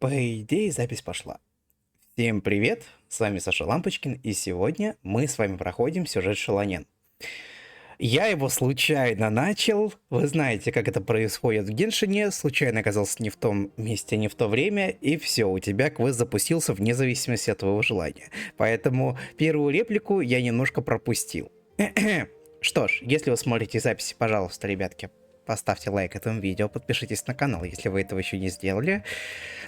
По идее, запись пошла. Всем привет, с вами Саша Лампочкин, и сегодня мы с вами проходим сюжет Шилонен. Я его случайно начал, вы знаете, как это происходит в Геншине, случайно оказался не в том месте, не в то время, и все, у тебя квест запустился вне зависимости от твоего желания. Поэтому первую реплику я немножко пропустил. Что ж, если вы смотрите записи, пожалуйста, ребятки, поставьте лайк этому видео, подпишитесь на канал, если вы этого еще не сделали.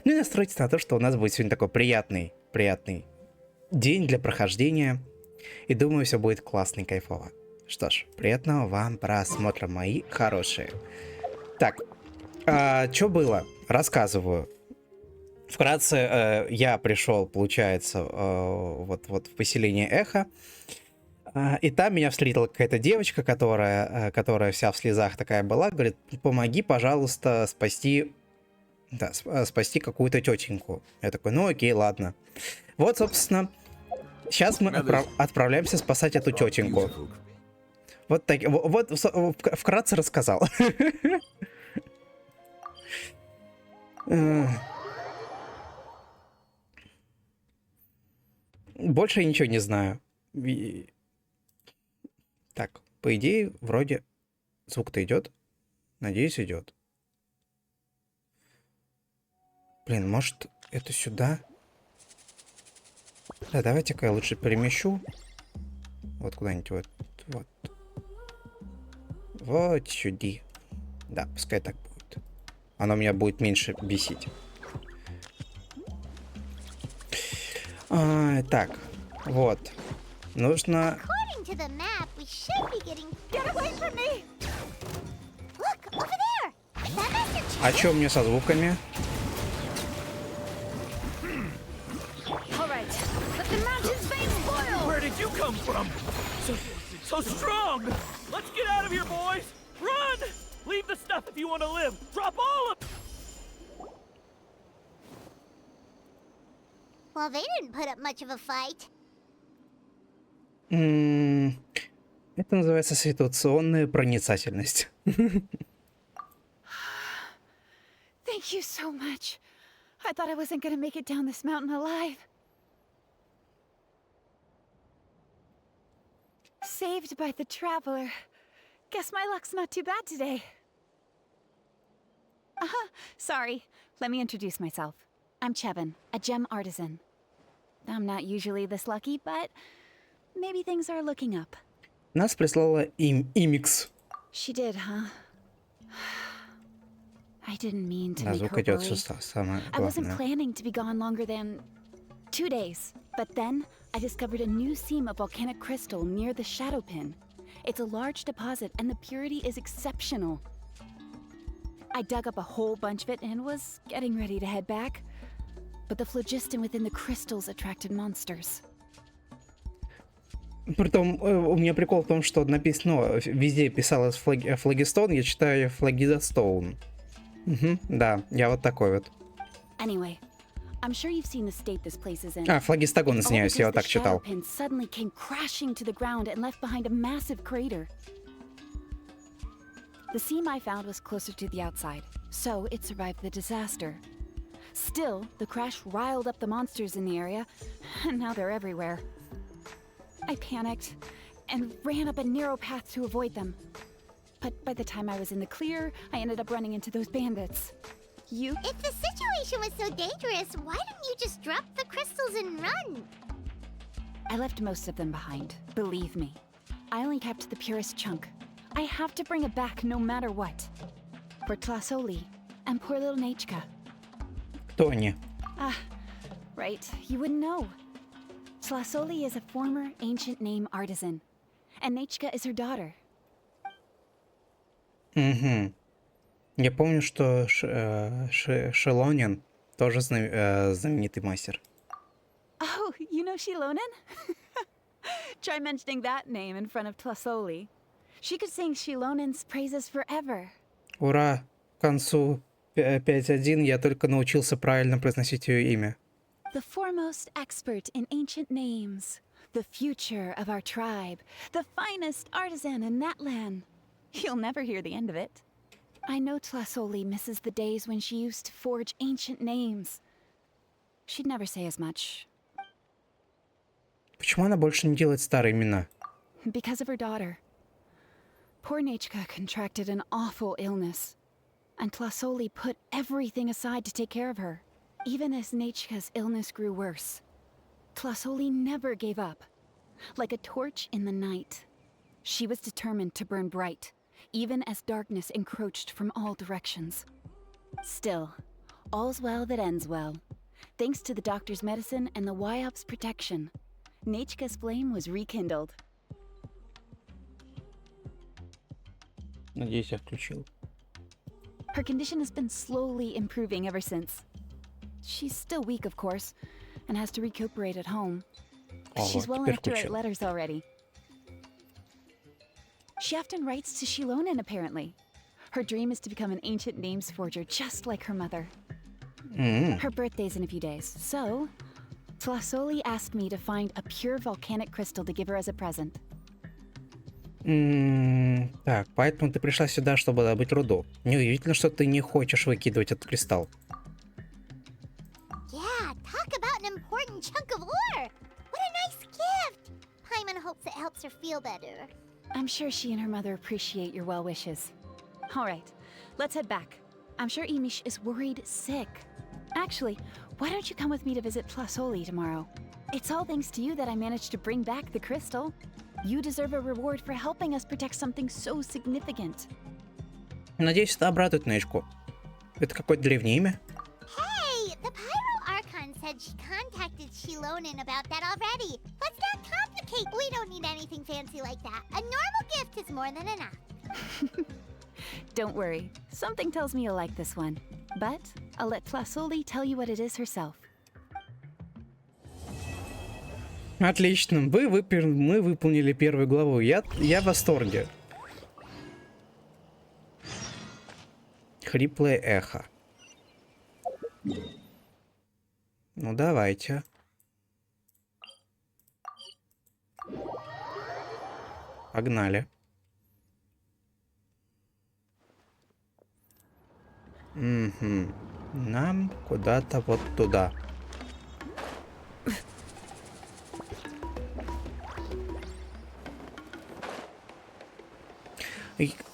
Ну и настройтесь на то, что у нас будет сегодня такой приятный день для прохождения. И думаю, все будет классно и кайфово. Что ж, приятного вам просмотра, мои хорошие. Так, что было? Рассказываю. Вкратце, я пришел, получается, вот в поселение Эхо. И там меня встретила какая-то девочка, которая вся в слезах такая была. Говорит, помоги, пожалуйста, спасти какую-то тетеньку. Я такой, ну окей, ладно. Вот, собственно, сейчас мы отправляемся спасать эту тетеньку. Вот так, вот вкратце рассказал. Больше я ничего не знаю. Так, по идее, вроде звук-то идет. Надеюсь, идет. Блин, может, это сюда? Да, давайте-ка я лучше перемещу. Вот куда-нибудь вот. Вот сюда. Да, пускай так будет. Оно меня будет меньше бесить. Так, вот. Нужно... А чё мне со звуками? So strong! Let's get out of here, boys! Run! Leave the stuff if you want to live! Drop all of... Well, they didn't put up much of a fight. Это называется ситуационная проницательность. Thank you so much. I thought I wasn't gonna make it down this mountain alive. Saved by the traveler. Guess my luck's not too bad today. Sorry. Let me introduce myself. I'm Chevin, a gem artisan. I'm not usually this lucky, but maybe things are looking up. Нас прислала Имикс. She did, huh? I didn't mean to Да, make звук her идет worry. самое I wasn't главное. planning to be gone longer than 2 days, but then I discovered a new seam of volcanic crystal near the shadow pin. It's a large deposit and the purity is exceptional. I dug up a whole bunch of it and was getting ready to head back, but the phlogiston within the crystals attracted monsters. Притом, у меня прикол в том, что написано, везде писалось флагистон, я читаю флагидостоун. Да, я вот такой вот. Anyway, I'm sure you've seen the state this place is in. Флагистогон, извиняюсь, я вот так читал. The pin suddenly came crashing to the ground and left behind a massive crater. The seam I found was closer to the outside, so it survived the disaster. Still, the crash riled up the monsters in the area, and now they're everywhere. I panicked and ran up a narrow path to avoid them. But by the time I was in the clear, I ended up running into those bandits. You? If the situation was so dangerous, why didn't you just drop the crystals and run? I left most of them behind, believe me. I only kept the purest chunk. I have to bring it back no matter what. For Tlasoli and poor little Nechka. Кто они? Right, you wouldn't know. Tlasoli is a former ancient name artisan, and Nechka is her daughter. Я помню, что Шилонен тоже знаменитый мастер. Oh, you know Shilonen? Try mentioning that name in front of Tlasoli. She could sing Shilonen's praises forever. Ура! К концу 5.1 я только научился правильно произносить ее имя. The foremost expert in ancient names, the future of our tribe, the finest artisan in that land. You'll never hear the end of it. I know Tlasoli misses the days when she used to forge ancient names. she'd never say as much. Почему она больше не делает старые имена? Because of her daughter. Poor Nechka contracted an awful illness, and Tlasoli put everything aside to take care of her. Even as Nechka's illness grew worse, Tlasoli never gave up. Like a torch in the night, she was determined to burn bright, even as darkness encroached from all directions. Still, all's well that ends well. Thanks to the doctor's medicine and the YOP's protection, Nechka's flame was rekindled. Надеюсь, я включил. Her condition has been slowly improving ever since. She's still weak, of course, and has to recuperate at home. But she's well enough to write letters already. She often writes to Shilonen, apparently. Her dream is to become an ancient names forger, just like her mother. Her birthday's in a few days, so Tlasoli asked me to find a pure volcanic crystal to give her as a present. Так, поэтому ты пришла сюда, чтобы добыть руду. Неудивительно, что ты не хочешь выкидывать этот кристалл. Yeah, talk about an important chunk of ore. What a nice gift. Paimon hopes it helps her feel better. I'm sure she and her mother appreciate your well wishes. All right, let's head back. I'm sure Imish is worried sick. Actually, why don't you come with me to visit Tlasoli tomorrow? It's all thanks to you that I managed to bring back the crystal. You deserve a reward for helping us protect something so significant. Надеюсь, это обрадует Нечку. Это какое-то древнее имя? Hey, the Pyro Archon said she contacted Shilonen about that already. Let's not complicate. We don't need anything fancy like that. A normal gift is more than enough. Don't worry, something tells me you'll like this one. But I'll let Tlasoli tell you what it is herself. Отлично, мы выполнили первую главу. Я в восторге. Хриплое эхо. Ну давайте. Погнали. Угу. Нам куда-то вот туда.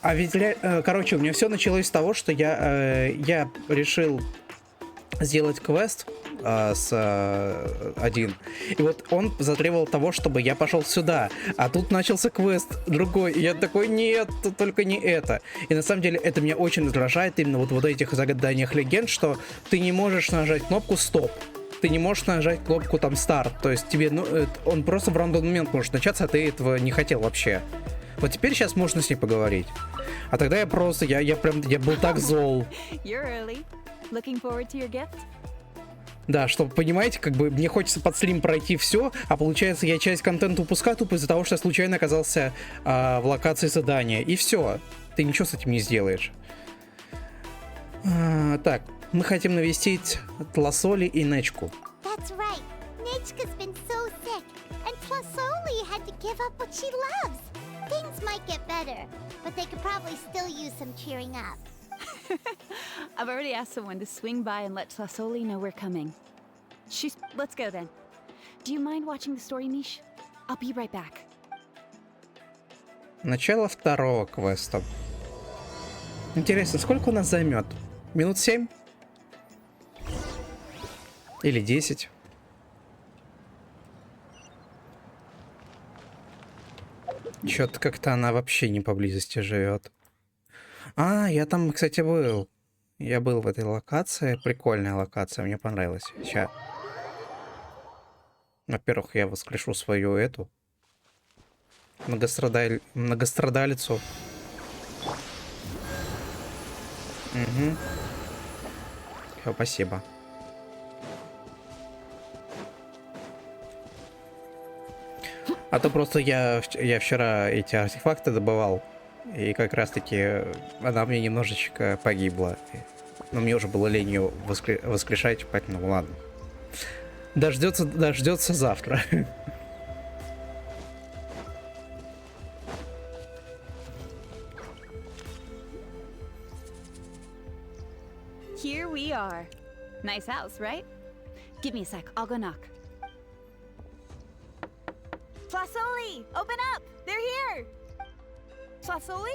А ведь, короче, у меня все началось с того, что я решил сделать квест один. И вот он затребовал того, чтобы я пошел сюда. А тут начался квест другой. И я такой, нет, только не это. И на самом деле это меня очень раздражает именно вот в этих заданиях легенд, что ты не можешь нажать кнопку стоп. Ты не можешь нажать кнопку там старт. То есть тебе, он просто в рандомный момент может начаться, а ты этого не хотел вообще. Вот теперь сейчас можно с ней поговорить. А тогда я просто, я был так зол. Да, что, понимаете, как бы мне хочется под стрим пройти все, а получается я часть контента упускаю тупо из-за того, что я случайно оказался в локации задания. И все. Ты ничего с этим не сделаешь. Так, мы хотим навестить Тласоли и Нечку. That's right. Nechka's been so sick, and Tlasoli had to give up what she loves. Things might get better, but they could probably still use some cheering up. I've already asked someone to swing by and let Tlasoli know we're coming. Let's go then. Do you mind watching the story, Mish? I'll be right back. Начало второго квеста. Интересно, сколько у нас займет? Минут 7? Или 10? Чё-то как-то она вообще не поблизости живет. Я там, кстати, был. Я был в этой локации. Прикольная локация, мне понравилась. Сейчас. Во-первых, я воскрешу свою эту многострадалицу. Угу. Спасибо. А то просто я вчера эти артефакты добывал, и как раз таки она мне немножечко погибла. Но мне уже было лень ее воскрешать, поэтому ладно. Дождется завтра. Here we are. Nice house, right? Give me a sec, I'll go knock. Flasoli, open up! They're here! Flasoli?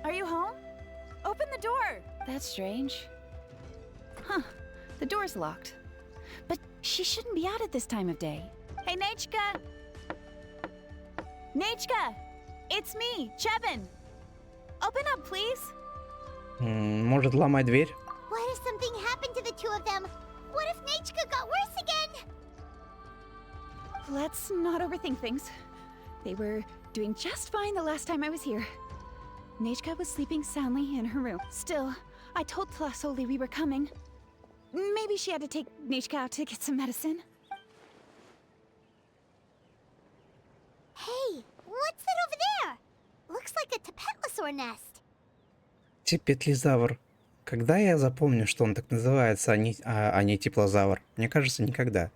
Are you home? Open the door! That's strange. Huh, the door's locked. But she shouldn't be out at this time of day. Hey, Nechka! Nechka! It's me, Chevin! Open up, please! Может ломать дверь? What if something happened to the two of them? What if Nechka got worse again? Let's not overthink things. They were doing just fine the last time I was here. Nechka was sleeping soundly in her room. Still, I told Tlasoli we were coming. Maybe she had to take Nechka out to get some medicine. Hey, what's that over there? Looks like a Tapetlosaur nest. Типетлизавр. Когда я запомню, что он так называется, а не теплозавр? Мне кажется, никогда.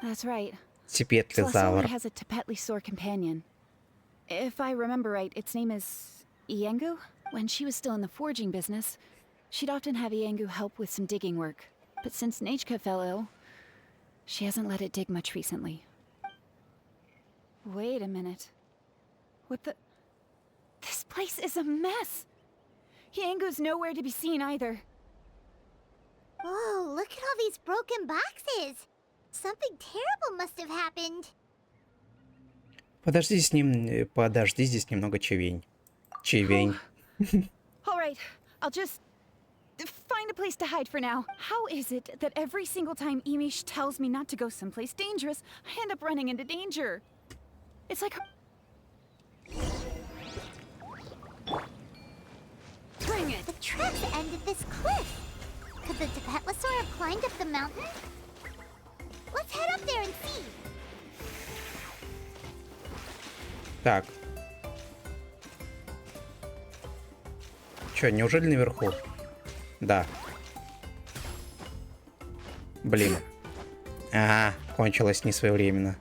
That's right. Типетлизавр. Tlasoli has a Tapetlosaur companion. If I remember right, its name is Iengu? When she was still in the forging business, she'd often have Iengu help with some digging work. But since Nechka fell ill, she hasn't let it dig much recently. Wait a minute. What the... This place is a mess! Iengu's nowhere to be seen either. Whoa, look at all these broken boxes. Something terrible must have happened. Подожди здесь немного чевень. Чевень. All right, I'll just find a place to hide for now. How is it that every single time Imish tells me not to go someplace dangerous, I end up running into danger? It's like her... Bring it! The tracks ended this cliff. Could the Tapetlosaur have climbed up the mountain? Let's head up there and see. Так. Чё, неужели наверху? Да. Блин. Ага, кончилось не своевременно.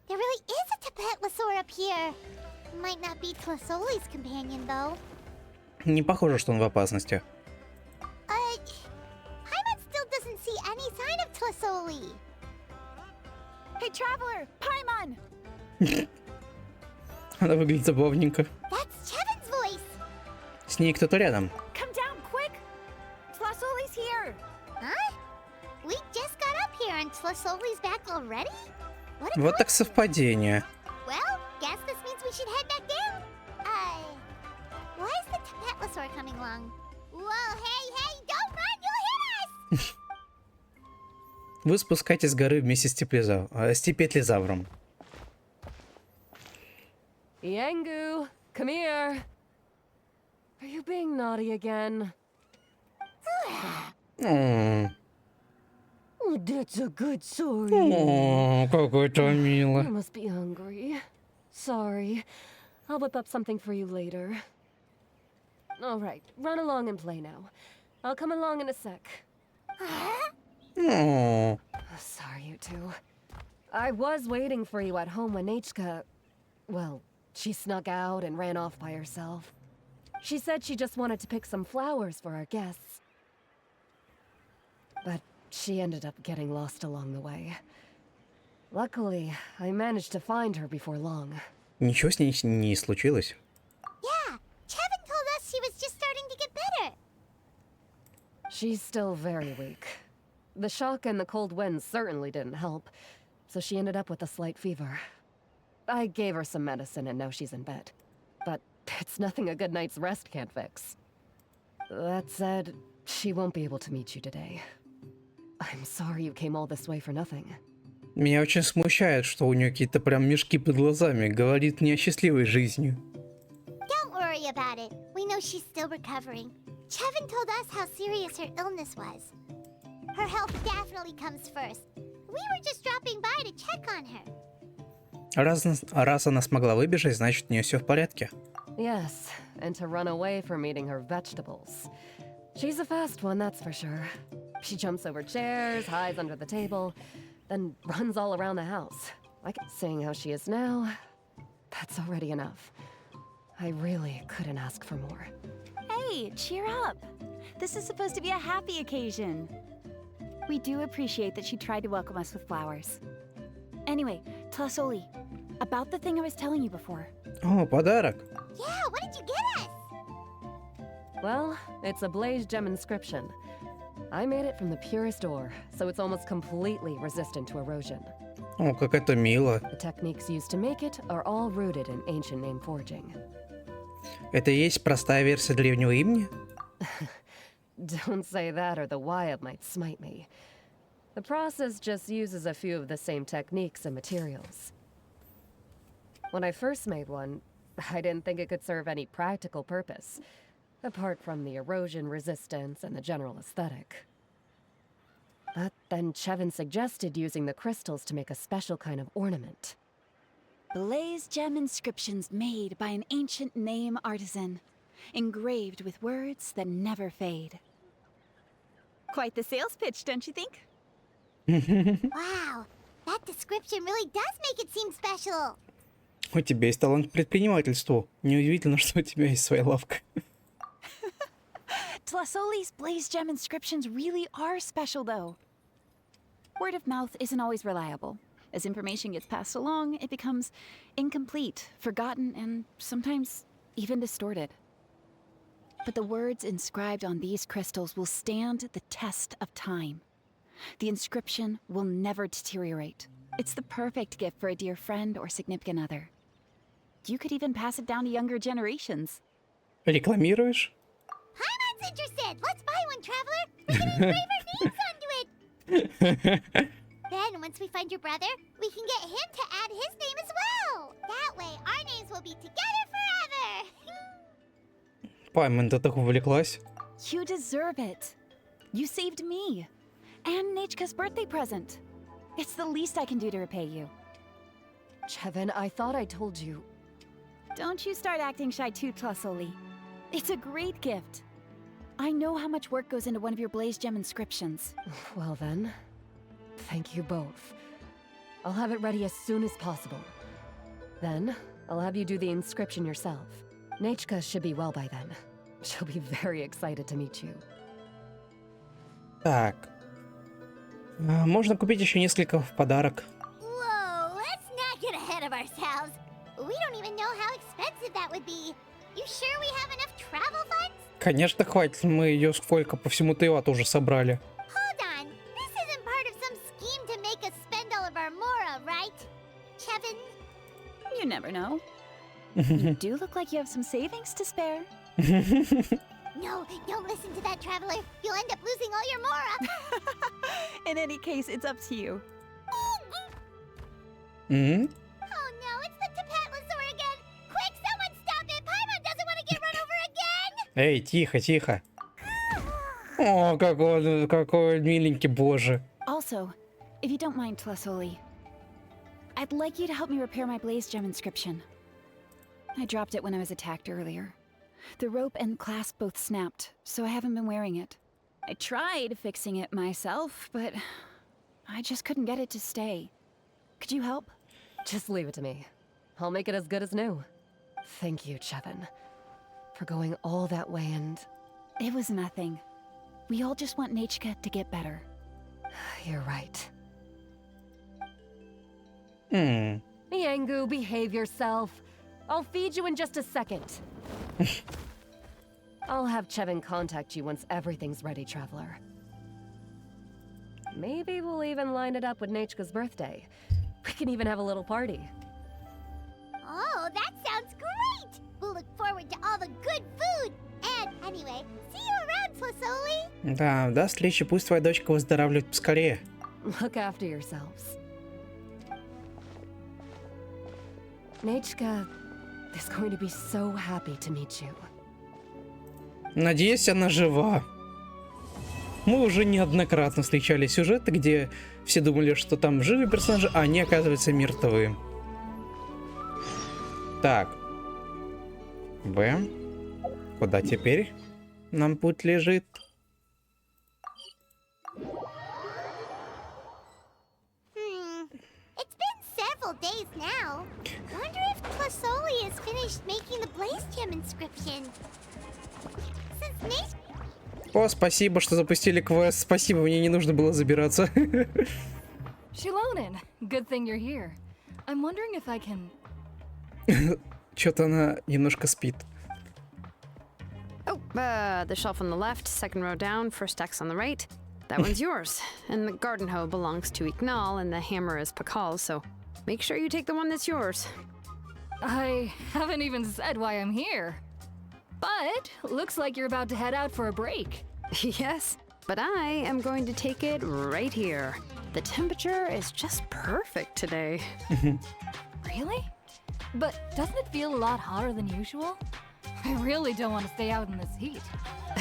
There really is a Tapetlosaur up here. Might not be Tlasoli's companion, though. Не похоже, что он в опасности. Paimon still doesn't see any sign of Tlasoli. Hey, traveler! Paimon! Она выглядит забавненько. That's Chevin's voice. С ней кто-то рядом. Come down, quick! Tlasoli's here! Huh? We just got up here and Tlasoli's back already? What a Вот так совпадение. Well, guess this means we should head back down. Why is the Tapetlosaur coming along? Whoa, hey, don't run, you'll hit us! Вы спускаетесь с горы вместе с Типетлизавром. Iengu, come here. Are you being naughty again? Oh, that's a good story. О, какой то мило. You must be hungry. Sorry. I'll whip up something for you later. All right, run along and play now. I'll come along in a sec. О, Sorry, you two. I was waiting for you at home when Nechka... Well, she snuck out and ran off by herself. She said she just wanted to pick some flowers for our guests. But she ended up getting lost along the way. Luckily, I managed to find her before long. ничего с ней не случилось. Yeah, Chevin told us she was just starting to get better. She's still very weak. The shock and the cold winds certainly didn't help, so she ended up with a slight fever. I gave her some medicine and now she's in bed. But it's nothing a good night's rest can't fix. That said, she won't be able to meet you today. I'm sorry you came all this way for nothing. Меня очень смущает, что у нее какие-то прям мешки под глазами. Говорит не о счастливой жизни. Don't worry, worry about it. We know she's still recovering. Chevin told us how serious her illness was. Her health definitely comes first. We were just dropping by to check on her. Раз она смогла выбежать, значит, у нее все в порядке. Yes, and to run away from eating her vegetables. She's a fast one, that's for sure. She jumps over chairs, hides under the table, then runs all around the house. Like, seeing how she is now, that's already enough. I really couldn't ask for more. Hey, cheer up. This is supposed to be a happy occasion. We do appreciate that she tried to welcome us with flowers. Anyway, Tlasoli, about the thing I was telling you before. О, подарок. Yeah, what did you get us? Well, it's a blaze gem inscription. I made it from the purest ore, so it's almost completely resistant to erosion. О, как это мило. The techniques used to make it are all rooted in ancient name forging. Это и есть простая версия древнего имени? Don't say that or the Wyatt might smite me. The process just uses a few of the same techniques and materials. When I first made one, I didn't think it could serve any practical purpose, apart from the erosion resistance and the general aesthetic. But then Chevin suggested using the crystals to make a special kind of ornament. Blaze gem inscriptions made by an ancient name artisan, engraved with words that never fade. Quite the sales pitch, don't you think? Wow, that description really does make it seem special. У тебя есть талант к предпринимательству. Неудивительно, что у тебя есть своя лавка. Tlasoli's blaze gem inscriptions really are special, though. Word of mouth isn't always reliable. As information gets passed along, it becomes incomplete, forgotten, and sometimes even distorted. But the words inscribed on these crystals will stand the test of time. The inscription will never deteriorate. It's the perfect gift for a dear friend or significant other. You could even pass it down to younger generations. Рекламируешь? Paimon's interested. Let's buy one, traveler. We can engrave our names onto it. Then, once we find your brother, we can get him to add his name as well. That way, our names will be together forever. Паймон, ты так увлеклась? You deserve it. You saved me. And Nechka's birthday present. It's the least I can do to repay you. Chevin, I thought I told you. Don't you start acting shy too, Tlasoli. It's a great gift. I know how much work goes into one of your blaze gem inscriptions. Well then, thank you both. I'll have it ready as soon as possible. Then, I'll have you do the inscription yourself. Nechka should be well by then. She'll be very excited to meet you. Так. Можно купить еще несколько в подарок. Whoa, let's not get ahead of ourselves. We don't even know how expensive that would be. You sure we have enough travel funds? Конечно, хватит. Мы ее сколько по всему Тейвату уже собрали. Hold on. This isn't part of some scheme to make us spend all of our mora, right? Chevin? You never know. You do look like you have some savings to spare. No, don't listen to that, traveler. You'll end up losing all your mora. In any case, it's up to you. М? Oh no, it's the Tapatlasaur again. Quick, someone stop it. Paimon doesn't want to get run over again. Эй, тихо, тихо. О, какой миленький, боже. Also, if you don't mind, Tlasoli, I'd like you to help me repair my blaze gem inscription. I dropped it when I was attacked earlier. The rope and clasp both snapped, so I haven't been wearing it. I tried fixing it myself, but I just couldn't get it to stay. Could you help? Just leave it to me. I'll make it as good as new. Thank you, Chevin, for going all that way and... It was nothing. We all just want Nechka to get better. You're right. М. Yangu, behave yourself. I'll feed you in just a second. I'll have Chevin contact you once everything's ready, traveler. Maybe we'll even line it up with Nechka's birthday. We can even have a little party. Oh, that sounds great. We'll look forward to all the good food. And anyway, see you around, Tlasoli. Да, до встречи. Пусть твоя дочка выздоравливает поскорее. Look after yourselves. Nechka, is going to be so happy to meet you. Надеюсь, она жива. Мы уже неоднократно встречали сюжеты, где все думали, что там живые персонажи, а они, оказываются, мертвы. Так. Б. Куда теперь нам путь лежит? It's been several days now. Wonder if Tlasoli has finished making the Blaze Gem inscription. Since Nate... О, спасибо, что запустили квест. Спасибо, мне не нужно было забираться. Shilonen, good thing you're here. I'm wondering if I can... Что-то она немножко спит. Oh, the shelf on the left, second row down, first X on the right. That one's yours. And the garden hoe belongs to Ignal, and the hammer is Pakal's, so make sure you take the one that's yours. I haven't even said why I'm here. But looks like you're about to head out for a break. Yes, but I am going to take it right here. The temperature is just perfect today. Really? But doesn't it feel a lot hotter than usual? I really don't want to stay out in this heat.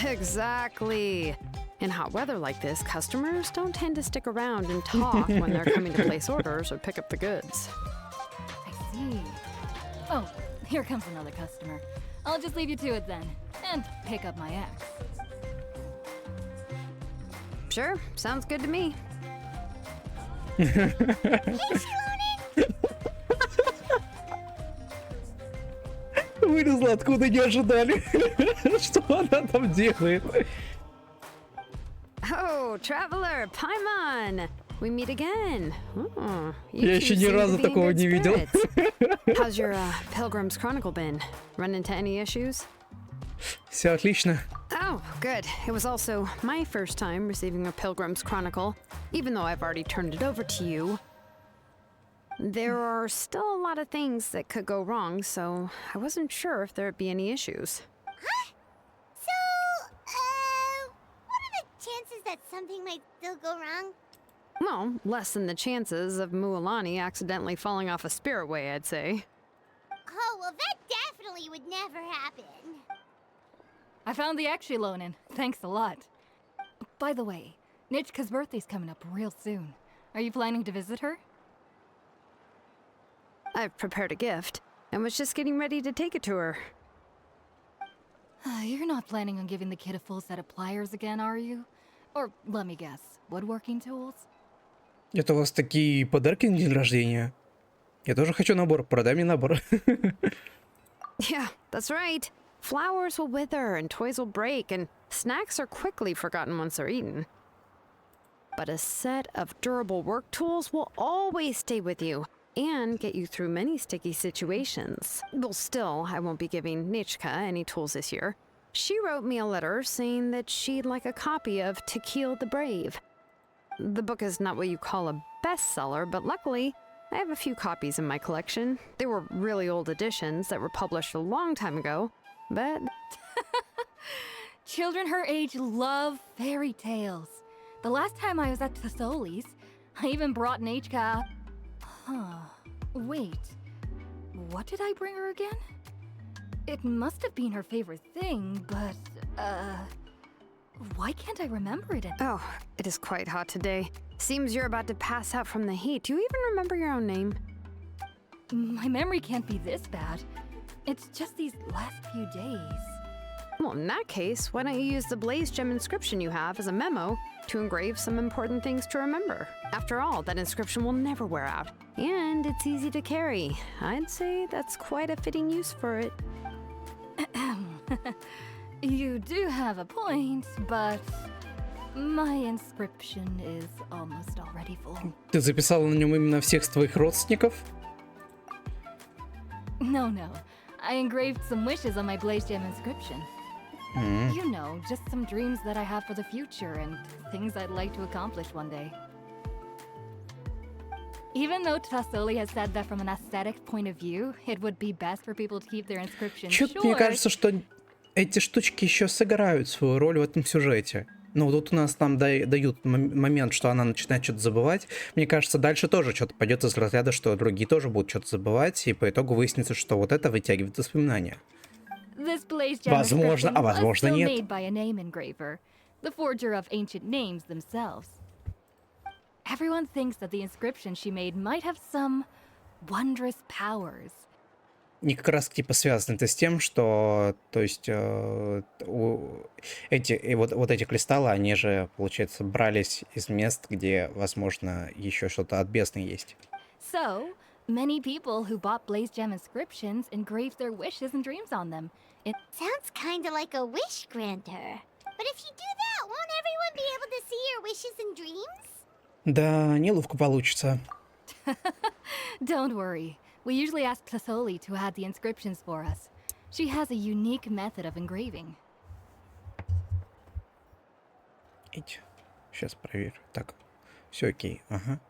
Exactly. In hot weather like this, customers don't tend to stick around and talk when they're coming to place orders or pick up the goods. I see. Oh, here comes another customer. I'll just leave you to it then, and pick up my axe. Sure, sounds good to me. Вылезла откуда не ожидали. Что она там делает? Oh, traveler, Paimon! We meet again. Oh, you Я two еще ни seem to разу be in такого good не видел. spirits. How's your Pilgrim's Chronicle been? Run into any issues? Все отлично. Oh, good. It was also my first time receiving a Pilgrim's Chronicle, even though I've already turned it over to you. There are still a lot of things that could go wrong, so I wasn't sure if there'd be any issues. Huh? So, what are the chances that something might still go wrong? Well, less than the chances of Mualani accidentally falling off a spiritway, I'd say. Oh, well, that definitely would never happen. I found the axe, Shilonen. Thanks a lot. By the way, Nichka's birthday's coming up real soon. Are you planning to visit her? I've prepared a gift, and was just getting ready to take it to her. You're not planning on giving the kid a full set of pliers again, are you? Or, let me guess, woodworking tools? Это у вас такие подарки на день рождения? Я тоже хочу набор. Продай мне набор. Yeah, that's right. Flowers will wither and toys will break, and snacks are quickly forgotten once they're eaten. But a set of durable work tools will always stay with you and get you through many sticky situations. Well, still, I won't be giving Nichka any tools this year. She wrote me a letter saying that she'd like a copy of To Kill the Brave. The book is not what you call a bestseller, but luckily, I have a few copies in my collection. They were really old editions that were published a long time ago, but... Children her age love fairy tales. The last time I was at Thesoli's, I even brought Nichka... Huh. Wait. What did I bring her again? It must have been her favorite thing, but, why can't I remember it? Oh, it is quite hot today. Seems you're about to pass out from the heat. Do you even remember your own name? My memory can't be this bad. It's just these last few days. Well, in that case, why don't you use the Blaze Gem inscription you have as a memo to engrave some important things to remember? After all, that inscription will never wear out, and it's easy to carry. I'd say that's quite a fitting use for it. You do have a point, but my inscription is almost already full. Ты записала на нем именно всех твоих родственников? No. I engraved some wishes on my Blaze Gem inscription. You know, just some dreams that I have for the future and things I'd like to accomplish one day. Even though Tasoli has said that from an aesthetic point of view, it would be best for people to keep their inscriptions Чё-то short. мне кажется, что эти штучки еще сыграют свою роль в этом сюжете. Ну, тут у нас там дают момент, что она начинает что-то забывать. Мне кажется, дальше тоже что-то пойдет из разряда, что другие тоже будут что-то забывать, и по итогу выяснится, что вот это вытягивает воспоминания. Возможно, а возможно нет. The forger of ancient names themselves. Everyone thinks that the inscription she made might have some wondrous powers. И как раз типа связано это с тем, что, то есть, вот эти кристаллы, они же, получается, брались из мест, где, возможно, еще что-то от бездны есть. So, many people who bought Blaze Gem inscriptions engraved their wishes and dreams on them. It Sounds kinda like a wish granter. But if you do that, won't everyone be able to see your wishes and dreams? Да, неловко получится. Don't worry. We usually ask Tasoli to add the inscriptions for us. She has a unique method of engraving. Сейчас проверю. Так, все окей. Ага.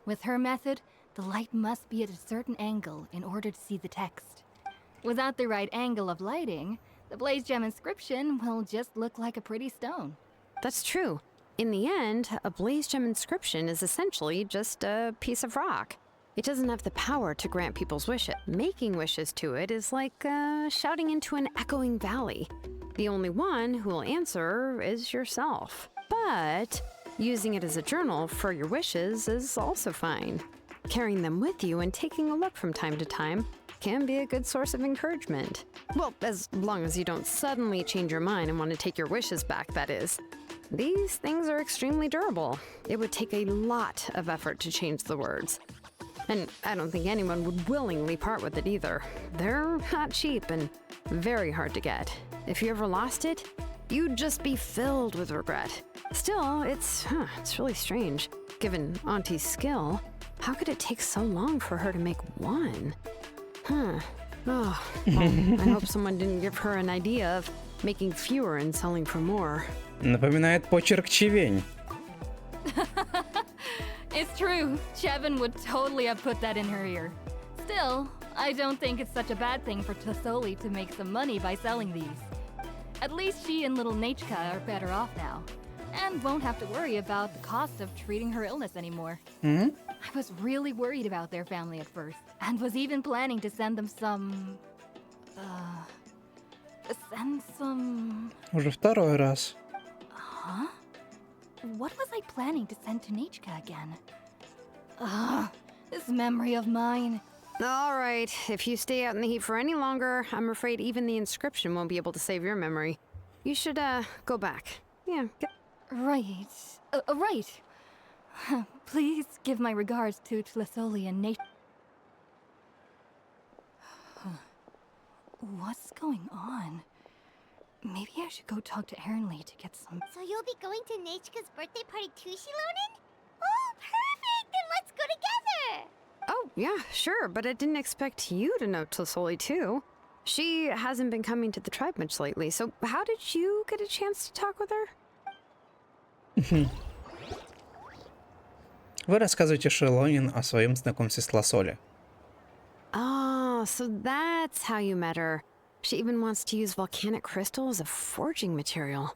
With her method, the light must be at a certain angle in order to see the text. Without the right angle of lighting, the Blaze Gem inscription will just look like a pretty stone. That's true. In the end, a Blaze Gem inscription is essentially just a piece of rock. It doesn't have the power to grant people's wishes. Making wishes to it is like shouting into an echoing valley. The only one who will answer is yourself. But using it as a journal for your wishes is also fine. Carrying them with you and taking a look from time to time can be a good source of encouragement. Well, as long as you don't suddenly change your mind and want to take your wishes back, that is. These things are extremely durable. It would take a lot of effort to change the words. And I don't think anyone would willingly part with it either. They're not cheap and very hard to get. If you ever lost it, you'd just be filled with regret. Still, it's really strange. Given Auntie's skill, how could it take so long for her to make one? Oh, well, I hope someone didn't give her an idea of making fewer and selling for more. Напоминает почерк Чивень. It's true. Chevin would totally have put that in her ear. Still, I don't think it's such a bad thing for Tasoli to make some money by selling these. At least she and little Nachka are better off now, and won't have to worry about the cost of treating her illness anymore. I was really worried about their family at first, and was even planning to send them some... Уже второй раз. Huh? What was I planning to send to Nachka again? This memory of mine. All right, if you stay out in the heat for any longer, I'm afraid even the inscription won't be able to save your memory. You should, go back. Yeah, Right. Right. Please give my regards to Tlasoli and Nate. What's going on? Maybe I should go talk to Ernly to get some... So you'll be going to Nachka's birthday party too, Shilonen? Oh, perfect! Then let's go together! Oh, yeah, sure, but I didn't expect you to know Tlasoli too. She hasn't been coming to the tribe much lately, so how did you get a chance to talk with her? Вы рассказываете Шилонен о своем знакомстве с Тласоли. Oh, so that's how you met her. She even wants to use volcanic crystal as a forging material.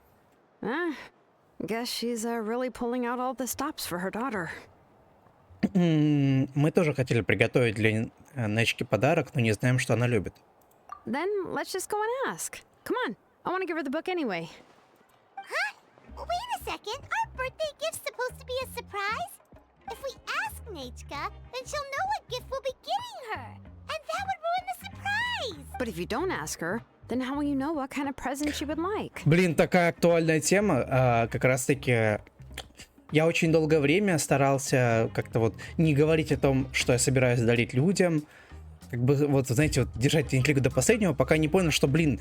Guess she's really pulling out all the stops for her daughter. Мы тоже хотели приготовить для Нечки подарок, но не знаем, что она любит. Then let's just go and ask. Come on, I want to give her the book anyway. Huh? Wait a second. Our birthday gift's supposed to be a surprise? If we ask Nachka, then she'll know what gift we'll be getting her. And that would ruin the surprise. But if you don't ask her, then how will you know what kind of present she would like? Блин, такая актуальная тема. Как раз-таки я очень долгое время старался как-то вот не говорить о том, что я собираюсь дарить людям. Как бы, вот, знаете, вот держать интригу до последнего, пока не понял, что, блин,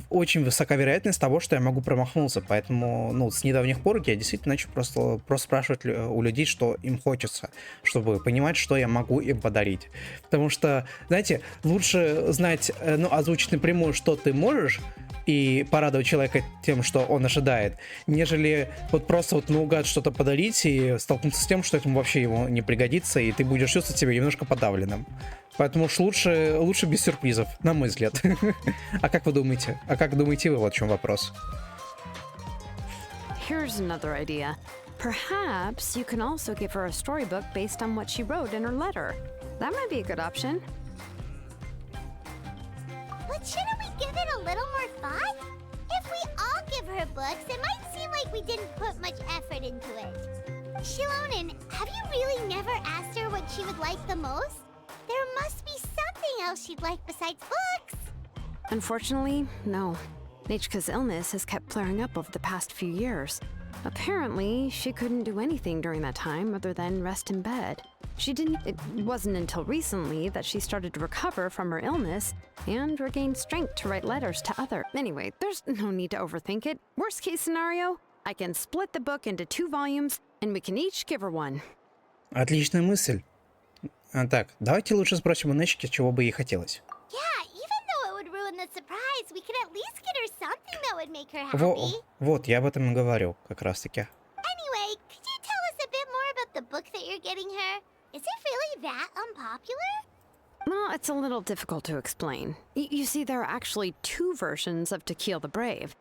очень высока вероятность того, что я могу промахнуться. Поэтому, ну, с недавних пор я действительно начал просто спрашивать у людей, что им хочется, чтобы понимать, что я могу им подарить. Потому что, знаете, лучше знать, ну, озвучить напрямую, что ты можешь, и порадовать человека тем, что он ожидает, нежели вот просто вот наугад что-то подарить и столкнуться с тем, что этому вообще ему не пригодится, и ты будешь чувствовать себя немножко подавленным. Поэтому уж лучше без сюрпризов, на мой взгляд. А как вы думаете? А как думаете вы? Вот в чем вопрос. here's another idea. Perhaps you can also give her a storybook based on what she wrote in her letter. That might be a good option. But shouldn't we give it a little more thought? If we all give her books, it might seem like we didn't put much effort into it. Shilonen, have you really never asked her what she would like the most? There must be something else she'd like besides books. Unfortunately, no. Nechka's illness has kept flaring up over the past few years. Apparently, she couldn't do anything during that time other than rest in bed. It wasn't until recently that she started to recover from her illness and regained strength to write letters to others. Anyway, there's no need to overthink it. Worst case scenario, I can split the book into 2 volumes and we can each give her one. Отличная мысль. Так, давайте лучше спросим у Нечки, чего бы ей хотелось. Yeah, even though it would ruin the surprise, we could at least get her something that would make her happy. Вот, я об этом и говорю, как раз-таки. Anyway, could you tell us a bit more about the book that you're getting her? Is it really that unpopular? Well, it's a little difficult to explain. You see, there are actually 2 versions of To Kill the Brave.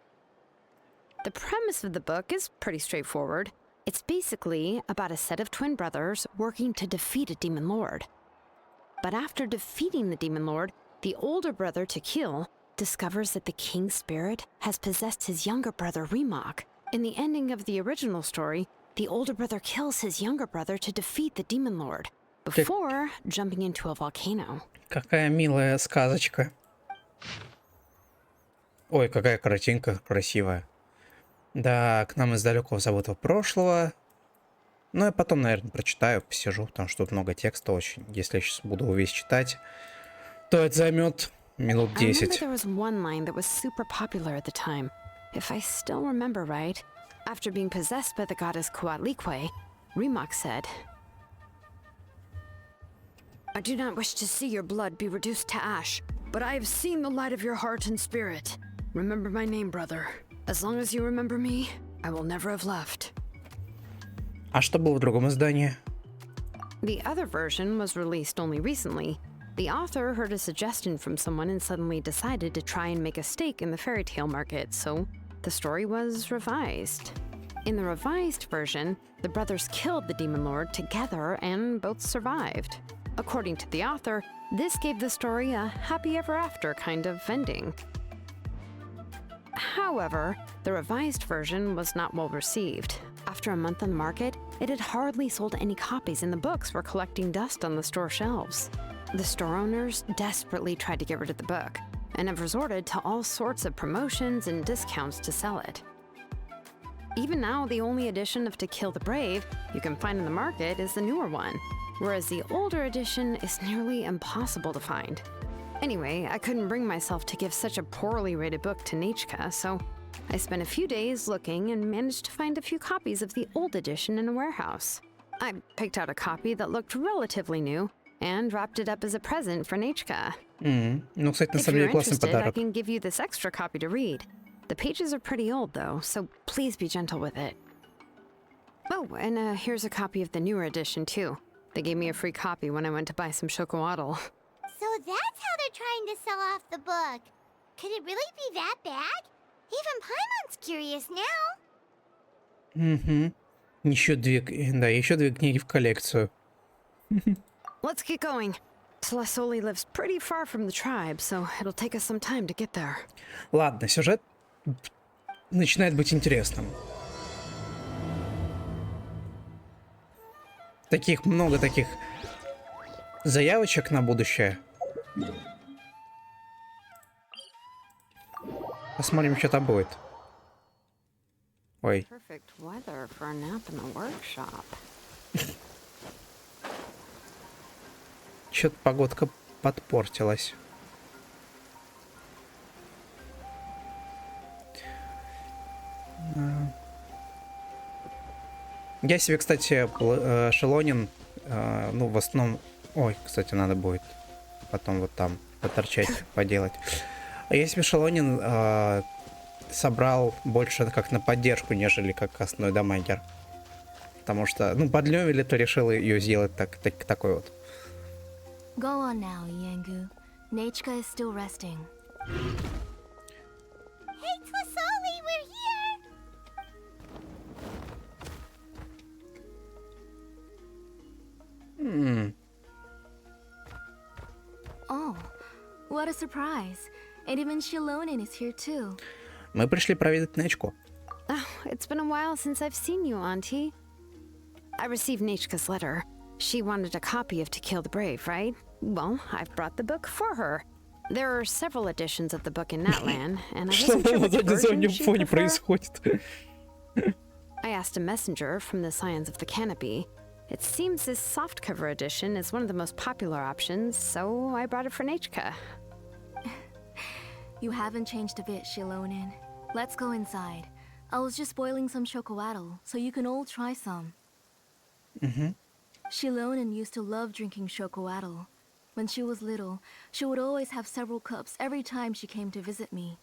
The premise of the book is pretty straightforward. It's basically about a set of twin brothers working to defeat a demon lord. But after defeating the demon lord, the older brother, To Kill, discovers that the king's spirit has possessed his younger brother, Remok. In the ending of the original story, the older brother kills his younger brother to defeat the demon lord, before jumping into a volcano. Какая милая сказочка. Ой, какая картинка красивая. Да, к нам из далекого забытого прошлого. Ну, я потом, наверное, прочитаю, посижу, потому что тут много текста очень. Если я сейчас буду весь читать, то это займет минут 10. There was one line that was super popular at the time. If I still remember right, after being possessed by the goddess Coatlicue, Remok said, "I do not wish to see your blood be reduced to ash, but I have seen the light of your heart and spirit. Remember my name, brother. As long as you remember me, I will never have left." А что было в другом издании? The other version was released only recently. The author heard a suggestion from someone and suddenly decided to try and make a stake in the fairy tale market, so the story was revised. In the revised version, the brothers killed the demon lord together and both survived. According to the author, this gave the story a happy ever after kind of ending. However, the revised version was not well received. After a month on the market, it had hardly sold any copies and the books were collecting dust on the store shelves. The store owners desperately tried to get rid of the book and have resorted to all sorts of promotions and discounts to sell it. Even now, the only edition of To Kill the Brave you can find in the market is the newer one, whereas the older edition is nearly impossible to find. Anyway, I couldn't bring myself to give such a poorly rated book to Nechka, so I spent a few days looking and managed to find a few copies of the old edition in a warehouse. I picked out a copy that looked relatively new and wrapped it up as a present for Nechka. Ну, кстати, на If самом you're деле классный interested, I подарок. can give you this extra copy to read. The pages are pretty old, though, so please be gentle with it. Oh, and here's a copy of the newer edition, too. They gave me a free copy when I went to buy some chocolatl. So that's how they're trying to sell off the book. Could it really be that bad? Even Paimon's curious now. Еще две книги в коллекцию. Let's get going. Celesoli lives pretty far from the tribe, so it'll take us some time to get there. Ладно, сюжет начинает быть интересным. Много таких заявочек на будущее. Посмотрим, что там будет. Ой. Perfect weather for a nap in the workshop. Что-то погодка подпортилась. Я себе, кстати, Шилонен, ну, в основном... Ой, кстати, надо будет потом вот там поторчать, поделать. Я себе Шилонен собрал больше как на поддержку, нежели как основной дамагер. Потому что, ну, под левеле то решил ее сделать такой вот. Go on now, Yengu. Nechka is still resting. Hey, Tlasoli, we're here! What a surprise. And even Shilonen is here too. Мы пришли проведать Нечку. Oh, it's been a while since I've seen you, Auntie. I received Nechka's letter. She wanted a copy of To Kill the Brave, right? Well, I've brought the book for her. There are several editions of the book in Natlan, and I Что wasn't sure на which version заднем she'd фоне prefer. происходит? I asked a messenger from the Scions of the Canopy. It seems this softcover edition is one of the most popular options, so I brought it for Nechka. You haven't changed a bit, Shilonen. Let's go inside. I was just boiling some chocolatl, so you can all try some. Shilonen used to love drinking chocolatl. When she was little, she would always have several cups every time she came to visit me.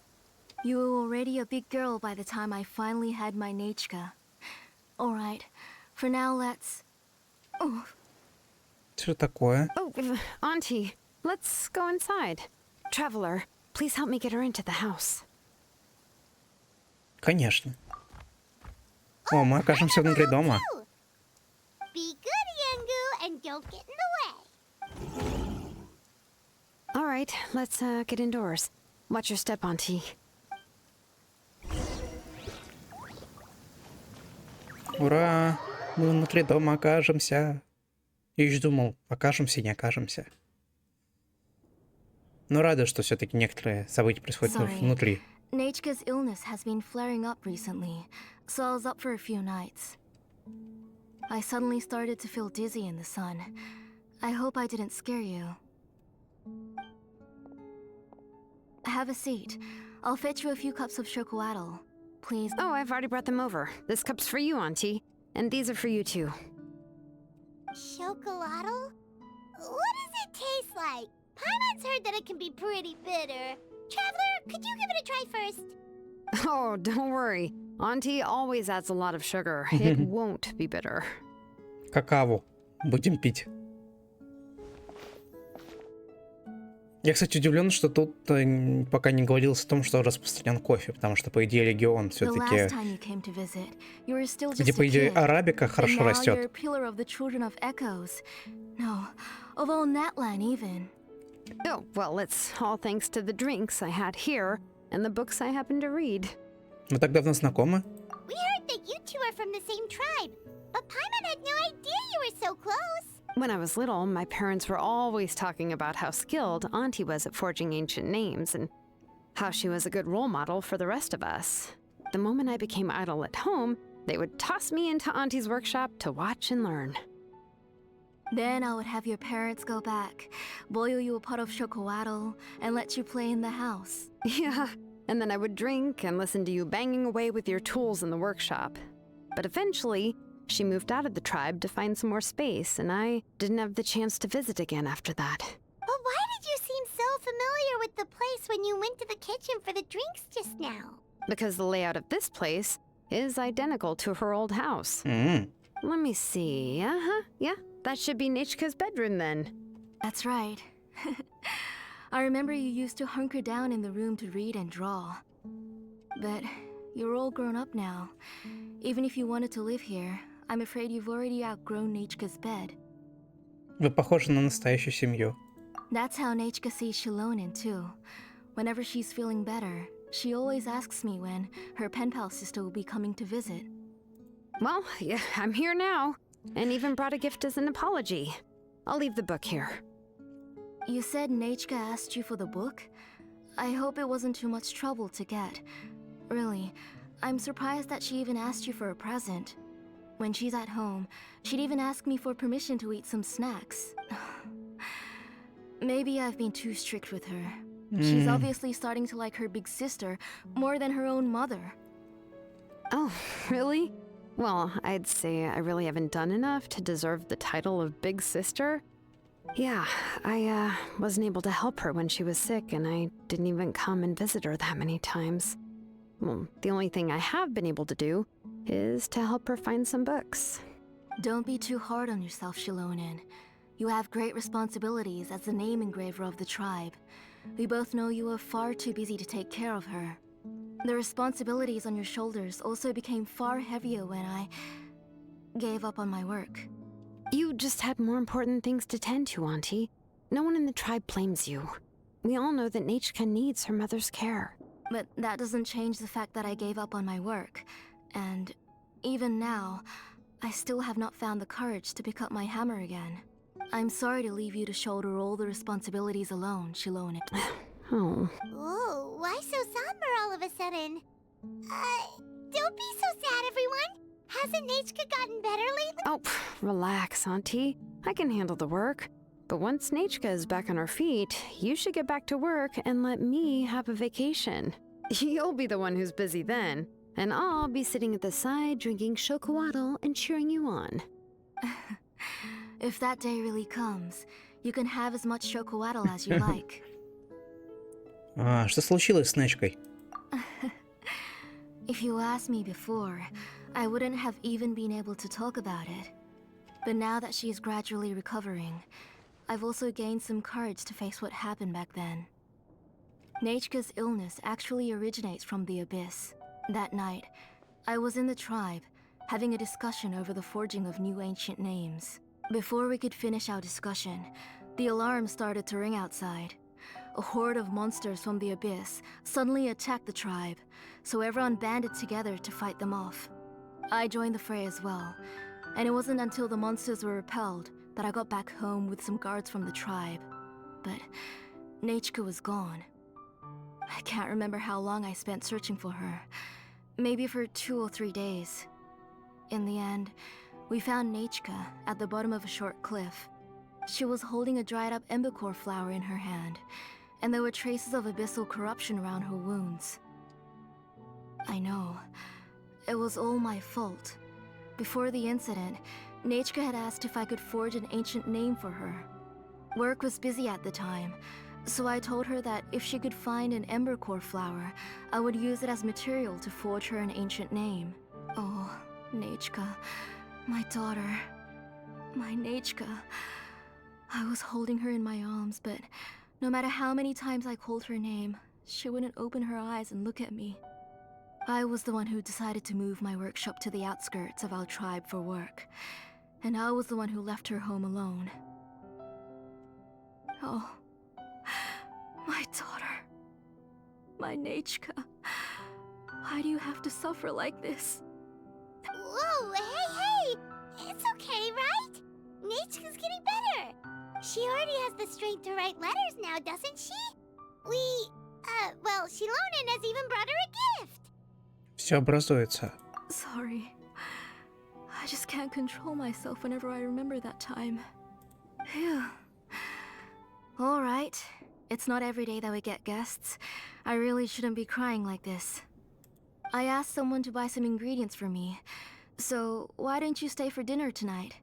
You were already a big girl by the time I finally had my Nechka. Alright, for now let's... Oh, Что такое? Oh, Auntie, let's go inside. Traveler, please help me get her into the house. Конечно. О, мы окажемся внутри дома. Be good, Yangu, and don't get in the way. All right, let's get indoors. Watch your step, Auntie. Ура! Мы внутри дома окажемся. Я еще думал, окажемся, не окажемся. Но рада, что все-таки некоторые события происходят Sorry. внутри. Nechka's illness has been flaring up recently, so I was up for a few nights. I suddenly started to feel dizzy in the sun. I hope I didn't scare you. Have a seat. I'll fetch you a few cups of chocolatl. Please. Oh, I've already brought them over. This cup's for you, Auntie. And these are for you, too. Chocolatl? What does it taste like? Paimon's heard that it can be pretty bitter. Traveler, could you give it a try first? Oh, don't worry. Auntie always adds a lot of sugar. It won't be bitter. Какаву будем пить. Я, кстати, удивлен, что тут пока не говорилось о том, что распространен кофе, потому что, по идее, регион The все-таки, last time you came to visit, you were still где, just a по идее, kid. арабика And хорошо now you're a растет. pillar of the children of echoes. No, of all Natlan even. Oh, well, it's all thanks to the drinks I had here and the books I happen to read. Мы так давно знакомы? We heard that you two are from the same tribe, but Paimon had no idea you were so close. When I was little, my parents were always talking about how skilled Auntie was at forging ancient names and how she was a good role model for the rest of us. The moment I became idle at home, they would toss me into Auntie's workshop to watch and learn. Then I would have your parents go back, boil you a pot of chocolatl, and let you play in the house. Yeah, and then I would drink and listen to you banging away with your tools in the workshop. But eventually, she moved out of the tribe to find some more space, and I didn't have the chance to visit again after that. But why did you seem so familiar with the place when you went to the kitchen for the drinks just now? Because the layout of this place is identical to her old house. М, Let me see. Yeah, that should be Nechka's bedroom then. That's right. I remember you used to hunker down in the room to read and draw. But you're all grown up now. Even if you wanted to live here, I'm afraid you've already outgrown Nechka's bed. Вы похожи на настоящую семью. That's how Nechka sees Shilonen too. Whenever she's feeling better, she always asks me when her pen pal sister will be coming to visit. Well, yeah, I'm here now, and even brought a gift as an apology. I'll leave the book here. You said Nechka asked you for the book? I hope it wasn't too much trouble to get. Really, I'm surprised that she even asked you for a present. When she's at home, she'd even ask me for permission to eat some snacks. Maybe I've been too strict with her. She's obviously starting to like her big sister more than her own mother. Oh, really? Well, I'd say I really haven't done enough to deserve the title of Big Sister. Yeah, I wasn't able to help her when she was sick, and I didn't even come and visit her that many times. Well, the only thing I have been able to do is to help her find some books. Don't be too hard on yourself, Shilonen. You have great responsibilities as the name engraver of the tribe. We both know you are far too busy to take care of her. The responsibilities on your shoulders also became far heavier when I gave up on my work. You just had more important things to tend to, Auntie. No one in the tribe blames you. We all know that Nechka needs her mother's care. But that doesn't change the fact that I gave up on my work. And even now, I still have not found the courage to pick up my hammer again. I'm sorry to leave you to shoulder all the responsibilities alone, Shilonen. Oh. Whoa, why so somber all of a sudden? Don't be so sad, everyone. Hasn't Nechka gotten better lately? Oh, relax, Auntie. I can handle the work. But once Nechka is back on her feet, you should get back to work and let me have a vacation. You'll be the one who's busy then, and I'll be sitting at the side drinking chocolate and cheering you on. If that day really comes, you can have as much chocolate as you like. Что случилось с Нечкой? If you asked me before, I wouldn't have even been able to talk about it. But now that she is gradually recovering, I've also gained some courage to face what happened back then. Nechka's illness actually originates from the Abyss. That night, I was in the tribe, having a discussion over the forging of new ancient names. Before we could finish our discussion, the alarm started to ring outside. A horde of monsters from the Abyss suddenly attacked the tribe, so everyone banded together to fight them off. I joined the fray as well, and it wasn't until the monsters were repelled that I got back home with some guards from the tribe. But Nechka was gone. I can't remember how long I spent searching for her. Maybe for 2 or 3 days. In the end, we found Nechka at the bottom of a short cliff. She was holding a dried up embercore flower in her hand, and there were traces of abyssal corruption around her wounds. I know. It was all my fault. Before the incident, Nechka had asked if I could forge an ancient name for her. Work was busy at the time, so I told her that if she could find an embercore flower, I would use it as material to forge her an ancient name. Oh, Nechka, my daughter, my Nechka. I was holding her in my arms, but no matter how many times I called her name, she wouldn't open her eyes and look at me. I was the one who decided to move my workshop to the outskirts of our tribe for work, and I was the one who left her home alone. Oh, my daughter, my Nechka. Why do you have to suffer like this? Whoa, hey! It's okay, right? Nechka's getting better. She already has the strength to write letters now, doesn't she? Well, Shilonen has even brought her a gift. Все образуется. Sorry. I just can't control myself whenever I remember that time. Phew. All right. It's not every day that we get guests. I really shouldn't be crying like this. I asked someone to buy some ingredients for me. So, why don't you stay for dinner tonight?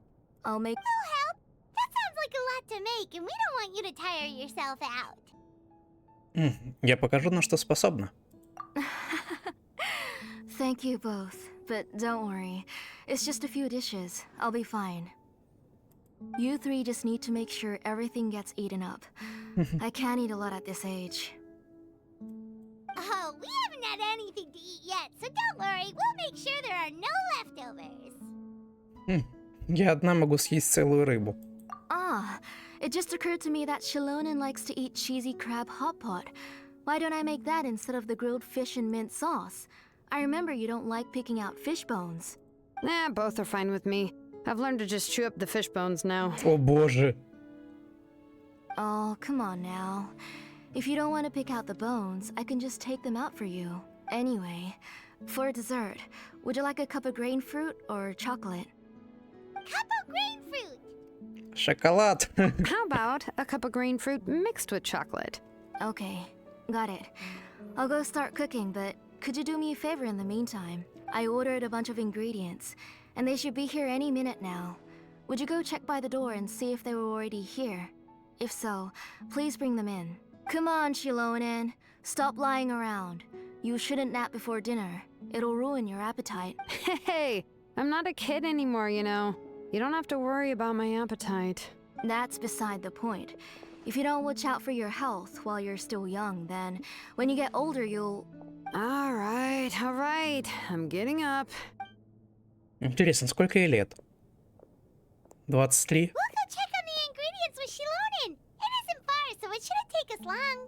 I'll make... No help. That sounds like a lot to make, and we don't want you to tire yourself out. Я покажу, на что способна. Thank you both, but don't worry. It's just a few dishes. I'll be fine. You three just need to make sure everything gets eaten up. I can't eat a lot at this age. Oh, we haven't had anything to eat yet, so don't worry. We'll make sure there are no leftovers. Я одна могу съесть целую рыбу. Ah, it just occurred to me that Shilonen likes to eat cheesy crab hot pot. Why don't I make that instead of the grilled fish and mint sauce? I remember you don't like picking out fish bones. Both are fine with me. I've learned to just chew up the fish bones now. О боже. Oh, come on now. If you don't want to pick out the bones, I can just take them out for you. Anyway, for dessert, would you like a cup of grain fruit or chocolate? Cup of grain fruit. Шоколад. How about a cup of green fruit mixed with chocolate? Okay, got it. I'll go start cooking, but could you do me a favor in the meantime? I ordered a bunch of ingredients, and they should be here any minute now. Would you go check by the door and see if they were already here? If so, please bring them in. Come on, Shilonen. Stop lying around. You shouldn't nap before dinner. It'll ruin your appetite. Hey, I'm not a kid anymore, you know. You don't have to worry about my appetite. That's beside the point. If you don't watch out for your health while you're still young, then when you get older, you'll... All right. I'm getting up. Интересно, сколько ей лет? 23? We'll go check on the ingredients with Shilonen. It isn't far, so it shouldn't take us long.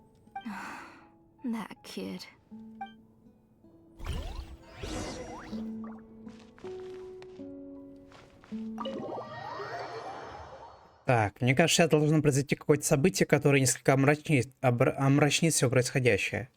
That kid. Так, мне кажется, сейчас должно произойти какое-то событие, которое несколько омрачнит все происходящее.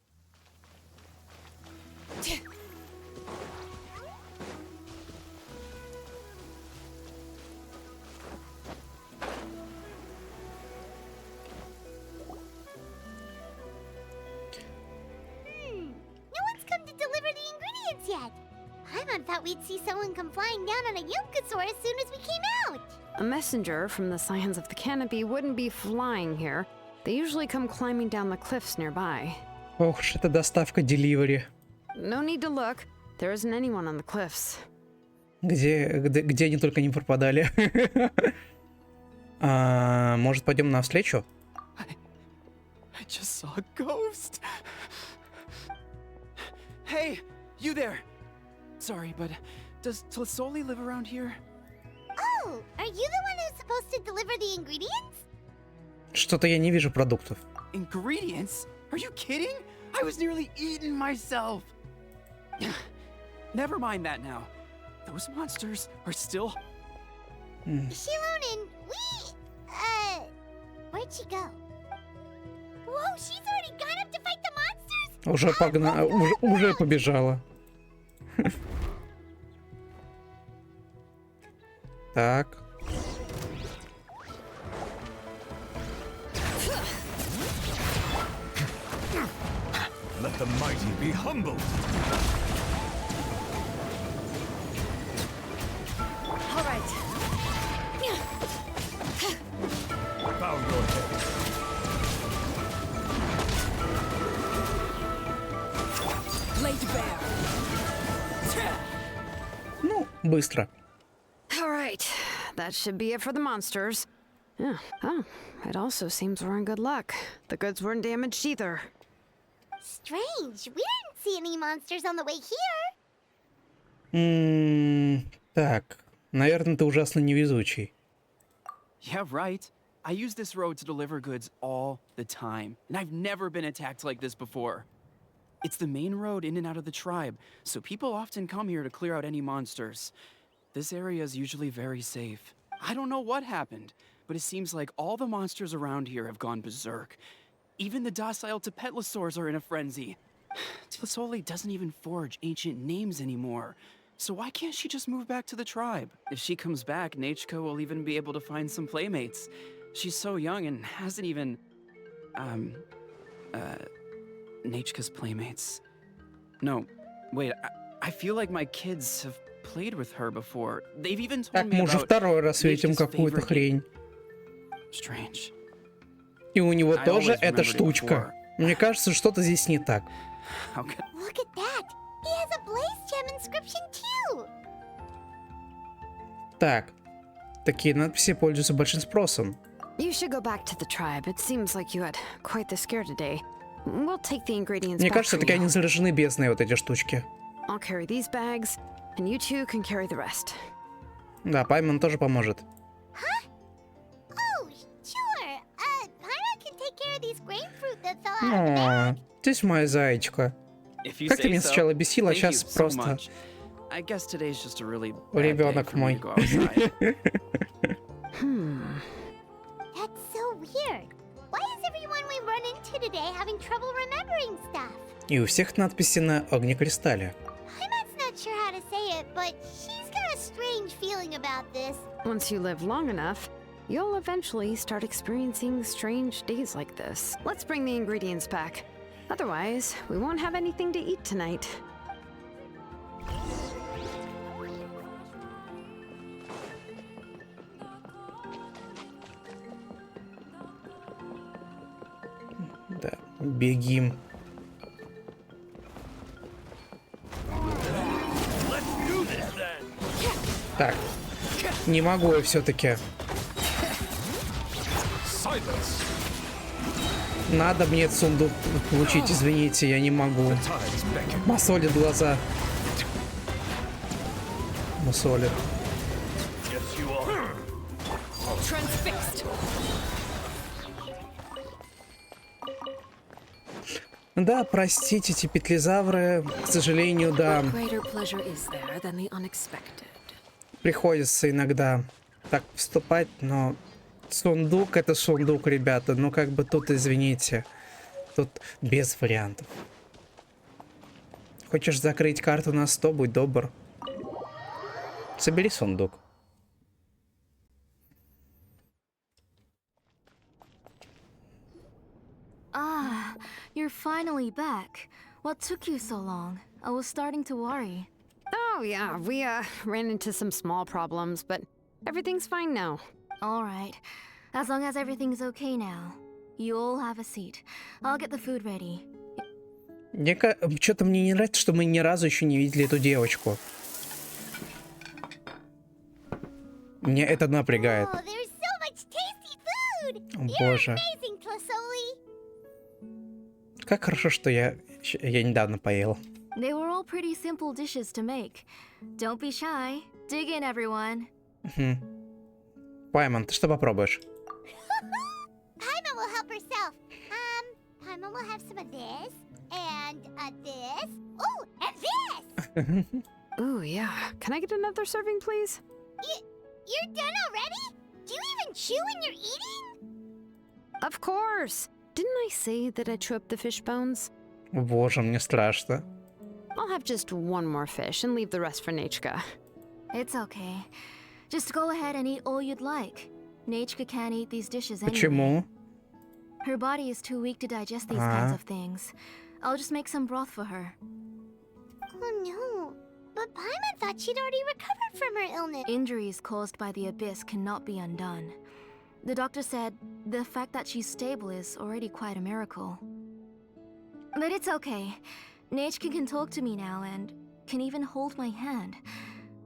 No one's come to deliver the ingredients yet. Paimon thought we'd see someone come flying down on a Yunkasaur as soon as we came out. A messenger from the Scions of the Canopy wouldn't be flying here. They usually come climbing down the cliffs nearby. Ох уж это доставка деливери. No need to look. There isn't anyone on the cliffs. Где они только не пропадали. Может, пойдем навстречу? I just saw a ghost. Hey, you there. Sorry, but does Tlisoli live around here? Oh, are you the one who's supposed to deliver the ingredients? Что-то я не вижу продуктов. Ingredients? Are you kidding? I was nearly eaten myself. Never mind that now. Those monsters are still... Shilonen, where'd she go? Whoa, she's already gone up to fight the monsters? Уже побежала. Так. Let the mighty be humbled. All right. Bow your head. Lay to bear. Ну, быстро. All right. That should be it for the monsters. Yeah. Oh, it also seems we're in good luck. The goods weren't damaged either. Strange, we didn't see any monsters on the way here. Так, наверное, ты ужасно невезучий. Yeah, right. I use this road to deliver goods all the time, and I've never been attacked like this before. It's the main road in and out of the tribe, so people often come here to clear out any monsters. This area is usually very safe. I don't know what happened, but it seems like all the monsters around here have gone berserk. Even the docile Tepetlosaurs are in a frenzy. Tlisoli doesn't even forge ancient names anymore. So why can't she just move back to the tribe? If she comes back, Nechka will even be able to find some playmates. She's so young and hasn't even... Nechka's playmates. No, wait, I feel like my kids have played with her before. They've even told Так, me мы уже about второй раз видим Nechka's какую-то favorite хрень. Strange. И у него I тоже always эта remembered it штучка. before. Мне кажется, что-то здесь не так. How could... Look at that! He has a blaze gem inscription too! Так, такие надписи пользуются большим спросом. You should go back to the tribe. It seems like you had quite the scare today. We'll take the ingredients Мне back кажется, for такие you. они заражены бездной, вот эти штучки. I'll carry these bags, and you two can carry the rest. Да, Паймон тоже поможет. Huh? Oh, sure. Paimon can take care of these grapefruit that fell out of the bag. Здесь моя зайчка. If you Как ты say меня so. сначала бесила, а Thank сейчас you so просто much. I guess today's just a really bad day ребенок for me мой. to go outside. That's so weird. Why is everyone we run into today having trouble remembering stuff? И у всех надписи на огнекристалле. Paimon's not sure how to say it, but she's got a strange feeling about this. Once you live long enough, you'll eventually start experiencing strange days like this. Let's bring the ingredients back. Otherwise, we won't have anything to eat tonight. Да, бегим. Let's do this then. Так, не могу я все-таки. Silence. Надо мне этот сундук получить, извините, я не могу. Times beckon. Мусолит глаза. Мусолит. Yes, you are. Transfixed. Да, простите, эти петлезавры, к сожалению, да, Greater pleasure is there than the unexpected. приходится иногда так вступать, но сундук это сундук, ребята. Ну как бы тут, извините, тут без вариантов. Хочешь закрыть карту на 100, будь добр. Собери сундук. Ah, you're finally back. What took you so long? I was starting to worry. Oh, yeah, we ran into some small problems, but everything's fine now. All right. As long as everything's okay now. You all have a seat. I'll get the food ready. Что-то мне не нравится, что мы ни разу еще не видели эту девочку. Меня это напрягает. Oh, there's so much tasty food. О, You're боже. amazing, Tlasoli. Как хорошо, что я недавно поел. They were all pretty simple dishes to make. Don't be shy. Dig in, everyone. Пайман, ты что попробуешь? Paimon will help herself. Paimon will have some of this and this. Oh, and this. Ooh, yeah. Can I get another serving, please? You're done already? Do you even chew when you're eating? Of course. Didn't I say that I chew up the fish bones? Боже, мне страшно. I'll have just one more fish and leave the rest for Nechka. It's okay. Just go ahead and eat all you'd like. Nechka can't eat these dishes anyway. Почему? Her body is too weak to digest these kinds of things. I'll just make some broth for her. Oh no. But Paimon thought she'd already recovered from her illness. Injuries caused by the abyss cannot be undone. The doctor said the fact that she's stable is already quite a miracle. But it's okay. Nechka can talk to me now and can even hold my hand.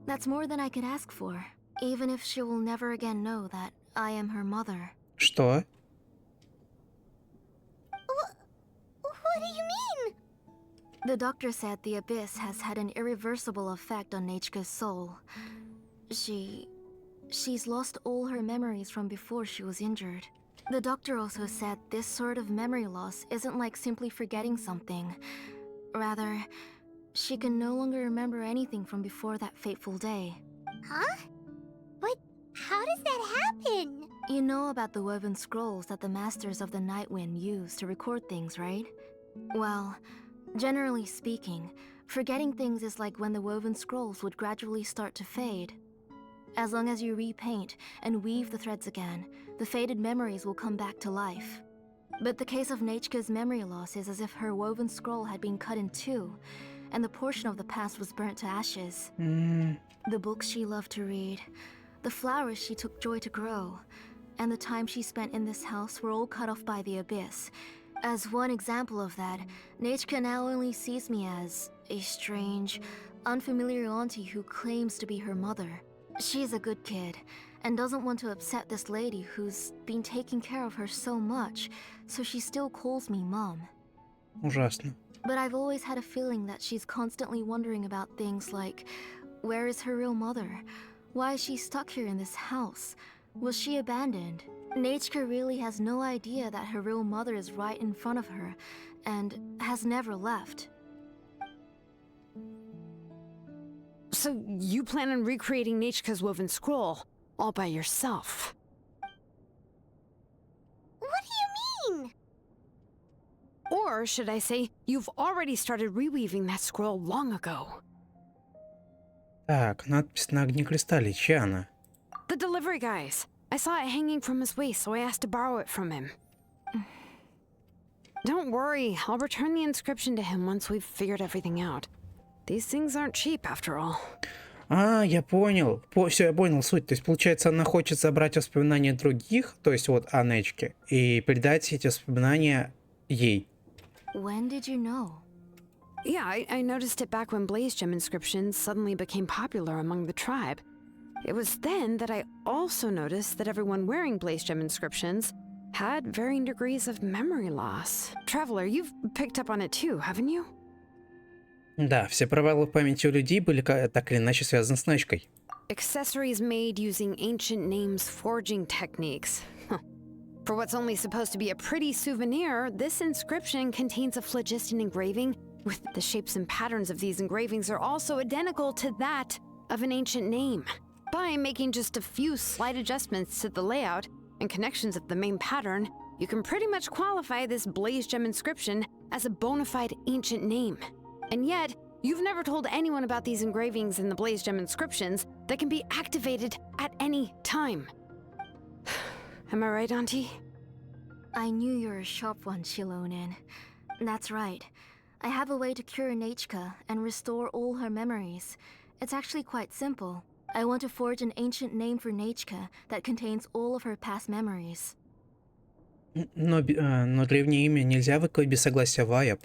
That's more than I could ask for. Even if she will never again know that I am her mother. Что? What do you mean? The doctor said the abyss has had an irreversible effect on Nechka's soul. She's lost all her memories from before she was injured. The doctor also said this sort of memory loss isn't like simply forgetting something. Rather, she can no longer remember anything from before that fateful day. Huh? But how does that happen? You know about the woven scrolls that the Masters of the Night Wind use to record things, right? Well, generally speaking, forgetting things is like when the woven scrolls would gradually start to fade. As long as you repaint and weave the threads again, the faded memories will come back to life. But the case of Nechka's memory loss is as if her woven scroll had been cut in two, and the portion of the past was burnt to ashes. The books she loved to read, the flowers she took joy to grow, and the time she spent in this house were all cut off by the abyss. As one example of that, Nechka now only sees me as a strange, unfamiliar auntie who claims to be her mother. She's a good kid, and doesn't want to upset this lady who's been taking care of her so much, so she still calls me Mom. Ужасно. But I've always had a feeling that she's constantly wondering about things like, where is her real mother? Why is she stuck here in this house? Was she abandoned? Nechka really has no idea that her real mother is right in front of her, and has never left. So you plan on recreating Nechka's woven scroll all by yourself? What do you mean? Or should I say, you've already started reweaving that scroll long ago? Так, надпись на огнекристалле. Чья она? The delivery guy's. I saw it hanging from his waist, so I asked to borrow it from him. Don't worry, I'll return the inscription to him once we've figured everything out. These things aren't cheap, after all. Я понял. Все, я понял суть. То есть, получается, она хочет забрать воспоминания других, то есть вот о Нечке, и передать эти воспоминания ей. When did you know? Yeah, I noticed it back when Blaze Gem inscriptions suddenly became popular among the tribe. It was then that I also noticed that everyone wearing Blaze Gem inscriptions had varying degrees of memory loss. Traveler, you've picked up on it too, haven't you? Да, все провалы в памяти у людей были так или иначе связаны с Нечкой. Accessories made using ancient names forging techniques. For what's only supposed to be a pretty souvenir, this inscription contains a phlogiston engraving, with the shapes and patterns of these engravings are also identical to that of an ancient name. By making just a few slight adjustments to the layout and connections of the main pattern, you can pretty much qualify this blaze gem inscription as a bona fide ancient name. And yet, you've never told anyone about these engravings in the blaze gem inscriptions that can be activated at any time. Am I right, Auntie? I knew you were a sharp one, Shilonen. That's right. I have a way to cure Nechka and restore all her memories. It's actually quite simple. I want to forge an ancient name for Nechka that contains all of her past memories. Но древнее имя нельзя выкопать без согласия Вайаб.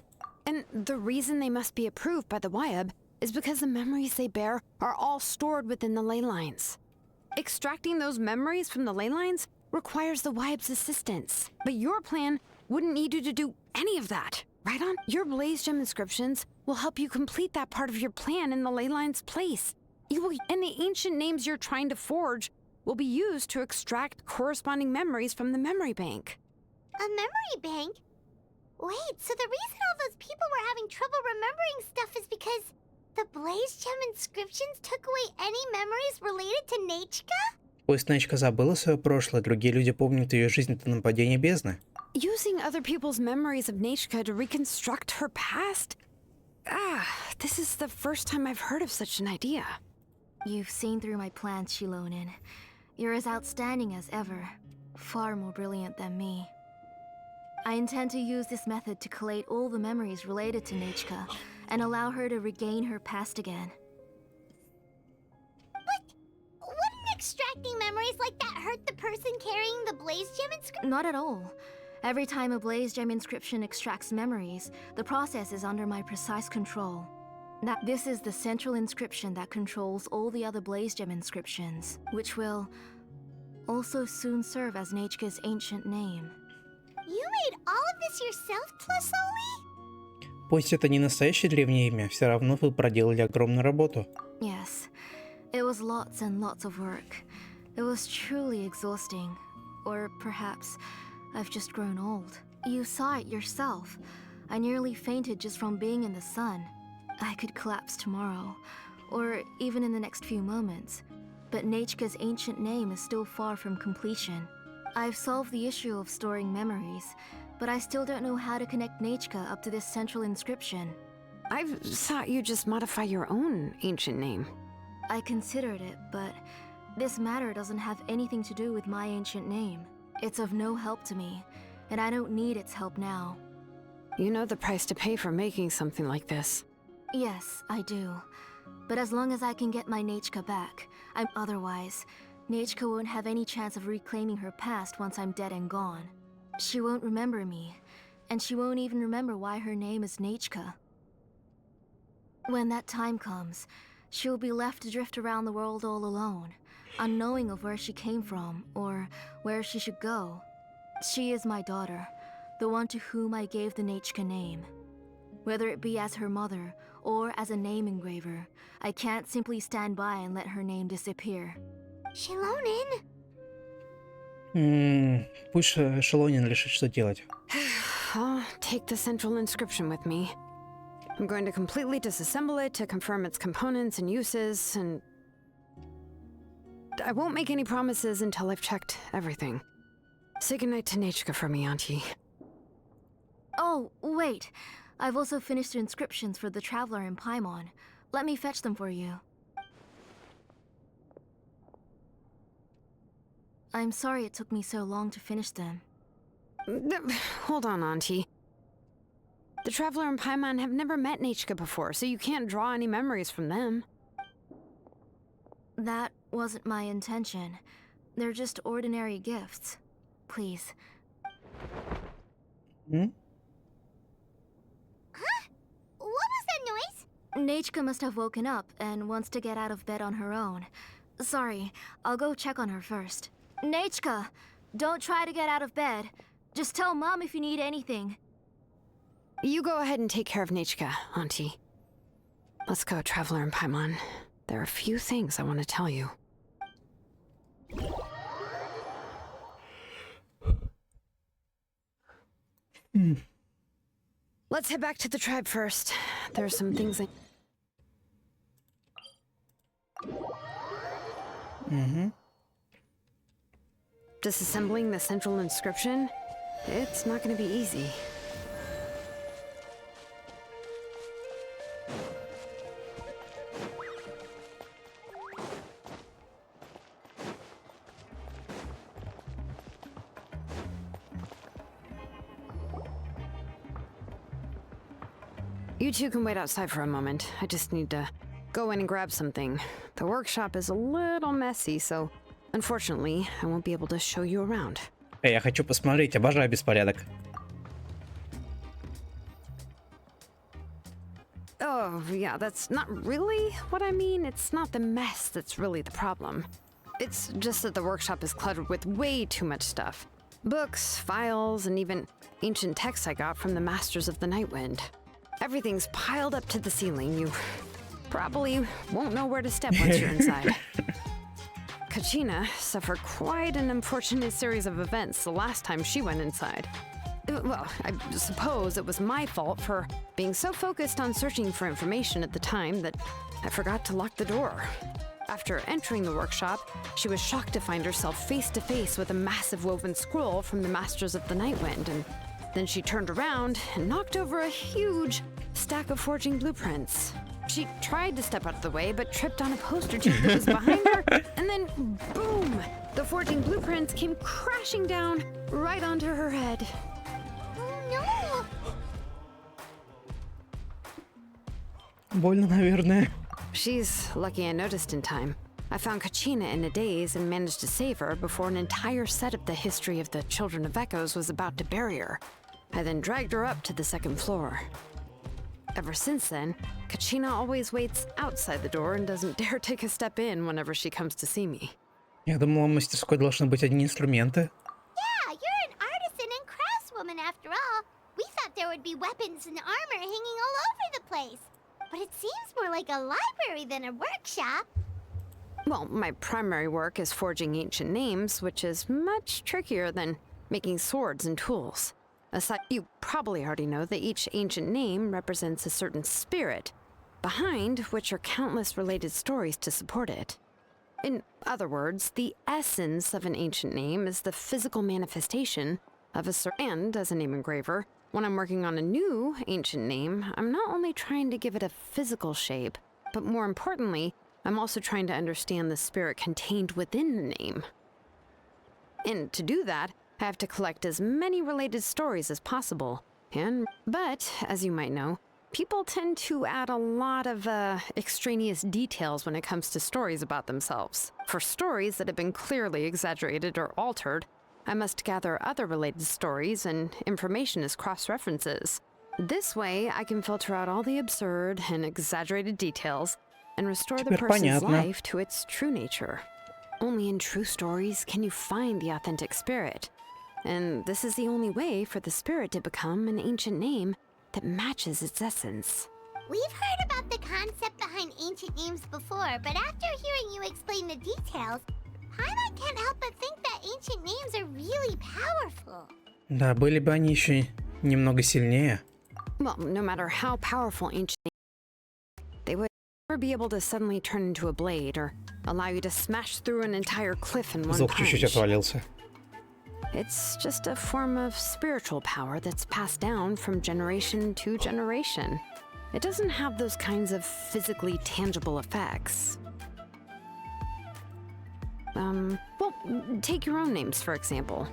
And the reason they must be approved by the Wyab is because the memories they bear are all stored within the ley lines. Extracting those memories from the ley lines requires the Wyab's assistance. But your plan wouldn't need you to do any of that, right on? Your blaze gem inscriptions will help you complete that part of your plan in the ley lines' place. And the ancient names you're trying to forge will be used to extract corresponding memories from the memory bank. A memory bank? Wait, so the reason all those people were having trouble remembering stuff is because the blaze gem inscriptions took away any memories related to Nechka? Пусть Нечка забыла свое прошлое, другие люди помнят ее жизнь до нападения бездны. Using other people's memories of Nechka to reconstruct her past? This is the first time I've heard of such an idea. You've seen through my plans, Shilonen. You're as outstanding as ever. Far more brilliant than me. I intend to use this method to collate all the memories related to Nechka and allow her to regain her past again. Wouldn't extracting memories like that hurt the person carrying the blaze gem inscription? Not at all. Every time a blaze gem inscription extracts memories, the process is under my precise control. Now, this is the central inscription that controls all the other blaze gem inscriptions, which will also soon serve as Nechka's ancient name. You made all of this yourself, Plusoli? Пусть это не настоящее древнее имя, все равно вы проделали огромную работу. Yes, it was lots and lots of work. It was truly exhausting. Or perhaps I've just grown old. You saw it yourself. I nearly fainted just from being in the sun. I could collapse tomorrow, or even in the next few moments. But Nechka's ancient name is still far from completion. I've solved the issue of storing memories, but I still don't know how to connect Nechka up to this central inscription. I thought you'd just modify your own ancient name. I considered it, but this matter doesn't have anything to do with my ancient name. It's of no help to me, and I don't need its help now. You know the price to pay for making something like this. Yes, I do. But as long as I can get my Nechka back, otherwise, Nechka won't have any chance of reclaiming her past once I'm dead and gone. She won't remember me, and she won't even remember why her name is Nechka. When that time comes, she'll be left to drift around the world all alone, unknowing of where she came from or where she should go. She is my daughter, the one to whom I gave the Nechka name. Whether it be as her mother or as a name engraver, I can't simply stand by and let her name disappear. Shilonen? Пусть Шилонен решит, что делать. I'll take the central inscription with me. I'm going to completely disassemble it to confirm its components and uses, and I won't make any promises until I've checked everything. Say goodnight to Nechka for me, Auntie. Oh, wait. I've also finished inscriptions for the Traveler in Paimon. Let me fetch them for you. I'm sorry it took me so long to finish them. Hold on, Auntie. The Traveler and Paimon have never met Nechka before, so you can't draw any memories from them. That wasn't my intention. They're just ordinary gifts. Please. Huh? What was that noise? Nechka must have woken up and wants to get out of bed on her own. Sorry, I'll go check on her first. Nechka! Don't try to get out of bed. Just tell Mom if you need anything. You go ahead and take care of Nechka, Auntie. Let's go, Traveler and Paimon. There are a few things I want to tell you. Let's head back to the tribe first. There are some things I... Disassembling the central inscription? It's not going to be easy. You two can wait outside for a moment. I just need to go in and grab something. The workshop is a little messy, so unfortunately, I won't be able to show you around. Я хочу посмотреть, обожаю беспорядок. Oh, yeah, that's not really what I mean. It's not the mess that's really the problem. It's just that the workshop is cluttered with way too much stuff. Books, files, and even ancient texts I got from the Masters of the Nightwind. Everything's piled up to the ceiling. You probably won't know where to step once you're inside. Kachina suffered quite an unfortunate series of events the last time she went inside. Well, I suppose it was my fault for being so focused on searching for information at the time that I forgot to lock the door. After entering the workshop, she was shocked to find herself face to face with a massive woven scroll from the Masters of the Nightwind, and then she turned around and knocked over a huge stack of forging blueprints. She tried to step out of the way, but tripped on a poster tube that was behind her, and then boom! The forging blueprints came crashing down right onto her head. Oh no! Больно, наверное. She's lucky I noticed in time. I found Kachina in a daze and managed to save her before an entire set of the history of the Children of Echoes was about to bury her. I then dragged her up to the second floor. Ever since then, Kachina always waits outside the door and doesn't dare take a step in whenever she comes to see me. Я думала, в мастерской должны быть одни инструменты. Yeah, you're an artisan and craftswoman after all. We thought there would be weapons and armor hanging all over the place. But it seems more like a library than a workshop. Well, my primary work is forging ancient names, which is much trickier than making swords and tools. Aside, you probably already know that each ancient name represents a certain spirit, behind which are countless related stories to support it. In other words, the essence of an ancient name is the physical manifestation of a certain... And as a name engraver, when I'm working on a new ancient name, I'm not only trying to give it a physical shape, but more importantly, I'm also trying to understand the spirit contained within the name. And to do that, I have to collect as many related stories as possible. But, as you might know, people tend to add a lot of extraneous details when it comes to stories about themselves. For stories that have been clearly exaggerated or altered, I must gather other related stories and information as cross-references. This way, I can filter out all the absurd and exaggerated details and restore the person's life to its true nature. Only in true stories can you find the authentic spirit. And this is the only way for the spirit to become an ancient name that matches its essence. We've heard about the concept behind ancient names before, but after hearing you explain the details, Paimon can't help but think that ancient names are really powerful. Да, были бы они еще немного сильнее. Well, no matter how powerful ancient names, they would never be able to suddenly turn into a blade or allow you to smash through an entire cliff in one Звук чуть-чуть punch. отвалился. It's just a form of spiritual power that's passed down from generation to generation. It doesn't have those kinds of physically tangible effects. Well, take your own names, for example.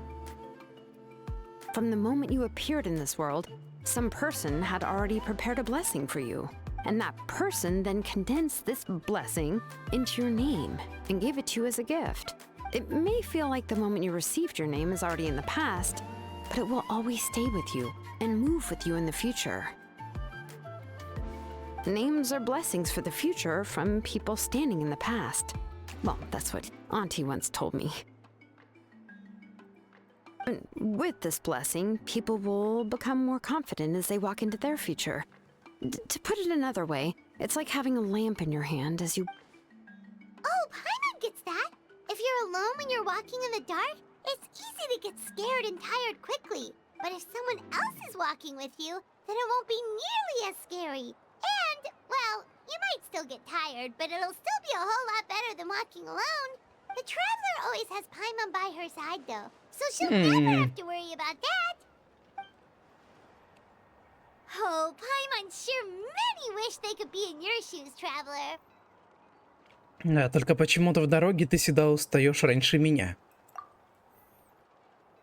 From the moment you appeared in this world, some person had already prepared a blessing for you. And that person then condensed this blessing into your name and gave it to you as a gift. It may feel like the moment you received your name is already in the past, but it will always stay with you and move with you in the future. Names are blessings for the future from people standing in the past. Well, that's what Auntie once told me. And with this blessing, people will become more confident as they walk into their future. To put it another way, it's like having a lamp in your hand as you... Oh, Paimon gets that. If you're alone when you're walking in the dark, it's easy to get scared and tired quickly. But if someone else is walking with you, then it won't be nearly as scary. And, well, you might still get tired, but it'll still be a whole lot better than walking alone. The traveler always has Paimon by her side, though, so she'll never have to worry about that. Oh, Paimon sure many wish they could be in your shoes, traveler. Да, только почему-то в дороге ты всегда устаешь раньше меня.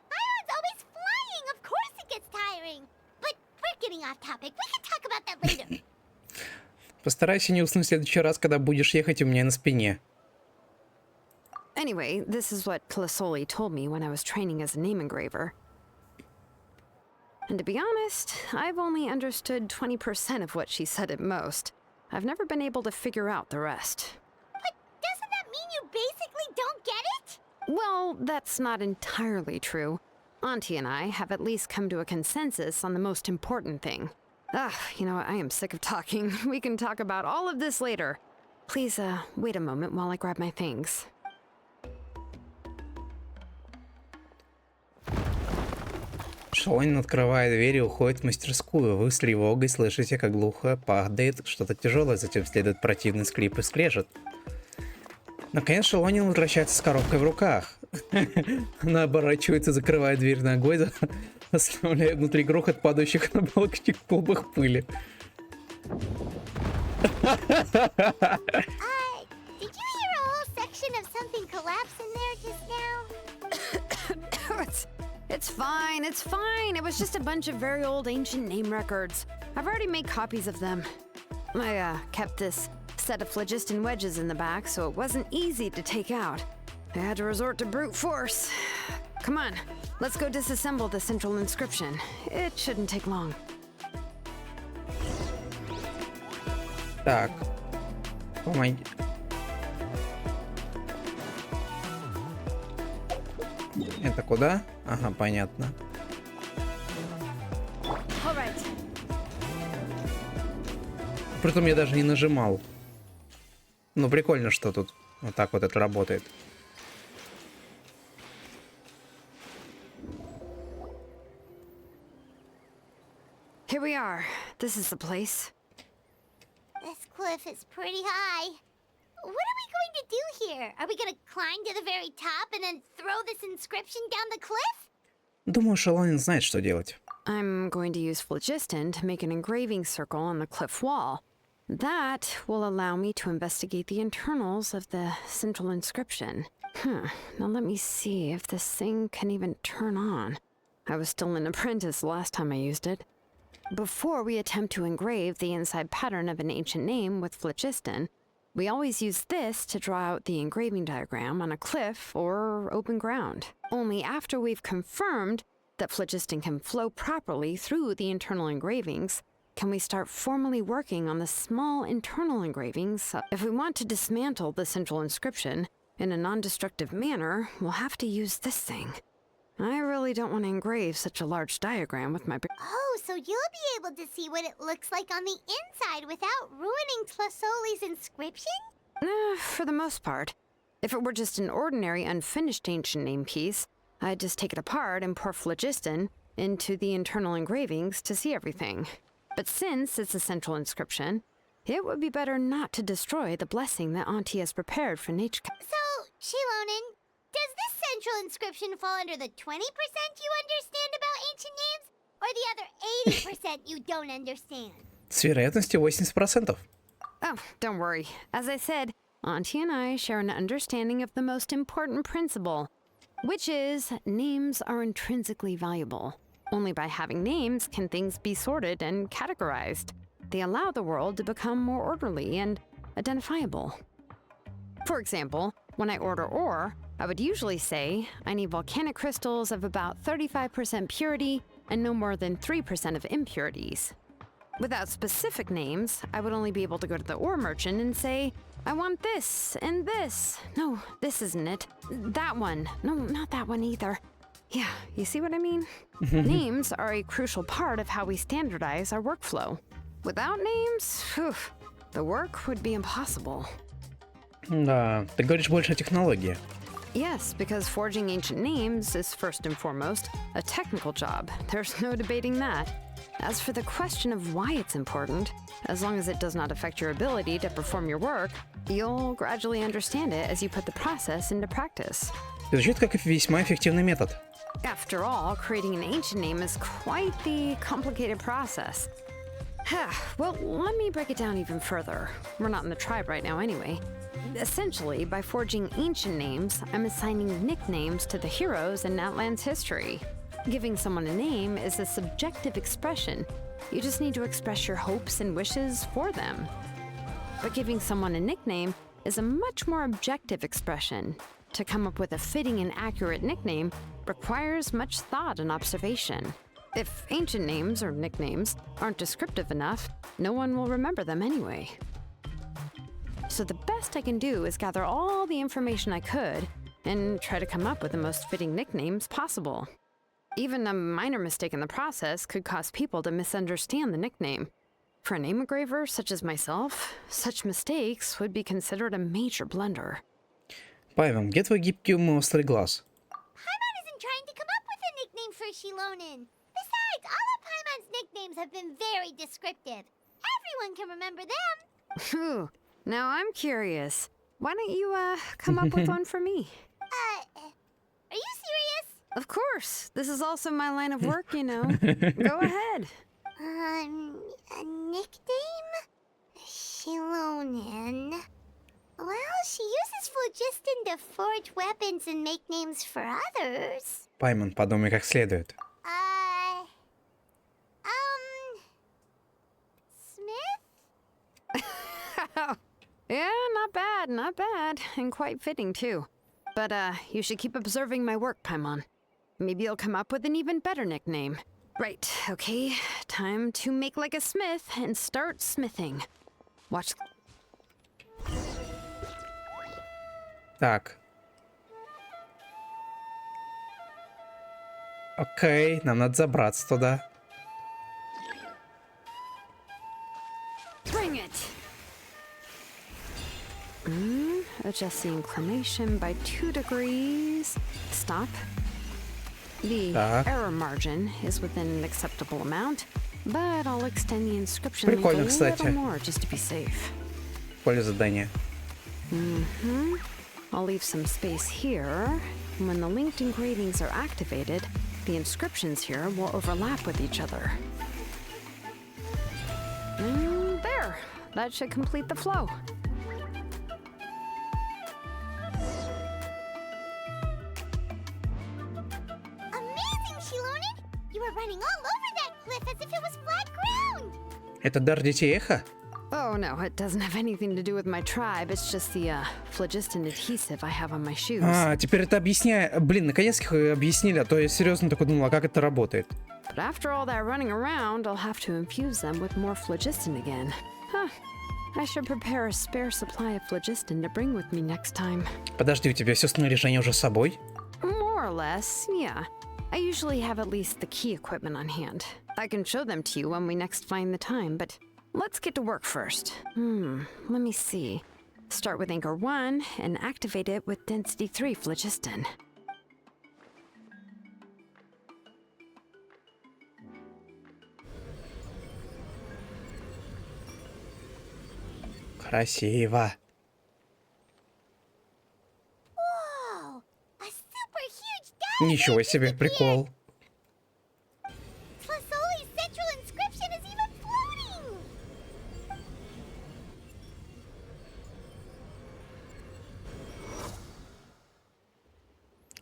Paimon's always flying, of course it gets tiring. But we're getting off topic. We can talk about that later. Постарайся не уснуть в следующий раз, когда будешь ехать у меня на спине. Anyway, this is what Plisoli told me when I was training as a name engraver. And to be honest, I've only understood 20% of what she said at most. I've never been able to figure out the rest. But doesn't that mean you basically don't get it? Well, that's not entirely true. Auntie and I have at least come to a consensus on the most important thing. Ugh, you know what, I am sick of talking. We can talk about all of this later. Please, wait a moment while I grab my things. Шилонен открывает дверь и уходит в мастерскую. Вы с тревогой слышите, как глухо падает что-то тяжелое, затем следует противный скрип и скрежет. Наконец Шилонен возвращается с коробкой в руках. Она оборачивается, закрывает дверь ногой, оставляя внутри грохот падающих на балкончик клубах пыли. Did you hear a whole section of something collapse in there just now? It's fine, it's fine. It was just a bunch of very old ancient name records. I've already made copies of them. I kept this set of phlogiston wedges in the back, so it wasn't easy to take out. I had to resort to brute force. Come on, let's go disassemble the central inscription. It shouldn't take long. Так. Помоги. Это куда? Ага, понятно. Притом я даже не нажимал. Ну, прикольно, что тут вот так вот это работает. Here we are. This is the place. This cliff is pretty high. What are we going to do here? Are we going to climb to the very top and then throw this inscription down the cliff? Думаю, Шилонен знает, что делать. I'm going to use phlogiston to make an engraving circle on the cliff wall. That will allow me to investigate the internals of the central inscription. Now let me see if this thing can even turn on. I was still an apprentice last time I used it. Before we attempt to engrave the inside pattern of an ancient name with phlogiston, we always use this to draw out the engraving diagram on a cliff or open ground. Only after we've confirmed that phlogiston can flow properly through the internal engravings can we start formally working on the small internal engravings. If we want to dismantle the central inscription in a non-destructive manner, we'll have to use this thing. I really don't want to engrave such a large diagram with my... Oh, so you'll be able to see what it looks like on the inside without ruining Tlasoli's inscription? For the most part. If it were just an ordinary unfinished ancient name piece, I'd just take it apart and pour phlogiston into the internal engravings to see everything. But since it's a central inscription, it would be better not to destroy the blessing that Auntie has prepared for nature. So, Shilonen, does this central inscription fall under the 20% you understand about ancient names? Or the other 80% you don't understand? С вероятностью 80%. Oh, don't worry. As I said, Auntie and I share an understanding of the most important principle, which is names are intrinsically valuable. Only by having names can things be sorted and categorized. They allow the world to become more orderly and identifiable. For example, when I order ore, I would usually say I need volcanic crystals of about 35% purity and no more than 3% of impurities. Without specific names, I would only be able to go to the ore merchant and say, I want this and this. No, this isn't it. That one. No, not that one either. Yeah, you see what I mean? Names are a crucial part of how we standardize our workflow. Without names, the work would be impossible. Да, ты говоришь больше о технологии. Yes, because forging ancient names is first and foremost a technical job. There's no debating that. As for the question of why it's important, as long as it does not affect your ability to perform your work, you'll gradually understand it as you put the process into practice. Звучит как весьма эффективный метод. After all, creating an ancient name is quite the complicated process. Well, let me break it down even further. We're not in the tribe right now anyway. Essentially, by forging ancient names, I'm assigning nicknames to the heroes in Natlan's history. Giving someone a name is a subjective expression. You just need to express your hopes and wishes for them. But giving someone a nickname is a much more objective expression. To come up with a fitting and accurate nickname requires much thought and observation. If ancient names or nicknames aren't descriptive enough, no one will remember them anyway. So the best I can do is gather all the information I could and try to come up with the most fitting nicknames possible. Even a minor mistake in the process could cause people to misunderstand the nickname. For a name engraver such as myself, such mistakes would be considered a major blunder. Павел, где твой гибкий ум и острый глаз? Paimon isn't trying to come up with a nickname for Shilonen. Besides, all of Paimon's nicknames have been very descriptive. Everyone can remember them. Phew. Now I'm curious. Why don't you, come up with one for me? Are you serious? Of course. This is also my line of work, you know. Go ahead. A nickname? Shilonen. Well, she uses phlogiston to forge weapons and make names for others. Паймон, подумай как следует. Smith? Yeah, not bad, and quite fitting too. But, you should keep observing my work, Paimon. Maybe you'll come up with an even better nickname. Right, okay, time to make like a smith and start smithing. Watch. Так. Окей, нам надо забраться туда. Bring it! Adjust the inclination by 2 degrees. Stop. The error margin is within an acceptable amount, but I'll extend the inscription length Прикольно, a кстати. little more just to be safe. Поле задания. I'll leave some space here. When the linked engravings are activated, the inscriptions here will overlap with each other. And there! That should complete the flow. Amazing, Shilonen! You were running all over that cliff as if it was flat ground! Это дар детей Эхо? Oh no, it doesn't have anything to do with my tribe. It's just the phlogiston adhesive I have on my shoes. А, теперь это объясняет. Блин, наконец-то объяснили, а то я серьезно такой думал, а как это работает? But after all that running around, I'll have to infuse them with more phlogiston again. Huh. I should prepare a spare supply of phlogiston to bring with me next time. Подожди, у тебя все снаряжение уже с собой? More or less, yeah. I usually have at least the key equipment on hand. I can show them to you when we next find the time, but let's get to work first. Let me see. Start with anchor 1 and activate it with density 3 phlogiston. Красиво. Whoa! A super huge diamond! Ничего себе, прикол. Tlasoli's central inscription is even floating!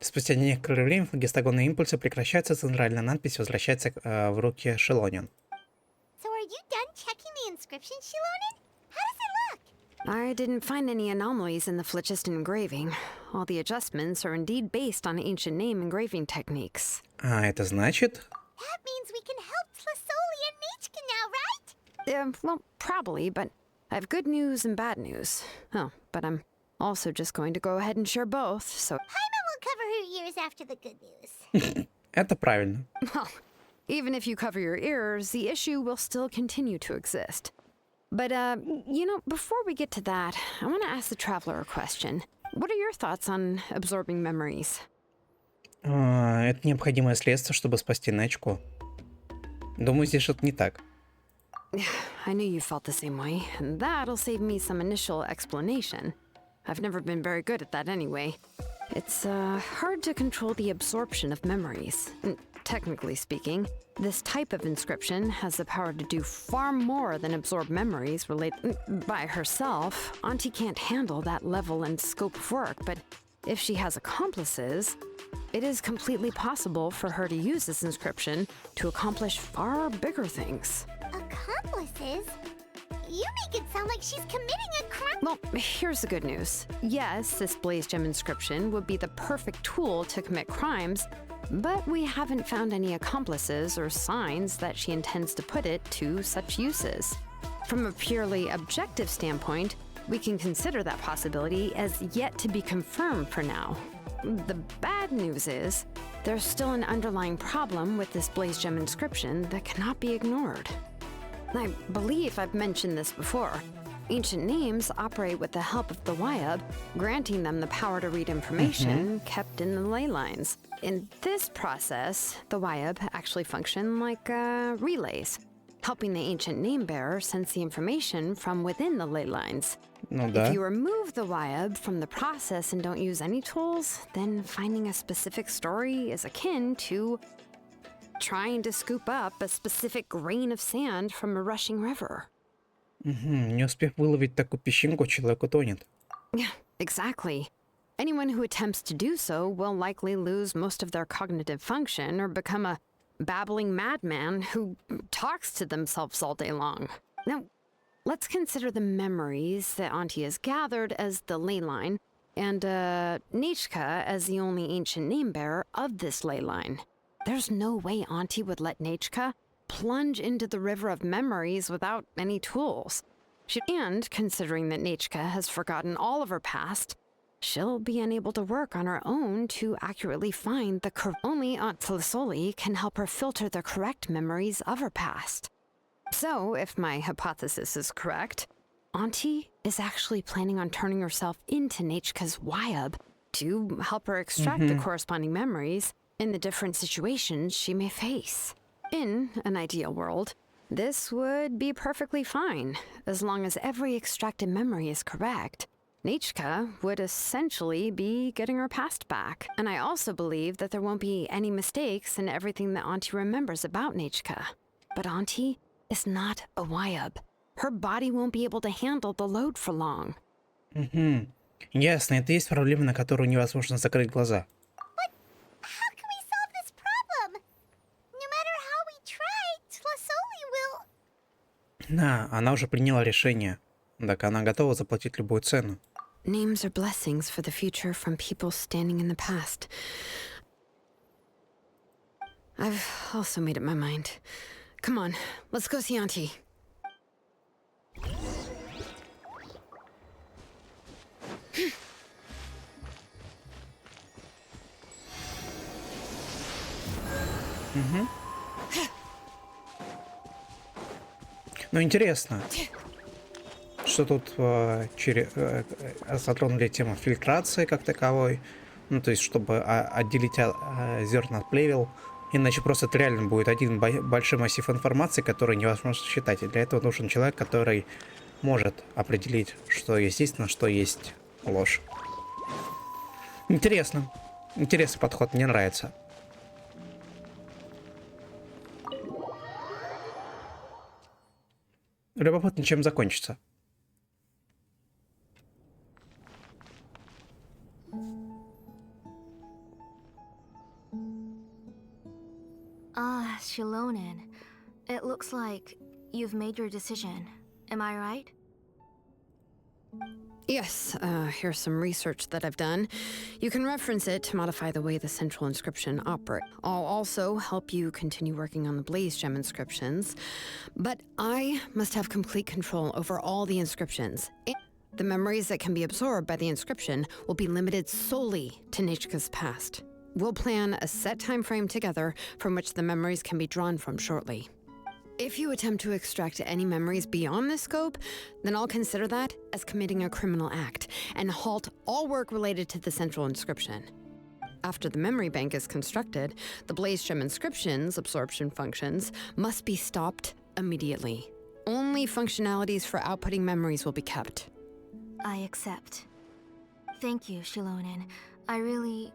Спустя некоторое время гистогонные импульсы прекращаются, центральная надпись возвращается в руки Шилонен. So are you done checking the inscription, Shilonen? How does it look? I didn't find any anomalies in the phlogiston engraving. All the adjustments are indeed based on ancient name engraving techniques. А это значит... That means we can help Tlasoli and Michka now, right? Well, probably, but I have good news and bad news. Oh, but I'm also just going to go ahead and share both, so... Paimon will cover her ears after the good news. Это правильно. Well, even if you cover your ears, the issue will still continue to exist. But, you know, before we get to that, I want to ask the traveler a question. What are your thoughts on absorbing memories? Это необходимое следствие, чтобы спасти Нечку. Думаю, здесь что-то не так. I knew you felt the same way, and that'll save me some initial explanation. I've never been very good at that anyway. It's hard to control the absorption of memories. Technically speaking, this type of inscription has the power to do far more than absorb memories related by herself. Auntie can't handle that level and scope of work, but if she has accomplices, it is completely possible for her to use this inscription to accomplish far bigger things. Accomplices? You make it sound like she's committing a crime. Well, here's the good news. Yes, this Blaze Gem inscription would be the perfect tool to commit crimes, but we haven't found any accomplices or signs that she intends to put it to such uses. From a purely objective standpoint, we can consider that possibility as yet to be confirmed for now. The bad news is, there's still an underlying problem with this Blaze Gem inscription that cannot be ignored. I believe I've mentioned this before. Ancient names operate with the help of the Wyab, granting them the power to read information kept in the ley lines. In this process, the Wyab actually function like relays, helping the ancient name bearer sense the information from within the ley lines. Ну да. If you remove the Wyab from the process and don't use any tools, then finding a specific story is akin to trying to scoop up a specific grain of sand from a rushing river. Не успев выловить такую песчинку, человек утонет. Yeah, exactly. Anyone who attempts to do so will likely lose most of their cognitive function or become a babbling madman who talks to themselves all day long. Now, let's consider the memories that Auntie has gathered as the ley line, and Nechka as the only ancient name bearer of this ley line. There's no way Auntie would let Nechka plunge into the river of memories without any tools. And considering that Nechka has forgotten all of her past, she'll be unable to work on her own to accurately find the only Aunt Felisoli can help her filter the correct memories of her past. So, if my hypothesis is correct, Auntie is actually planning on turning herself into Nechka's Wyab to help her extract the corresponding memories in the different situations she may face. In an ideal world, this would be perfectly fine, as long as every extracted memory is correct. Nechka would essentially be getting her past back, and I also believe that there won't be any mistakes in everything that Auntie remembers about Nechka. But Auntie is not a Wyab. Her body won't be able to handle the load for long. Ясно, это есть проблема, на которую невозможно закрыть глаза. How can we solve this problem? No matter how we try, Tlasoli will... Да, она уже приняла решение. Так она готова заплатить любую цену. Names are blessings for the future from people standing in the past. I've also made up my mind. Come on, let's go see Auntie. Ну, интересно, что тут затронули тему фильтрации как таковой. Ну, то есть, чтобы отделить зерна от плевел. Иначе просто это реально будет один большой массив информации, который невозможно считать. И для этого нужен человек, который может определить, что есть истина, что есть ложь. Интересно. Интересный подход, мне нравится. Любопытно, чем закончится. Ah, Shilonen. It looks like you've made your decision. Am I right? Yes, here's some research that I've done. You can reference it to modify the way the central inscription operates. I'll also help you continue working on the Blaze Gem inscriptions, but I must have complete control over all the inscriptions. The memories that can be absorbed by the inscription will be limited solely to Nechka's past. We'll plan a set time frame together from which the memories can be drawn from shortly. If you attempt to extract any memories beyond this scope, then I'll consider that as committing a criminal act and halt all work related to the central inscription. After the memory bank is constructed, the blaze gem inscription's absorption functions must be stopped immediately. Only functionalities for outputting memories will be kept. I accept. Thank you, Shilonen. I really...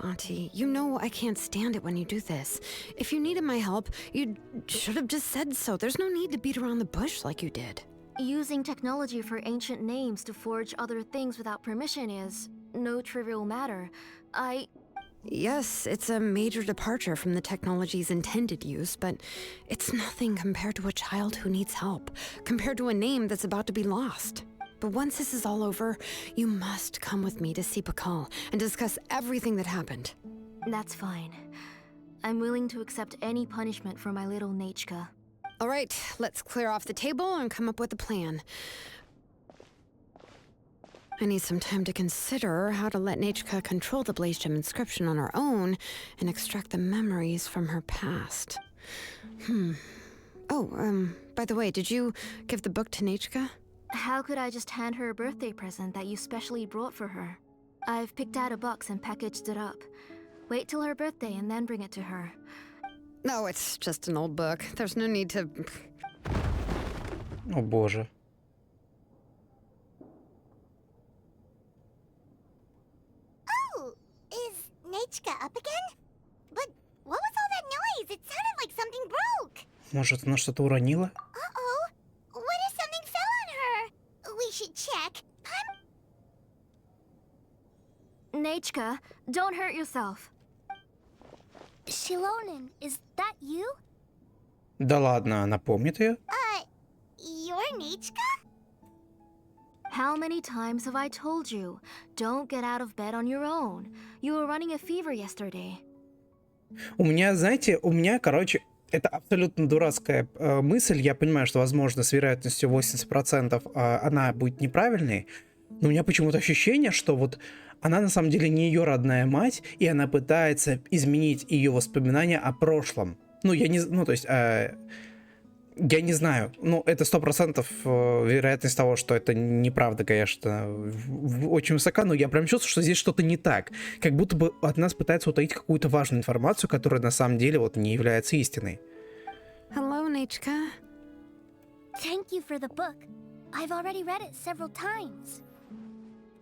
Auntie, you know I can't stand it when you do this. If you needed my help, you should have just said so. There's no need to beat around the bush like you did. Using technology for ancient names to forge other things without permission is no trivial matter. Yes, it's a major departure from the technology's intended use, but it's nothing compared to a child who needs help, compared to a name that's about to be lost. But once this is all over, you must come with me to see Pakal and discuss everything that happened. That's fine. I'm willing to accept any punishment for my little Nechka. All right, let's clear off the table and come up with a plan. I need some time to consider how to let Nechka control the blaze gem inscription on her own and extract the memories from her past. Oh, by the way, did you give the book to Nechka? How could I just hand her a birthday present that you specially brought for her? I've picked out a box and packaged it up. Wait till her birthday and then bring it to her. No, it's just an old book. There's no need to... О боже. Oh, is Nechka up again? But what was all that noise? It sounded like something broke. Может, она что-то уронила? Uh-oh. What if something fell on her? We should check. Nechka, don't hurt yourself. Shilonen, is that you? Да ладно, она помнит ее? You're Nechka? How many times have I told you? Don't get out of bed on your own. You were running a fever yesterday. У меня, знаете, короче, это абсолютно дурацкая мысль. Я понимаю, что, возможно, с вероятностью 80% она будет неправильной. Но у меня почему-то ощущение, что вот она на самом деле не ее родная мать, и она пытается изменить ее воспоминания о прошлом. Ну, я не знаю. Ну, это 100% вероятность того, что это неправда, конечно, очень высока, но я прям чувствую, что здесь что-то не так. Как будто бы от нас пытаются утаить какую-то важную информацию, которая на самом деле вот не является истиной. Hello, Nechka. Thank you for the book. I've already read it several times.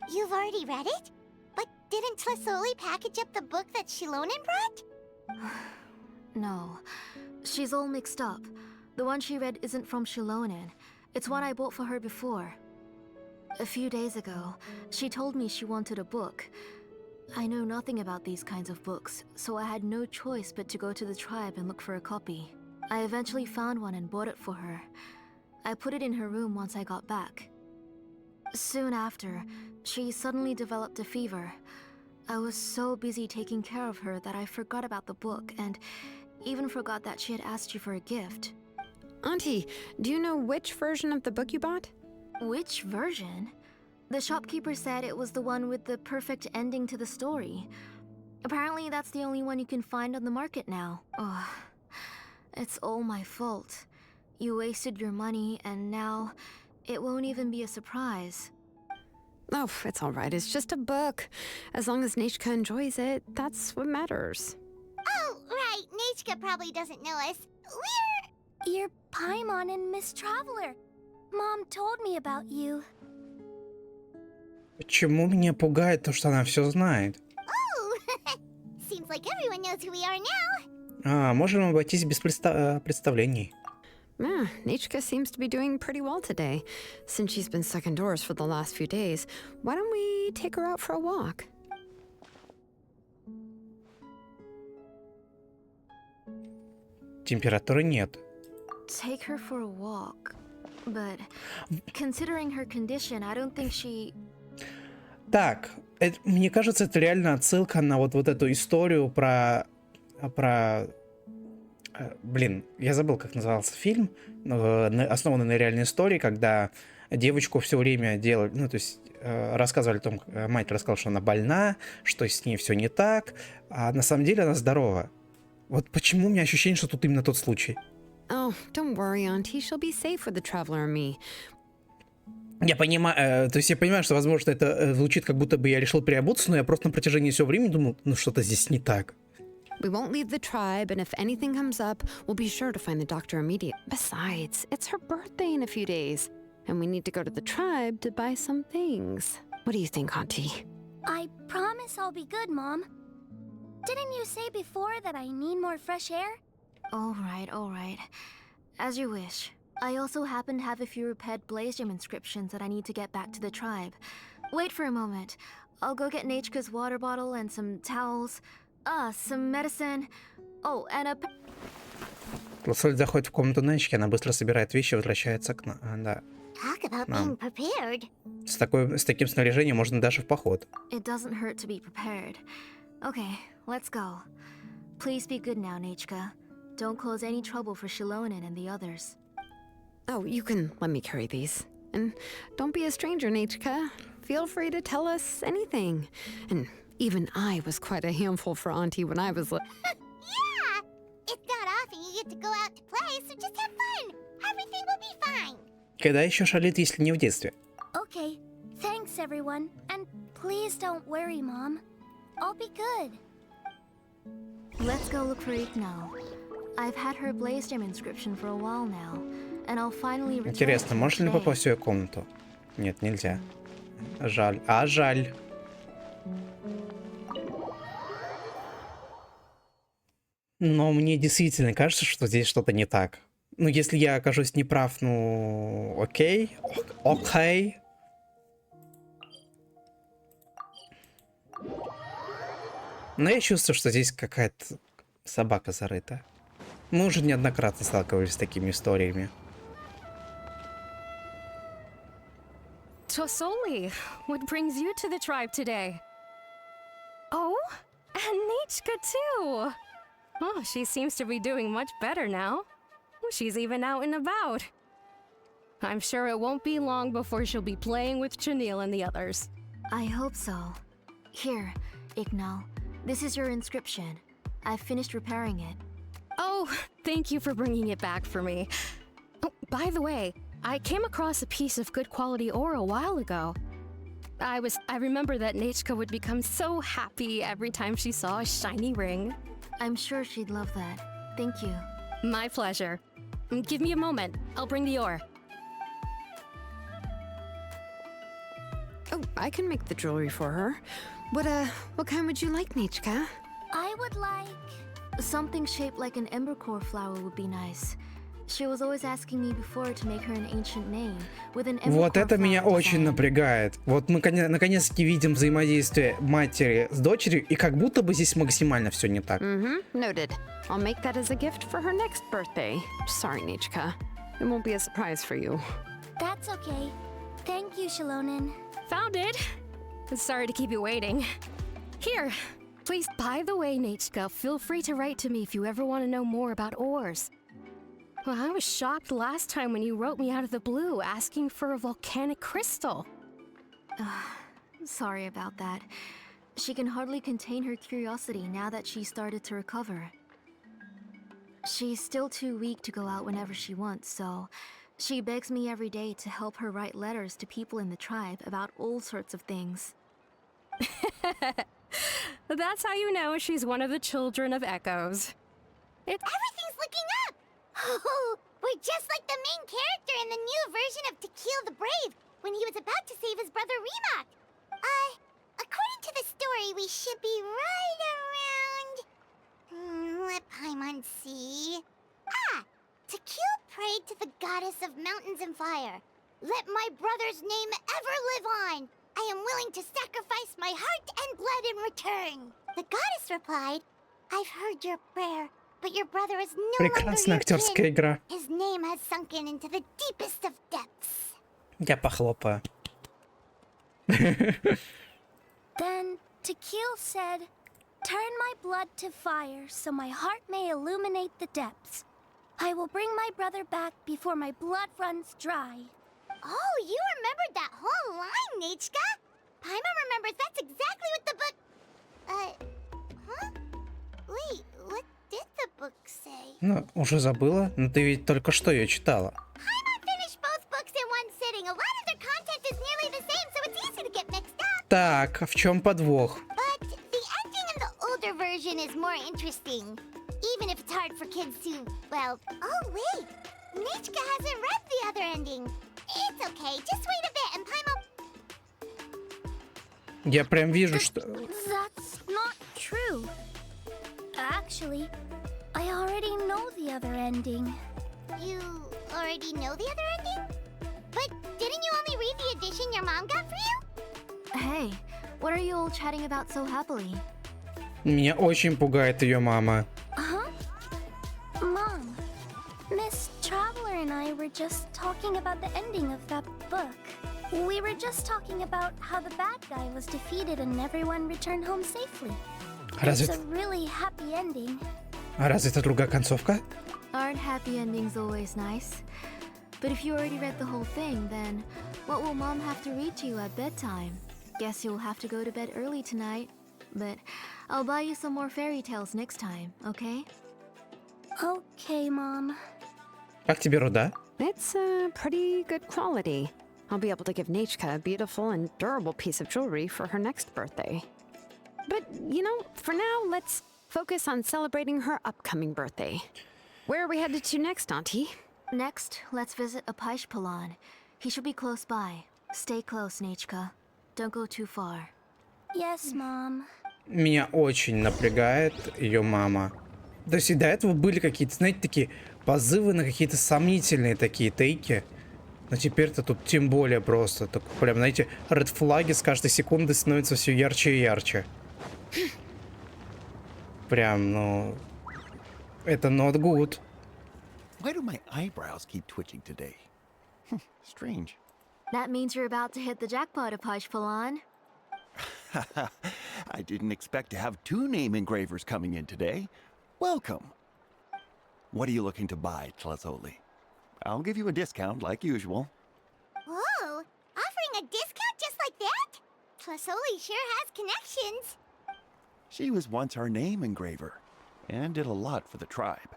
You've already read it? But didn't Tlasoli package up the book that Shilonen brought? No, she's all mixed up. The one she read isn't from Shilonen. It's one I bought for her before. A few days ago, she told me she wanted a book. I know nothing about these kinds of books, so I had no choice but to go to the tribe and look for a copy. I eventually found one and bought it for her. I put it in her room once I got back. Soon after, she suddenly developed a fever. I was so busy taking care of her that I forgot about the book and even forgot that she had asked you for a gift. Auntie, do you know which version of the book you bought? Which version? The shopkeeper said it was the one with the perfect ending to the story. Apparently that's the only one you can find on the market now. Oh, it's all my fault. You wasted your money and now it won't even be a surprise. Oh, it's all right. It's just a book. As long as Nechka enjoys it, that's what matters. Oh, right. Nechka probably doesn't know us. You're Paimon and Miss Traveler. Mom told me about you. Почему меня пугает то, что она все знает? Oh, seems like everyone knows who we are now. Можем обойтись без представлений. Nechka seems to be doing pretty well today. Since she's been stuck indoors for the last few days, why don't we take her out for a walk? Температуры нет. Take her for a walk. But considering her condition, I don't think she... Так, мне кажется, это реально отсылка на вот эту историю про... Блин, я забыл, как назывался фильм, основанный на реальной истории, когда девочку все время делали, ну, то есть рассказывали о том, мать рассказала, что она больна, что с ней все не так, а на самом деле она здорова. Вот почему у меня ощущение, что тут именно тот случай? Oh, don't worry, Auntie. She'll be safe with the traveler and me. Я понимаю, то есть я понимаю, что, возможно, это звучит, как будто бы я решил переобуться, но я просто на протяжении всего времени думал, ну что-то здесь не так. We won't leave the tribe, and if anything comes up, we'll be sure to find the doctor immediately. Besides, it's her birthday in a few days, and we need to go to the tribe to buy some things. What do you think, Auntie? I promise I'll be good, Mom. Didn't you say before that I need more fresh air? All right. As you wish. I also happen to have a few repaired blaze gem inscriptions that I need to get back to the tribe. Wait for a moment. I'll go get Nachka's water bottle and some towels. Some medicine. Oh, and a... Соль заходит в комнату Нэнчики, она быстро собирает вещи и возвращается к нам. Да. Talk about being prepared. С таким снаряжением можно даже в поход. It doesn't hurt to be prepared. Okay, let's go. Please be good now, Nachka. Don't cause any trouble for Shilonen and the others. Oh, you can let me carry these. And don't be a stranger, Nachka. Feel free to tell us anything. And even I was quite a handful for Auntie when I was little. Yeah! It's not often you get to go out to play, so just have fun. Everything will be fine. Когда еще шалит, если не в детстве? Okay, thanks everyone. And please don't worry, Mom. I'll be good. Let's go look for Ignal. I've had her blaze gem inscription for a while now, and I'll finally return. Интересно, можно ли попасть в ее комнату? Нет, нельзя. Жаль. Жаль. Но мне действительно кажется, что здесь что-то не так. Ну, если я окажусь неправ, ну, окей. Окей. Но я чувствую, что здесь какая-то собака зарыта. Мы уже неоднократно сталкивались с такими историями. Tosoli, what brings you to the tribe today? Oh, and Nichka too. Oh, she seems to be doing much better now. She's even out and about. I'm sure it won't be long before she'll be playing with Chanil and the others. I hope so. Here, Ignal. This is your inscription. I've finished repairing it. Oh, thank you for bringing it back for me. Oh, by the way, I came across a piece of good quality ore a while ago. I remember that Nichka would become so happy every time she saw a shiny ring. I'm sure she'd love that. Thank you. My pleasure. Give me a moment. I'll bring the ore. Oh, I can make the jewelry for her. What kind would you like, Nichka? I would like... Something shaped like an embercore flower would be nice. She was always asking me before to make her an ancient name with an embercore Вот это меня flower очень design. напрягает. Вот мы наконец-таки видим взаимодействие матери с дочерью, и как будто бы здесь максимально все не так. Noted. I'll make that as a gift for her next birthday. Sorry, Nichka. It won't be a surprise for you. That's okay. Thank you, Shilonen. Found it. Sorry to keep you waiting. Here. Please, by the way, Nichka, feel free to write to me if you ever want to know more about ores. Well, I was shocked last time when you wrote me out of the blue asking for a volcanic crystal. Sorry about that. She can hardly contain her curiosity now that she started to recover. She's still too weak to go out whenever she wants, so she begs me every day to help her write letters to people in the tribe about all sorts of things. That's how you know she's one of the children of echoes. Everything's looking up! Oh, we're just like the main character in the new version of To Kill the Brave, when he was about to save his brother Remak. According to the story, we should be right around... let Paimon see... To Kill prayed to the goddess of mountains and fire. Let my brother's name ever live on! I am willing to sacrifice my heart and blood in return. The goddess replied, I've heard your prayer, but your brother is no longer Прекрасная your актерская kin. игра. His name has sunken into the deepest of depths. Я похлопаю. Then Tequil said, turn my blood to fire so my heart may illuminate the depths. I will bring my brother back before my blood runs dry. Oh, you remembered that whole line, Nichka? Paimon remembers that's exactly what the book... Huh? Wait, what did the book say? Ну, уже забыла, но ты ведь только что ее читала. Paimon finished both books in one sitting. A lot of their content is nearly the same, so it's easy to get mixed up. Так, а в чем подвох? But the ending in the older version is more interesting. Even if it's hard for kids to, well... Oh, wait. Nichka hasn't read the other ending. It's okay. Just wait a bit and Paimon... Я прям вижу, что... That's not true. Actually, I already know the other ending. You already know the other ending? But didn't you only read the edition your mom got for you? Hey, what are you all chatting about so happily? Меня очень пугает ее мама. Huh? Mom, Miss Traveler and I were just talking about the ending of that book. We were just talking about how the bad guy was defeated and everyone returned home safely. Разве... It's a really happy ending. А разве это другая концовка? Aren't happy endings always nice? But if you already read the whole thing, then what will Mom have to read to you at bedtime? Guess you'll have to go to bed early tonight. But I'll buy you some more fairy tales next time, okay? Okay, Mom. Как тебе руда? It's pretty good quality. I'll be able to give Nichka a beautiful and durable piece of jewelry for her next birthday. But, you know, for now, let's focus on celebrating her upcoming birthday. Where are we headed to next, Auntie? Next, let's visit Apashpalan. He should be close by. Stay close, Nichka. Don't go too far. Yes, Mom. Меня очень напрягает ее мама. То есть и до этого были какие-то, знаете, такие позывы на какие-то сомнительные такие тейки. Но теперь-то тут тем более просто. Так прям, знаете, ред-флаги с каждой секунды становятся все ярче и ярче. Прям, ну... Это not good. Why do my eyebrows keep twitching today? Strange. That means you're about to hit the jackpot, Apashpalan. I didn't expect to have two name engravers coming in today. Welcome. What are you looking to buy, Tlazoli? I'll give you a discount like usual. Whoa! Offering a discount just like that? Tlasoli sure has connections. She was once our name engraver and did a lot for the tribe.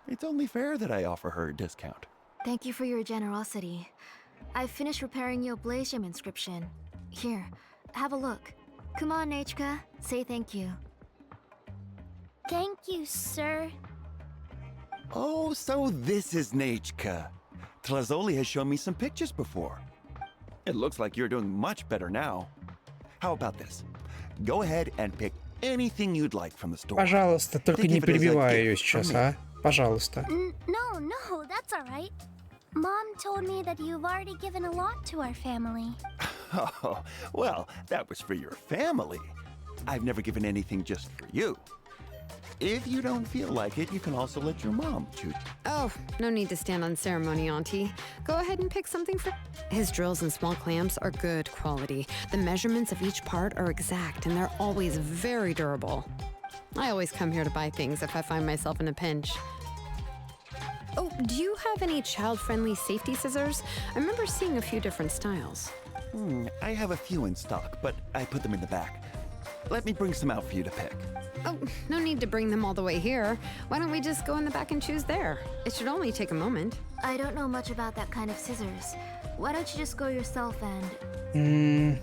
It's only fair that I offer her a discount. Thank you for your generosity. I've finished repairing your Blasium inscription. Here, have a look. Come on, Nichka, say thank you. Thank you, sir. Oh, so this is Nachka. Tlazoli has shown me some pictures before. It looks like you're doing much better now. How about this? Go ahead and pick anything you'd like from the store. Пожалуйста, только не перебивай ее сейчас, а? Пожалуйста. No, that's all right. Mom told me that you've already given a lot to our family. Oh, well, that was for your family. I've never given anything just for you. If you don't feel like it, you can also let your mom choose. Oh, no need to stand on ceremony, Auntie. Go ahead and pick something for... His drills and small clamps are good quality. The measurements of each part are exact, and they're always very durable. I always come here to buy things if I find myself in a pinch. Oh, do you have any child-friendly safety scissors? I remember seeing a few different styles. I have a few in stock, but I put them in the back. Let me bring some out for you to pick. Oh, no need to bring them all the way here. Why don't we just go in the back and choose there? It should only take a moment. I don't know much about that kind of scissors. Why don't you just go yourself and...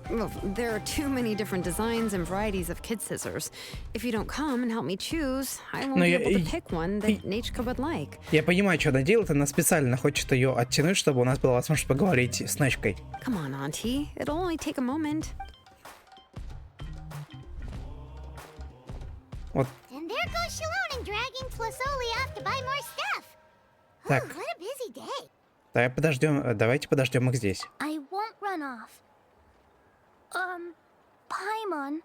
Well, there are too many different designs and varieties of kid scissors. If you don't come and help me choose, I won't be able to pick one that Nichka would like. Я понимаю, что она делает. Она специально хочет ее оттянуть, чтобы у нас была возможность поговорить с Нечкой. Come on, Auntie. It'll only take a moment. Вот. And there goes Shilonen dragging Tlasoli off to buy more stuff. Так. Oh, what a busy day. Давайте подождем их здесь. I won't run off. Paimon,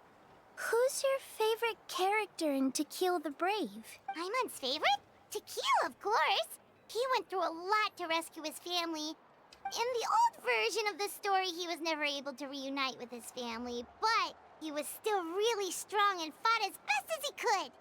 who's your favorite character in To Kill the Brave? Paimon's favorite? To Kill, of course. He went through a lot to rescue his family. In the old version of the story, he was never able to reunite with his family, but he was still really strong and fought as best as he could.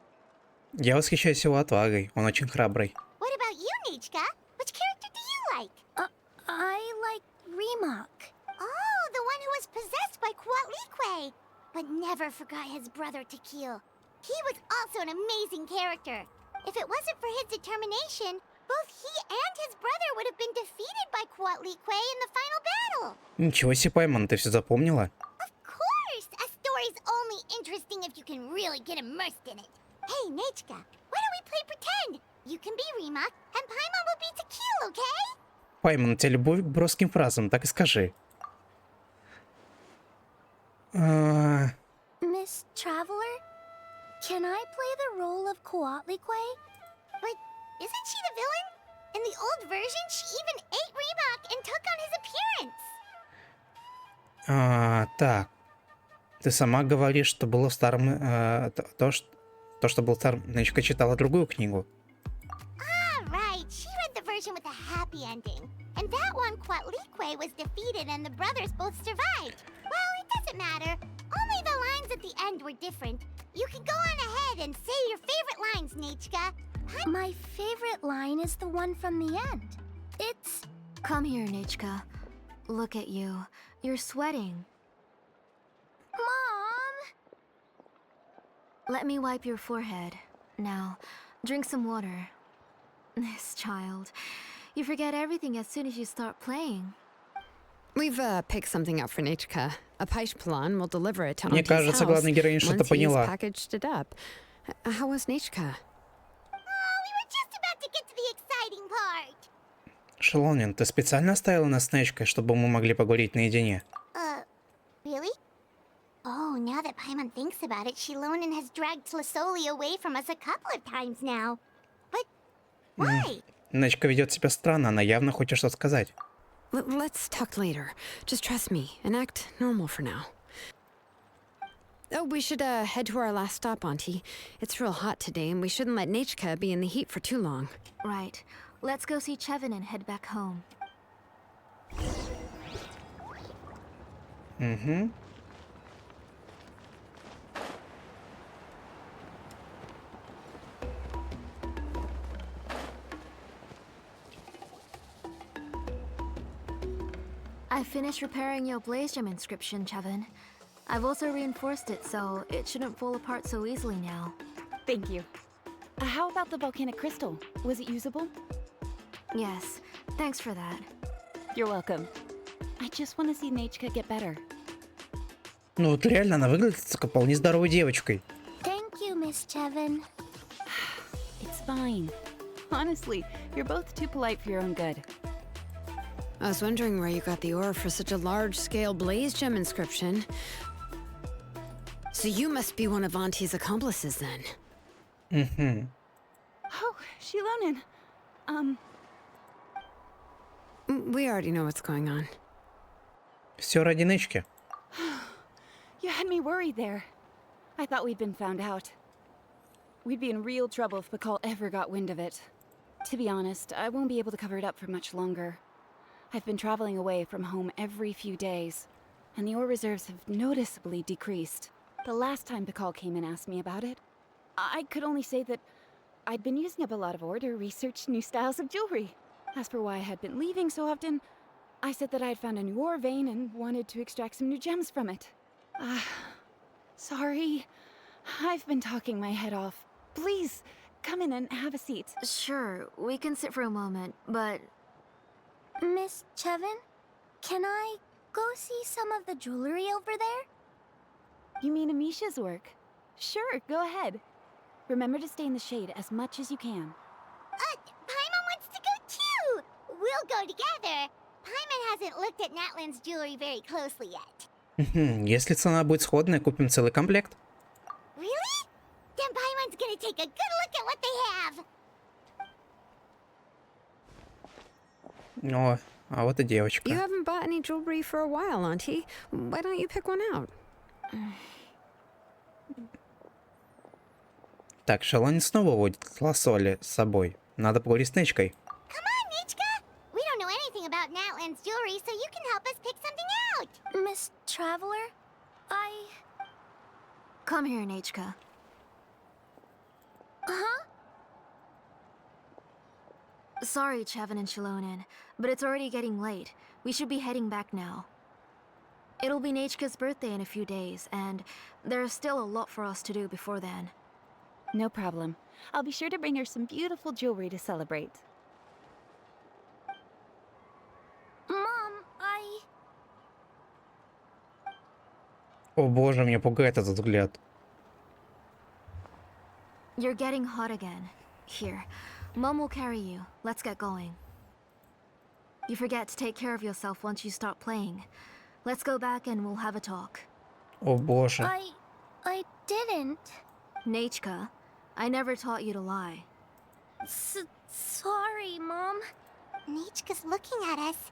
Я восхищаюсь его отвагой. Он очень храбрый. What about you, Nichka? Which character do you like? I like Remak. Oh, the one who was possessed by Kuatlikwe, but never forgot his brother Tequil. He was also an amazing character. If it wasn't for his determination, both he and his brother would have been defeated by Quatlique in the final battle. Ничего себе, Пайман, ты все запомнила? Of course! A story's only interesting if you can really get immersed in it. Hey, Nechka, why don't we play pretend? You can be Rima, and Paimon will be Tequila, okay? Пайман, у тебя любовь к броским фразам, так и скажи. Miss Traveler, can I play the role of Quatlique? But isn't she the villain? In the old version, she even ate Reebok and took on his appearance. Так. Ты сама говоришь, что было в старом... то, что было в старом... Нечка читала другую книгу. Right, she read the version with a happy ending. And that one, Quatlique was defeated and the brothers both survived. Well, it doesn't matter. Only the lines at the end were different. You can go on ahead and say your favorite lines, Nechka. My favorite line is the one from the end. It's... Come here, Nechka. Look at you. You're sweating. Mom! Let me wipe your forehead. Now, drink some water. This child. You forget everything as soon as you start playing. We've picked something up for Nechka. A page plan. We'll deliver it to Мне Auntie's кажется, house главная героиня что-то once he's поняла. packaged it up. How was Nechka? Oh, we were just about to get to the exciting part. Шилонен, ты специально оставила нас с Нечкой, чтобы мы могли поговорить наедине? Really? Oh, now that Paimon thinks about it, Shilonen has dragged Tlisoli away from us a couple of times now. But why? Нечка ведет себя странно, она явно хочет что-то сказать. Let's talk later. Just trust me and act normal for now. Oh, we should head to our last stop, Auntie. It's real hot today, and we shouldn't let Nechka be in the heat for too long. Right. Let's go see Chevin and head back home. I finished repairing your blaze gem inscription, Chevin. I've also reinforced it so it shouldn't fall apart so easily now. Thank you. How about the volcanic crystal? Was it usable? Yes, thanks for that. You're welcome. I just want to see Nechka get better. Ну вот реально, она выглядит как вполне здоровой девочкой. Thank you, Miss Chevin. It's fine. Honestly, you're both too polite for your own good. I was wondering where you got the ore for such a large-scale blaze gem inscription. So you must be one of Auntie's accomplices then. Oh, Shilonen. We already know what's going on. Все ради Нечки. You had me worried there. I thought we'd been found out. We'd be in real trouble if Pakal ever got wind of it. To be honest, I won't be able to cover it up for much longer. I've been traveling away from home every few days, and the ore reserves have noticeably decreased. The last time Pakal came and asked me about it, I could only say that I'd been using up a lot of ore to research new styles of jewelry. As for why I had been leaving so often, I said that I had found a new ore vein and wanted to extract some new gems from it. Sorry. I've been talking my head off. Please, come in and have a seat. Sure, we can sit for a moment, but... Miss Chevin, can I go see some of the jewelry over there? You mean Amisha's work? Sure, go ahead. Remember to stay in the shade as much as you can. Paimon wants to go too! We'll go together. Paimon hasn't looked at Natlan's jewelry very closely yet. Если цена будет сходная, купим целый комплект. Really? Then Paimon's gonna take a good look at what they have. О, а вот и You девочка. haven't bought any jewelry for a while, Auntie. Why don't you pick one out? Так, Шилонен снова водит Лосоли с собой. Надо поговорить с Нечкой. Come on, Nechka! We don't know anything about Natlan's jewelry, so you can help us pick something out. Miss Traveler, Come here, Nechka. Huh? Sorry, Chevin and Shilonen, but it's already getting late. We should be heading back now. It'll be Nechka's birthday in a few days, and there's still a lot for us to do before then. No problem. I'll be sure to bring her some beautiful jewelry to celebrate. Mom, О боже, меня пугает этот взгляд. You're getting hot again. Here, Mom will carry you. Let's get going. You forget to take care of yourself once you start playing. Let's go back and we'll have a talk. О боже. I didn't. Nechka, I never taught you to lie. Sorry, Mom. Nichka's looking at us.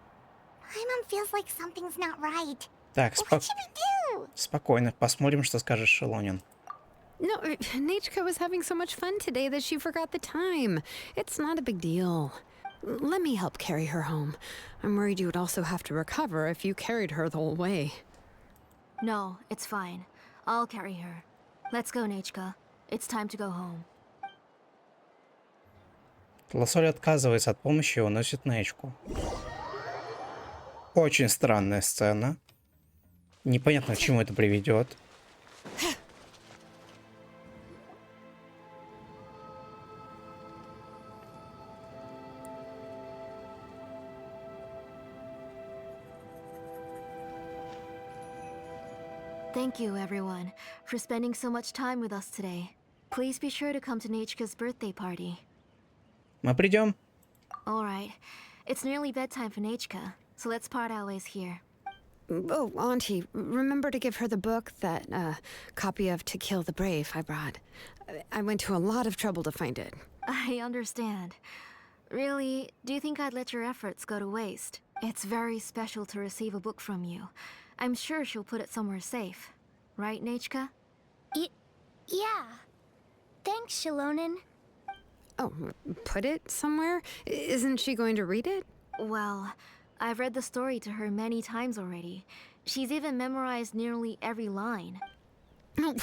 My mom feels like something's not right. Так, What should we do? спокойно. Посмотрим, что скажет Шилонен. No, Nechka was having so much fun today that she forgot the time. It's not a big deal. Let me help carry her home. I'm worried you would also have to recover if you carried her the whole way. No, it's fine. I'll carry her. Let's go, Nechka. It's time to go home. Лосоль отказывается от помощи и уносит Нечку. Очень странная сцена. Непонятно, к чему это приведет. Thank you, everyone, for spending so much time with us today. Please be sure to come to Nechka's birthday party. Мы придем. All right. It's nearly bedtime for Nechka, so let's part our ways here. Oh, Auntie, remember to give her the book, that copy of To Kill the Brave I brought. I went to a lot of trouble to find it. I understand. Really, do you think I'd let your efforts go to waste? It's very special to receive a book from you. I'm sure she'll put it somewhere safe. Right, Nechka? Yeah. Thanks, Shilonen. Oh, put it somewhere? Isn't she going to read it? Well, I've read the story to her many times already. She's even memorized nearly every line. Oh,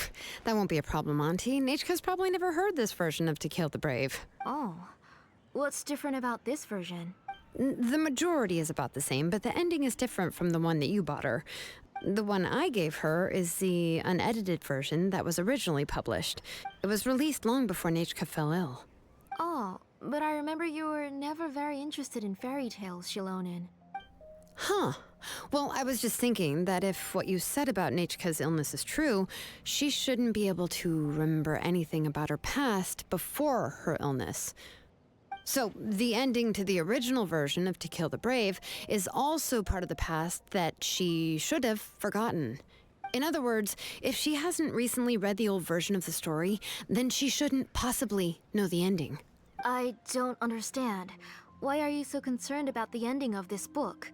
that won't be a problem, Auntie. Nechka's probably never heard this version of To Kill the Brave. Oh. What's different about this version? The majority is about the same, but the ending is different from the one that you bought her. The one I gave her is the unedited version that was originally published. It was released long before Nechka fell ill. Oh, but I remember you were never very interested in fairy tales, Shilonen. Huh. Well, I was just thinking that if what you said about Nechka's illness is true, she shouldn't be able to remember anything about her past before her illness. So, the ending to the original version of To Kill the Brave is also part of the past that she should have forgotten. In other words, if she hasn't recently read the old version of the story, then she shouldn't possibly know the ending. I don't understand. Why are you so concerned about the ending of this book?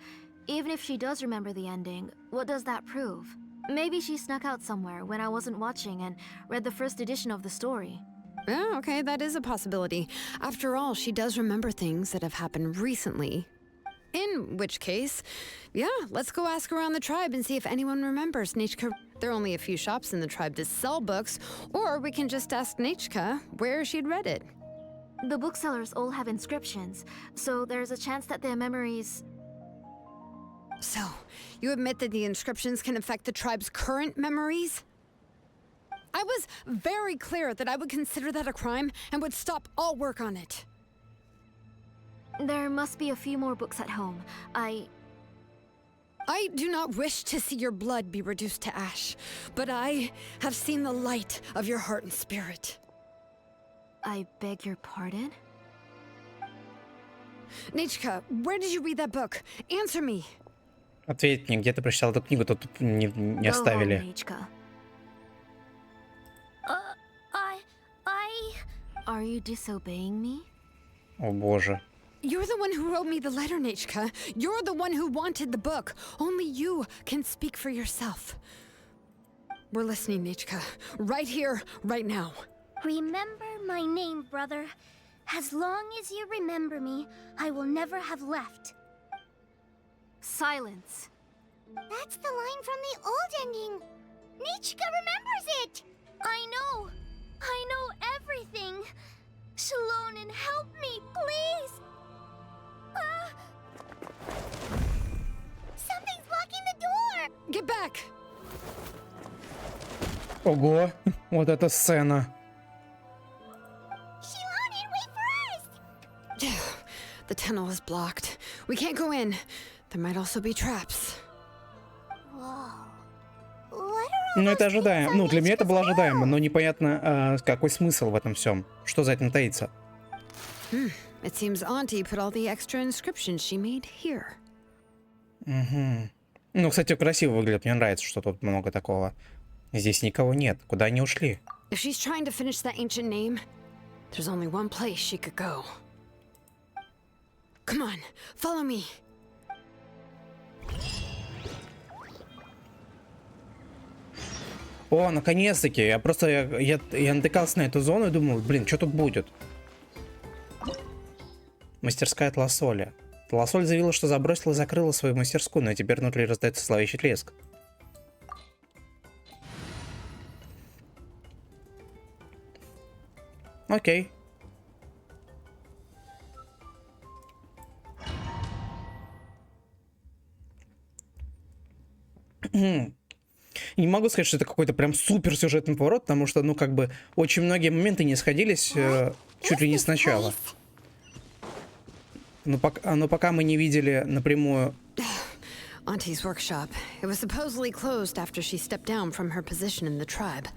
Even if she does remember the ending, what does that prove? Maybe she snuck out somewhere when I wasn't watching and read the first edition of the story. Oh, okay, that is a possibility. After all, she does remember things that have happened recently. In which case, yeah, let's go ask around the tribe and see if anyone remembers Nechka. There are only a few shops in the tribe to sell books, or we can just ask Nechka where she'd read it. The booksellers all have inscriptions, so there's a chance that their memories... So, you admit that the inscriptions can affect the tribe's current memories? I was very clear that I would consider that a crime and would stop all work on it. There must be a few more books at home. I do not wish to see your blood be reduced to ash, but I have seen the light of your heart and spirit. I beg your pardon? Nechka, where did you read that book? Answer me. Ответь мне, где ты прочитал эту книгу, тут не Go home, оставили. Nechka. I... Are you disobeying me? О боже. You're the one who wrote me the letter, Nechka. You're the one who wanted the book. Only you can speak for yourself. We're listening, Nechka. Right here, right now. Remember my name, brother. As long as you remember me, I will never have left. Silence. That's the line from the old ending. Nichka remembers it. I know everything. Shilonen, help me, please. Something's blocking the door. Get back! Ого, вот эта сцена. tunnel is blocked. We can't go in. There might also be traps. Ну, это ожидаемо. Ну, для меня это было ожидаемо, но непонятно, какой смысл в этом всем. Что за этим таится? It seems Auntie put all the extra inscriptions she made here. Угу. Ну, кстати, красиво выглядит. Мне нравится, что тут много такого. Здесь никого нет. Куда они ушли? If she's trying to finish that ancient name, there's only one place she could go. Come on, follow me. О, наконец-таки. Я натыкался на эту зону и думал, блин, что тут будет? Мастерская Тласоля. Тласоль заявила, что забросила и закрыла свою мастерскую, но теперь внутри раздается зловещий треск. Окей. Не могу сказать, что это какой-то прям супер сюжетный поворот, потому что, ну, как бы, очень многие моменты не сходились чуть ли не сначала. Но пока мы не видели напрямую... Auntie's workshop. It was supposedly closed after she stepped down from her position in the tribe.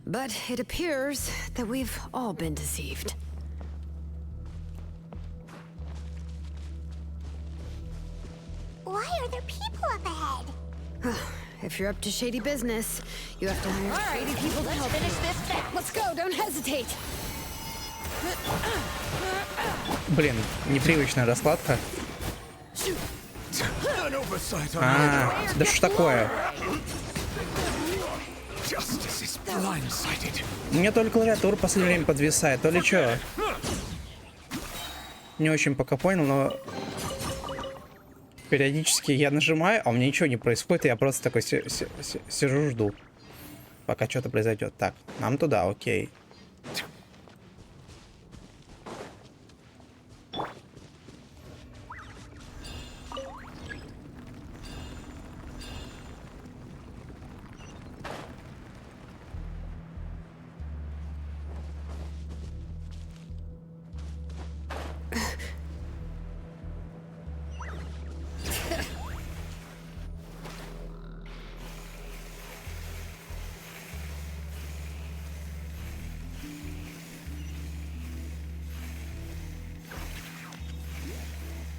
But it appears that we've all been deceived. Why are there people up ahead? If you're up to shady business, you have to hire shady people to help finish this fast. Let's go, don't hesitate. Блин, непривычная раскладка. Да что такое? У меня только клавиатура в последнее время подвисает, то ли чё? Не очень пока понял, но... Периодически я нажимаю, а у меня ничего не происходит, и я просто такой сижу, жду. Пока что-то произойдет. Так, нам туда, окей.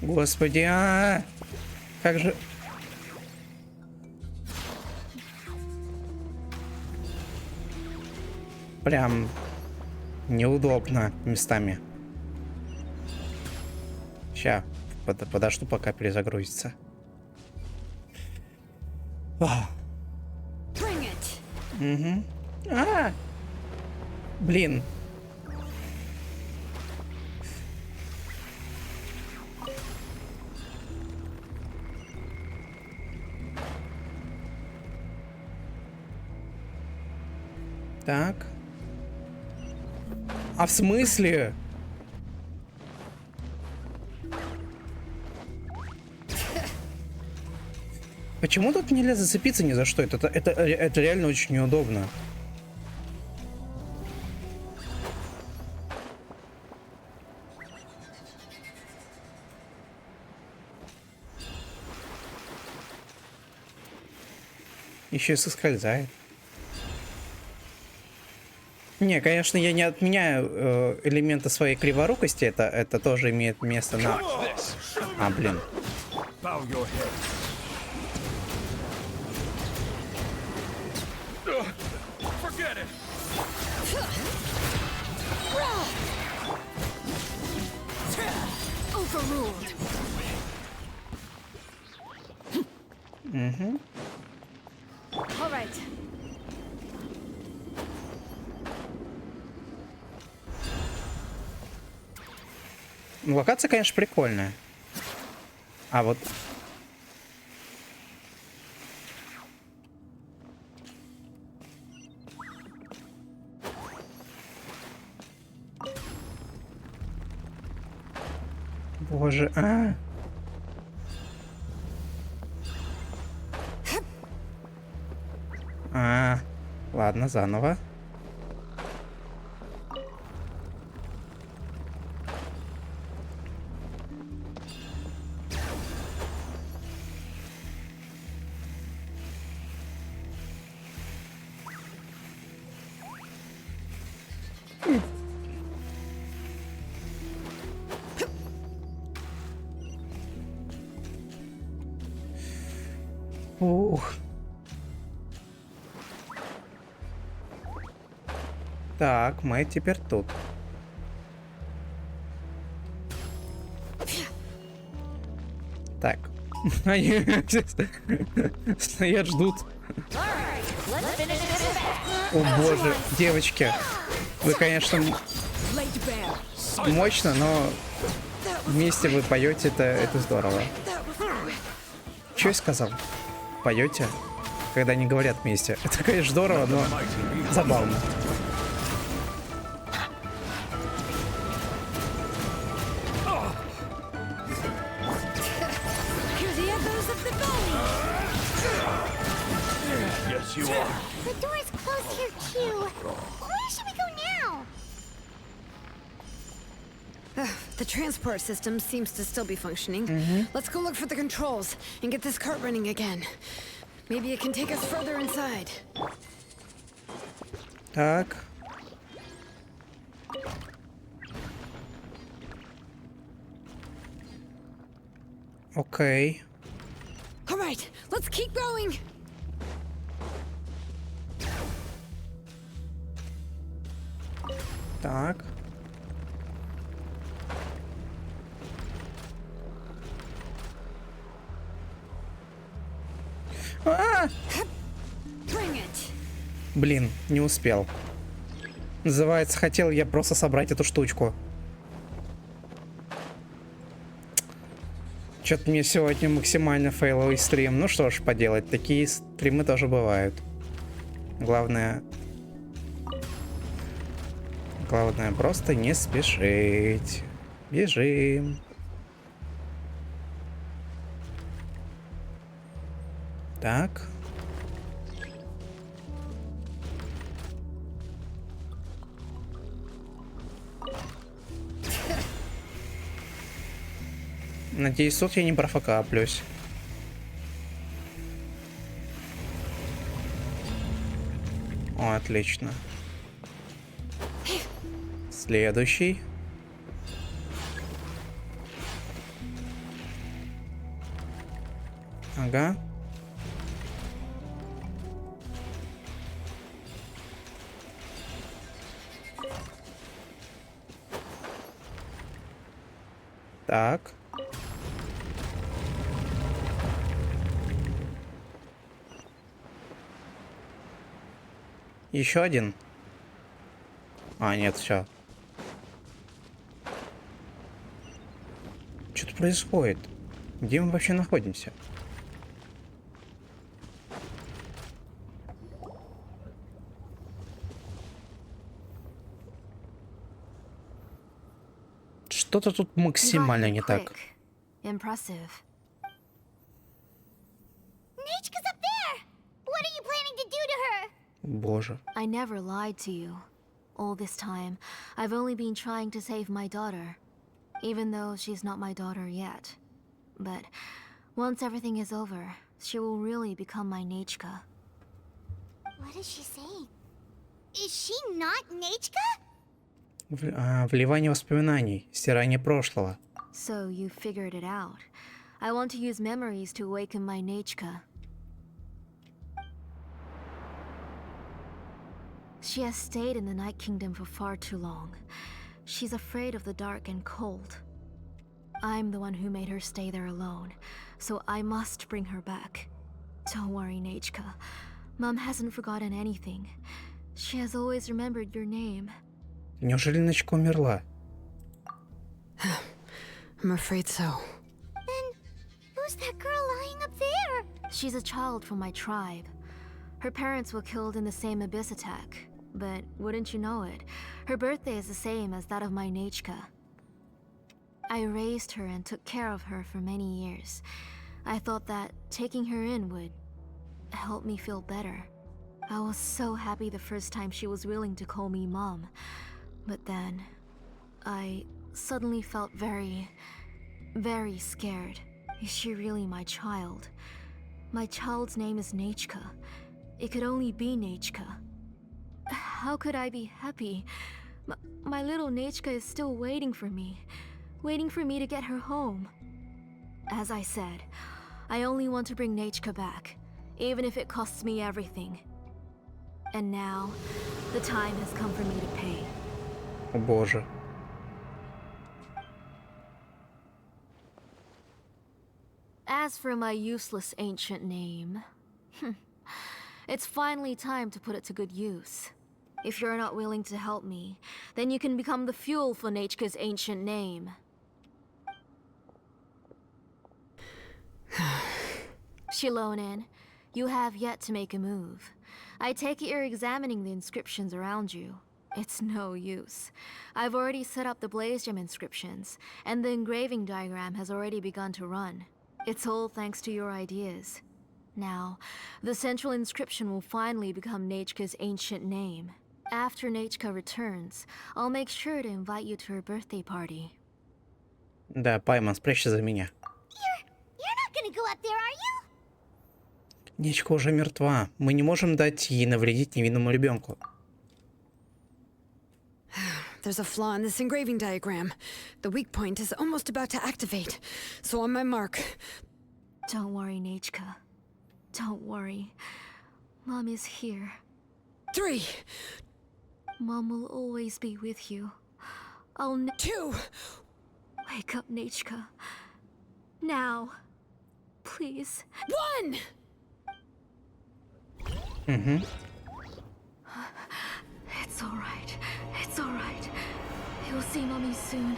Господи, как же... Прям неудобно местами. Ща, подожду, пока перезагрузится. Угу. Блин. Так. А в смысле? Почему тут нельзя зацепиться ни за что? Это реально очень неудобно. Еще и соскользает. Не, конечно, я не отменяю элементы своей криворукости, это тоже имеет место на... А, блин. Угу. Локация, конечно, прикольная. А вот... Боже, ладно, заново. Ух. Так, мы теперь тут. Так. Они стоят, ждут. О боже, девочки. Вы, конечно, мощно, но вместе вы поете, это здорово. Что я сказал? Поете, когда не говорят вместе. Это, конечно, здорово, но забавно. The door's closed here too. Where should we go now? The transport system seems to still be functioning. Let's go look for the controls and get this cart running again. Maybe it can take us further inside. Так. Окей. All right, let's keep going. Так. Bring it. Блин, не успел. Называется, хотел я просто собрать эту штучку. Что-то мне сегодня максимально фейловый стрим. Ну что ж поделать, такие стримы тоже бывают. Главное просто не спешить. Бежим. Так. Надеюсь, тут я не профокаплюсь. О, отлично. Следующий. Ага. Так. Еще один. А, нет, все. Что-то происходит. Где мы вообще находимся? Что-то тут максимально не так. Impressive. Nechka's up there! What are you planning to do to her? Боже. I never lied to you. All this time, I've only been trying to save my daughter. Even though she's not my daughter yet. But once everything is over, she will really become my Nechka. What is she saying? Is she not Nechka? Вливание воспоминаний, стирание прошлого. So you figured it out. I want to use memories to awaken my Nechka. She has stayed in the Night Kingdom for far too long. She's afraid of the dark and cold. I'm the one who made her stay there alone, so I must bring her back. Don't worry, Nechka. Mom hasn't forgotten anything. She has always remembered your name. Неужели Нечка умерла? I'm afraid so. Then, who's that girl lying up there? She's a child from my tribe. Her parents were killed in the same abyss attack. But wouldn't you know it, her birthday is the same as that of my Nechka. I raised her and took care of her for many years. I thought that taking her in would help me feel better. I was so happy the first time she was willing to call me Mom. But then, I suddenly felt very scared. Is she really my child? My child's name is Nechka. It could only be Nechka. How could I be happy? My little Nechka is still waiting for me to get her home. As I said, I only want to bring Nechka back, even if it costs me everything. And now, the time has come for me to pay. О боже. As for my useless ancient name, it's finally time to put it to good use. If you're not willing to help me, then you can become the fuel for Nechka's ancient name. Shilonen, you have yet to make a move. I take it you're examining the inscriptions around you. It's no use. I've already set up the blaze gem inscriptions, and the engraving diagram has already begun to run. It's all thanks to your ideas. Now, the central inscription will finally become Nechka's ancient name. After Nechka returns, I'll make sure to invite you to her birthday party. Да, Пайман, спрячься за меня. You're not gonna go up there, are you? Нечка уже мертва. Мы не можем дать ей навредить невинному ребенку. There's a flaw in this engraving diagram. The weak point is almost about to activate. So on my mark. Don't worry, Nechka. Don't worry. Mom is here. 3, Mom will always be with you. 2. Wake up, Nechka. Now. Please. 1. Угу. It's alright. It's alright. You'll see Mommy soon.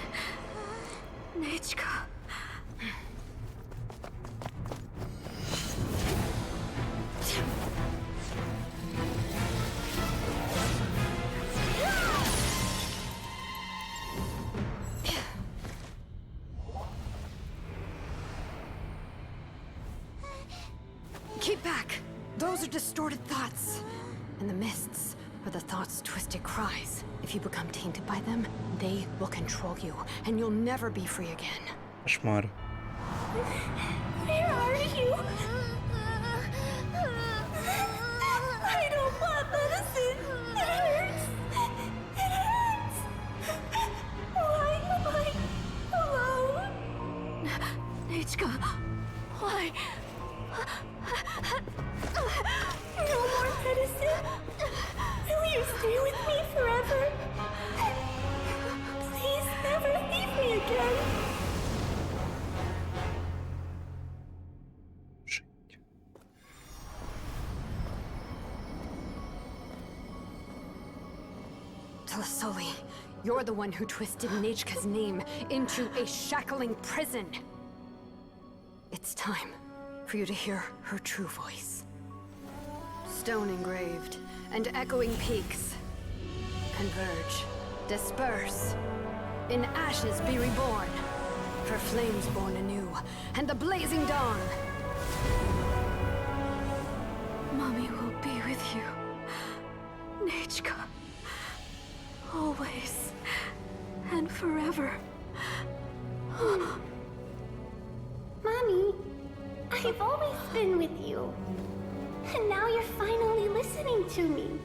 Nechka. Keep back. Those are distorted thoughts. And the mists are the thoughts' twisted cries. If you become tainted by them, they will control you, and you'll never be free again. Кошмар. Where are you? I don't want medicine. It hurts. It hurts. Why am I alone? Nechka. Why? No more medicine. Will you stay with me forever? Please never leave me again. Telasoli, you're the one who twisted Nechka's name into a shackling prison. It's time for you to hear her true voice. Stone engraved and echoing peaks converge, disperse. In ashes be reborn, for flames born anew, and the blazing dawn. Mommy will be with you. Nechka. Always. And forever. Mommy, I've always been with you. And now you're finally listening to me.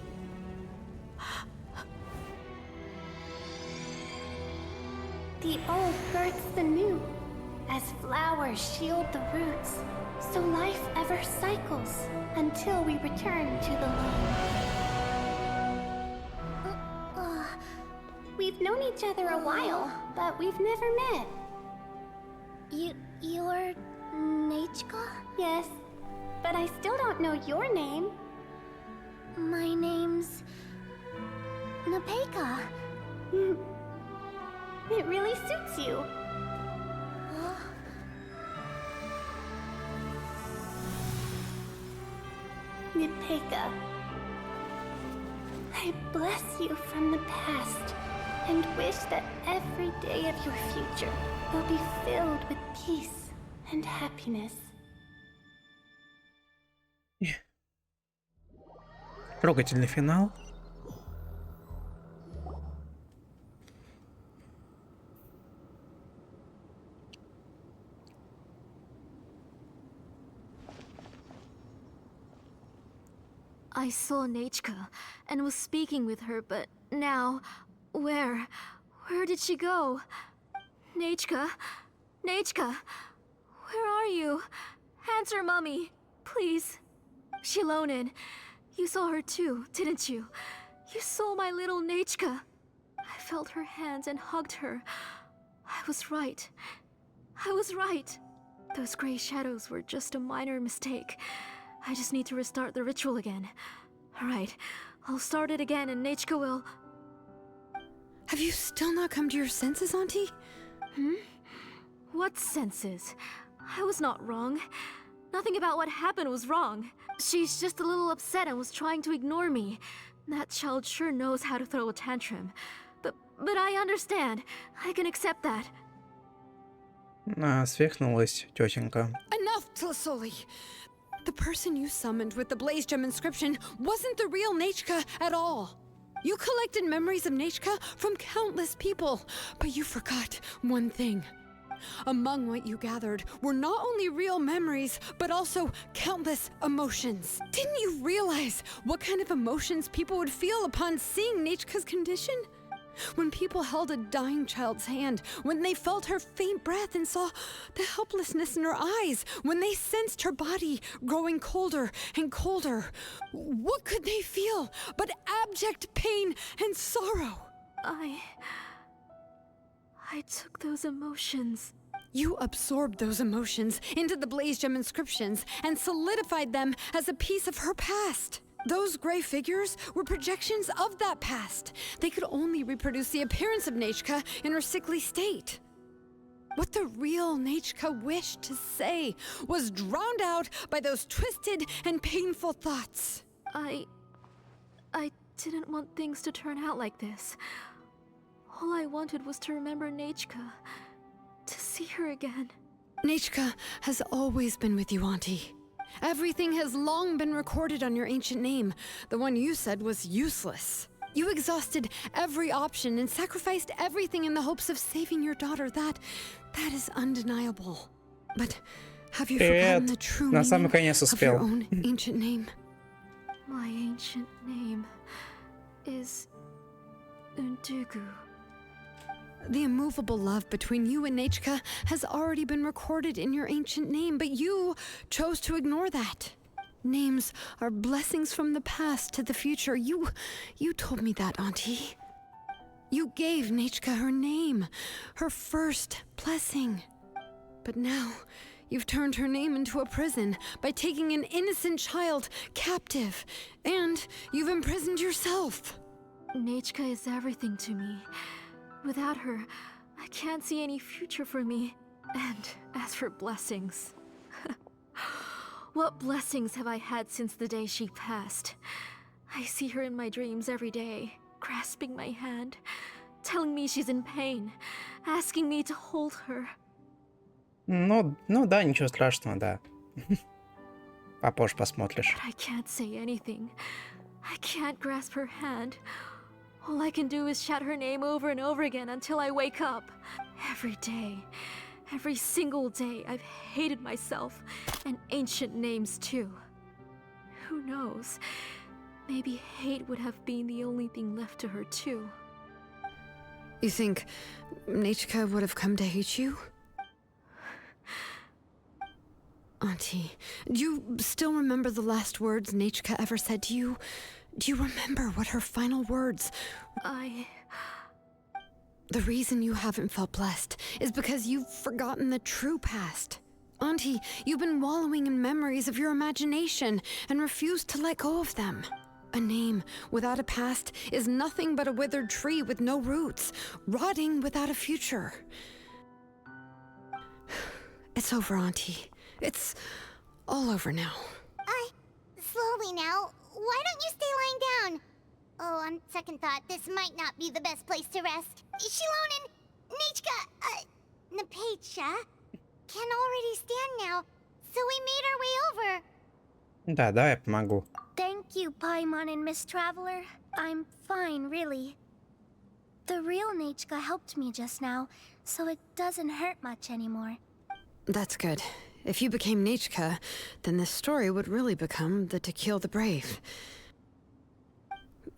The old births the new, as flowers shield the roots, so life ever cycles until we return to the loam. We've known each other a while, but we've never met. You're Nechka? Yes, but I still don't know your name. My name's Nepeka. It really suits you. Nepeka, I bless you from the past and wish that every day of your future will be filled with peace and happiness. Трогательный финал. I saw Nechka and was speaking with her, but now Where did she go? Nechka? Nechka? Where are you? Answer, Mummy, please. Shilonen, you saw her too, didn't you? You saw my little Nechka. I felt her hands and hugged her. I was right. I was right. Those gray shadows were just a minor mistake. I just need to restart the ritual again. Alright, I'll start it again and Nechka will... Have you still not come to your senses, Auntie? What senses? I was not wrong. Nothing about what happened was wrong. She's just a little upset and was trying to ignore me. That child sure knows how to throw a tantrum. But I understand. I can accept that. Свихнулась тетенька. Enough, Tlasoli! The person you summoned with the blaze gem inscription wasn't the real Nechka at all. You collected memories of Nechka from countless people, but you forgot one thing. Among what you gathered were not only real memories, but also countless emotions. Didn't you realize what kind of emotions people would feel upon seeing Nechka's condition? When people held a dying child's hand, when they felt her faint breath and saw the helplessness in her eyes, when they sensed her body growing colder and colder, what could they feel but abject pain and sorrow? I took those emotions. You absorbed those emotions into the blaze gem inscriptions and solidified them as a piece of her past. Those gray figures were projections of that past. They could only reproduce the appearance of Nechka in her sickly state. What the real Nechka wished to say was drowned out by those twisted and painful thoughts. I didn't want things to turn out like this. All I wanted was to remember Nechka, to see her again. Nechka has always been with you, Auntie. Everything has long been recorded on your ancient name. The one you said was useless. You exhausted every option and sacrificed everything in the hopes of saving your daughter. That is undeniable. But have you forgotten the true meaning of your own ancient name? My ancient name is Undugu. The immovable love between you and Nechka has already been recorded in your ancient name, but you chose to ignore that. Names are blessings from the past to the future. You told me that, Auntie. You gave Nechka her name, her first blessing. But now, you've turned her name into a prison by taking an innocent child captive, and you've imprisoned yourself. Nechka is everything to me. Without her, I can't see any future for me. And as for blessings... What blessings have I had since the day she passed? I see her in my dreams every day, grasping my hand, telling me she's in pain, asking me to hold her. Ну да, ничего страшного, да. Попозже посмотришь. But I can't say anything. I can't grasp her hand. All I can do is shout her name over and over again until I wake up. Every day, every single day, I've hated myself, and ancient names too. Who knows? Maybe hate would have been the only thing left to her too. You think Nechka would have come to hate you? Auntie, do you still remember the last words Nechka ever said to you? Do you remember what her final words... The reason you haven't felt blessed is because you've forgotten the true past. Auntie, you've been wallowing in memories of your imagination and refused to let go of them. A name without a past is nothing but a withered tree with no roots, rotting without a future. It's over, Auntie. It's all over now. Slowly now. Why don't you stay lying down? Oh, on second thought, this might not be the best place to rest. Shilonen, Nechka, Napecha can already stand now, so we made our way over. Да, давай я помогу. Thank you, Paimon and Miss Traveler. I'm fine, really. The real Nechka helped me just now, so it doesn't hurt much anymore. That's good. If you became Nechka, then this story would really become the To Kill the Brave.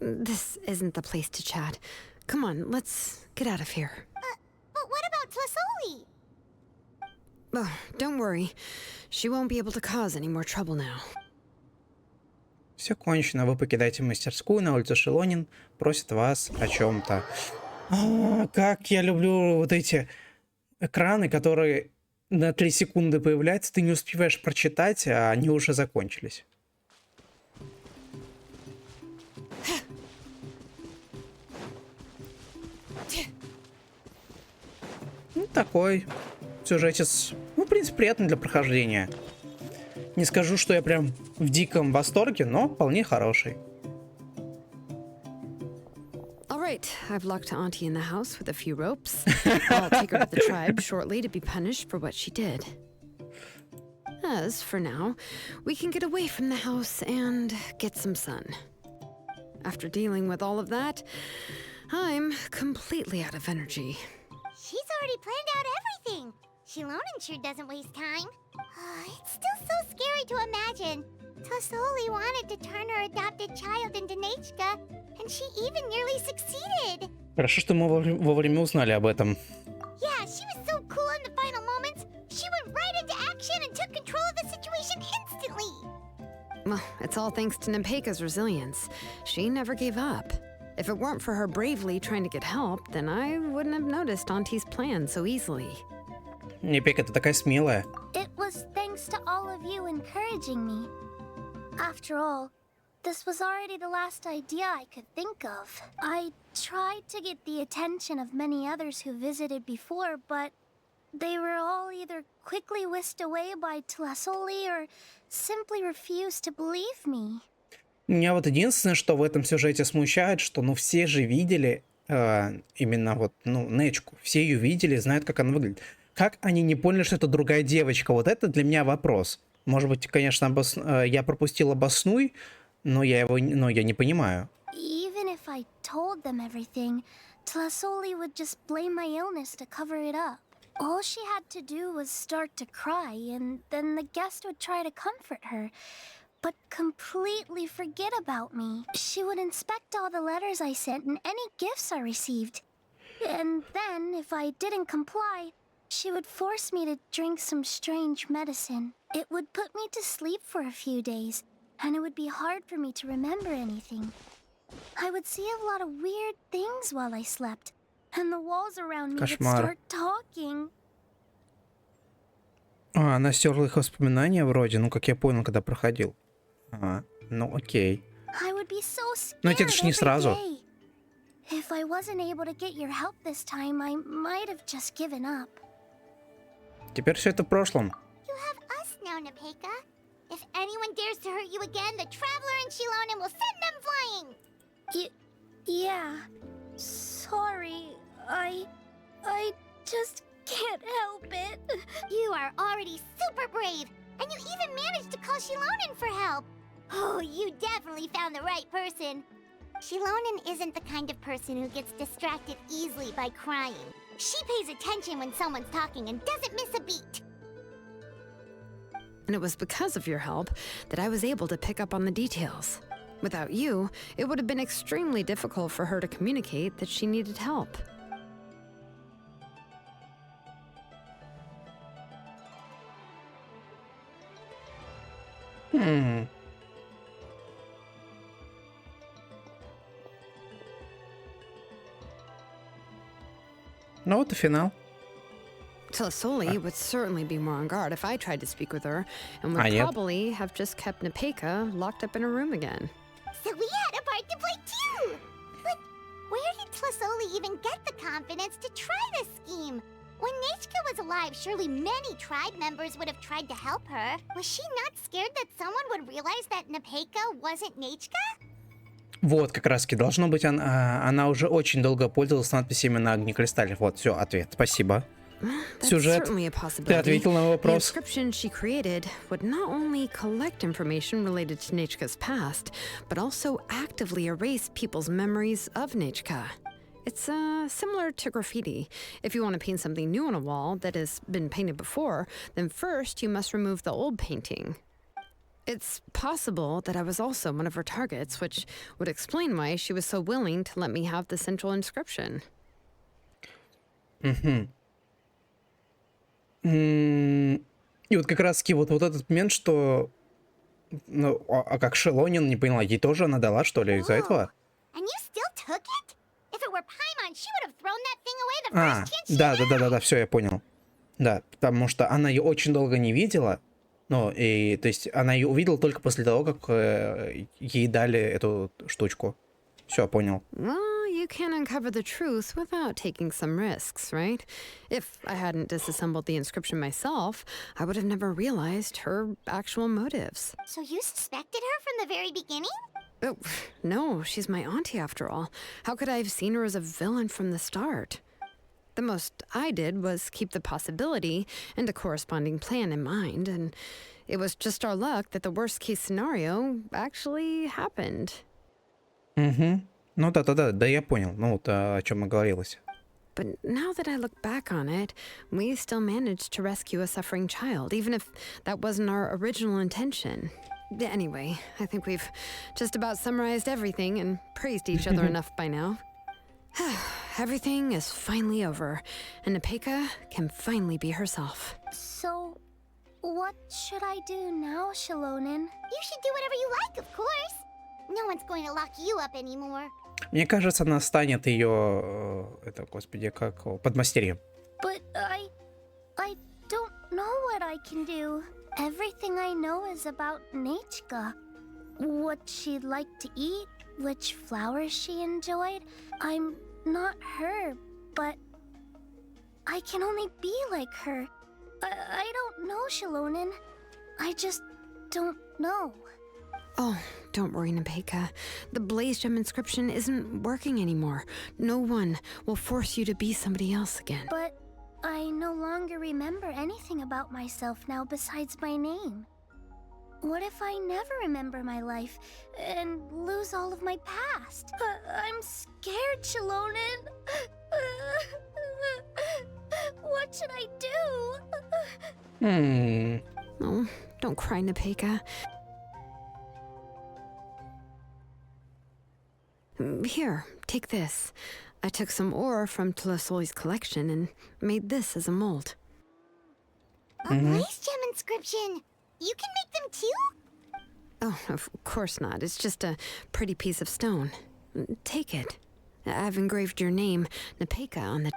This isn't the place to chat. come on, let's get out of here. But what about Tlasoli? Oh, don't worry. She won't be able to cause any more trouble now. Все кончено. Вы покидаете мастерскую, на улице Шилонен просит вас о чем-то. Как я люблю вот эти экраны, которые на 3 секунды появляются, ты не успеваешь прочитать, а они уже закончились. Ну, такой сюжетец, ну, в принципе, приятный для прохождения. Не скажу, что я прям в диком восторге, но вполне хороший. All right, I've locked Auntie in the house with a few ropes. I'll take her to the tribe shortly to be punished for what she did. As for now, we can get away from the house and get some sun. After dealing with all of that, I'm completely out of energy. She's already planned out everything. Shilonen sure doesn't waste time. It's still so scary to imagine. Tlasoli wanted to turn her adopted child into Nechka, and she even nearly succeeded. Хорошо, что мы вовремя узнали об этом. Yeah, she was so cool in the final moments. She went right into action and took control of the situation instantly. Well, it's all thanks to Nepeka's resilience. She never gave up. If it weren't for her bravely trying to get help, then I wouldn't have noticed Auntie's plan so easily. Непека, ты такая смелая. It was thanks to all of you encouraging me. After all, this was already the last idea I could think of. I tried to get the attention of many others who visited before, but they were all either quickly whisked away by Tlasoli or simply refused to believe me. Меня вот единственное, что в этом сюжете смущает, что ну все же видели именно вот, ну, Нечку. Все ее видели, знают, как она выглядит. Как они не поняли, что это другая девочка? Вот это для меня вопрос. Может быть, конечно, я пропустил обоснуй, но я не понимаю. Even if I told them everything, Tlasoli would just blame my illness to cover it up. All she had to do was start to cry, and then the guest would try to comfort her, but completely forget about me. She would inspect all the letters I sent and any gifts I received. And then, if I didn't comply, she would force me to drink some strange medicine. It would put me to sleep for a few days, and it would be hard for me to remember anything. I would see a lot of weird things while I slept, and the walls around me would start talking. Она стерла их воспоминания вроде, ну, как я понял, когда проходил. Ну, окей. I would be so scared Но это ж не сразу. every day. If I wasn't able to get your help this time, I might have just given up. Теперь все это в прошлом. You have us now, Nepeka. If anyone dares to hurt you again, the Traveler and Shilonen will send them flying! Yeah. Sorry. I just can't help it. You are already super brave, and you even managed to call Shilonen for help. Oh, you definitely found the right person. Shilonen isn't the kind of person who gets distracted easily by crying. She pays attention when someone's talking and doesn't miss a beat. And it was because of your help that I was able to pick up on the details. Without you, it would have been extremely difficult for her to communicate that she needed help. Ну вот и финал. Tlasoli would certainly be more on guard if I tried to speak with her, and would yep. probably have just kept Nepeka locked up in a room again. So we had a part to play too! But where did Tlasoli even get the confidence to try this scheme? When Nechka was alive, surely many tribe members would have tried to help her. Was she not scared that someone would realize that Nepeka wasn't Nechka? Вот, как раз таки, должно быть, она уже очень долго пользовалась надписями на огнекристалле. Вот, все, ответ. Спасибо. Сюжет. Ты ответил на вопрос. The inscription she created would not only collect information related to Nechka's past, but also actively erase people's memories of Nechka. It's similar to graffiti. If you want to paint something new on a wall that has been painted before, then first you must remove the old painting. It's possible that I was also one of her targets, which would explain why she was so willing to let me have the central inscription. И вот как раз-таки вот этот момент, что... Ну, а как Шилонен, не поняла, ей тоже она дала, что ли, из-за этого? And you still took it? If it were Paimon, she would have thrown that thing away the А, first chance she да, все, я понял. Да, потому что она ее очень долго не видела. Ну, и, то есть, она ее увидела только после того, как ей дали эту штучку. Все, понял. Well, you can't uncover the truth without taking some risks, right? If I hadn't disassembled the inscription myself, I would have never realized her actual motives. So you suspected her from the very beginning? Oh, no, she's my auntie after all. How could I have seen her as a villain from the start? The most I did was keep the possibility and a corresponding plan in mind, and it was just our luck that the worst case scenario actually happened. Ну да, я понял. Ну вот о чем и говорилось. But now that I look back on it, we still managed to rescue a suffering child, even if that wasn't our original intention. Anyway, I think we've just about summarized everything and praised each other enough by now. Everything is finally over, and Nepeka can finally be herself. So, what should I do now, Shilonen? You should do whatever you like, of course. No one's going to lock you up anymore. Мне кажется, она станет ее, это, господи, как его, подмастерьем. But I don't know what I can do. Everything I know is about Nechka. What she'd like to eat, which flowers she enjoyed. I'm not her, but I can only be like her. I don't know, Shilonen. I just don't know. Oh, don't worry, Nepeka. The Blaze Gem inscription isn't working anymore. No one will force you to be somebody else again. But I no longer remember anything about myself now besides my name. What if I never remember my life and lose all of my past? I'm scared, Shilonen. What should I do? Oh, don't cry, Nepeka. Here, take this. I took some ore from Tolosoy's collection and made this as a mold. A Blaze Gem inscription. You can make them too? Oh, of course not. It's just a pretty piece of stone. Take it. I've engraved your name, Nepeka, on the...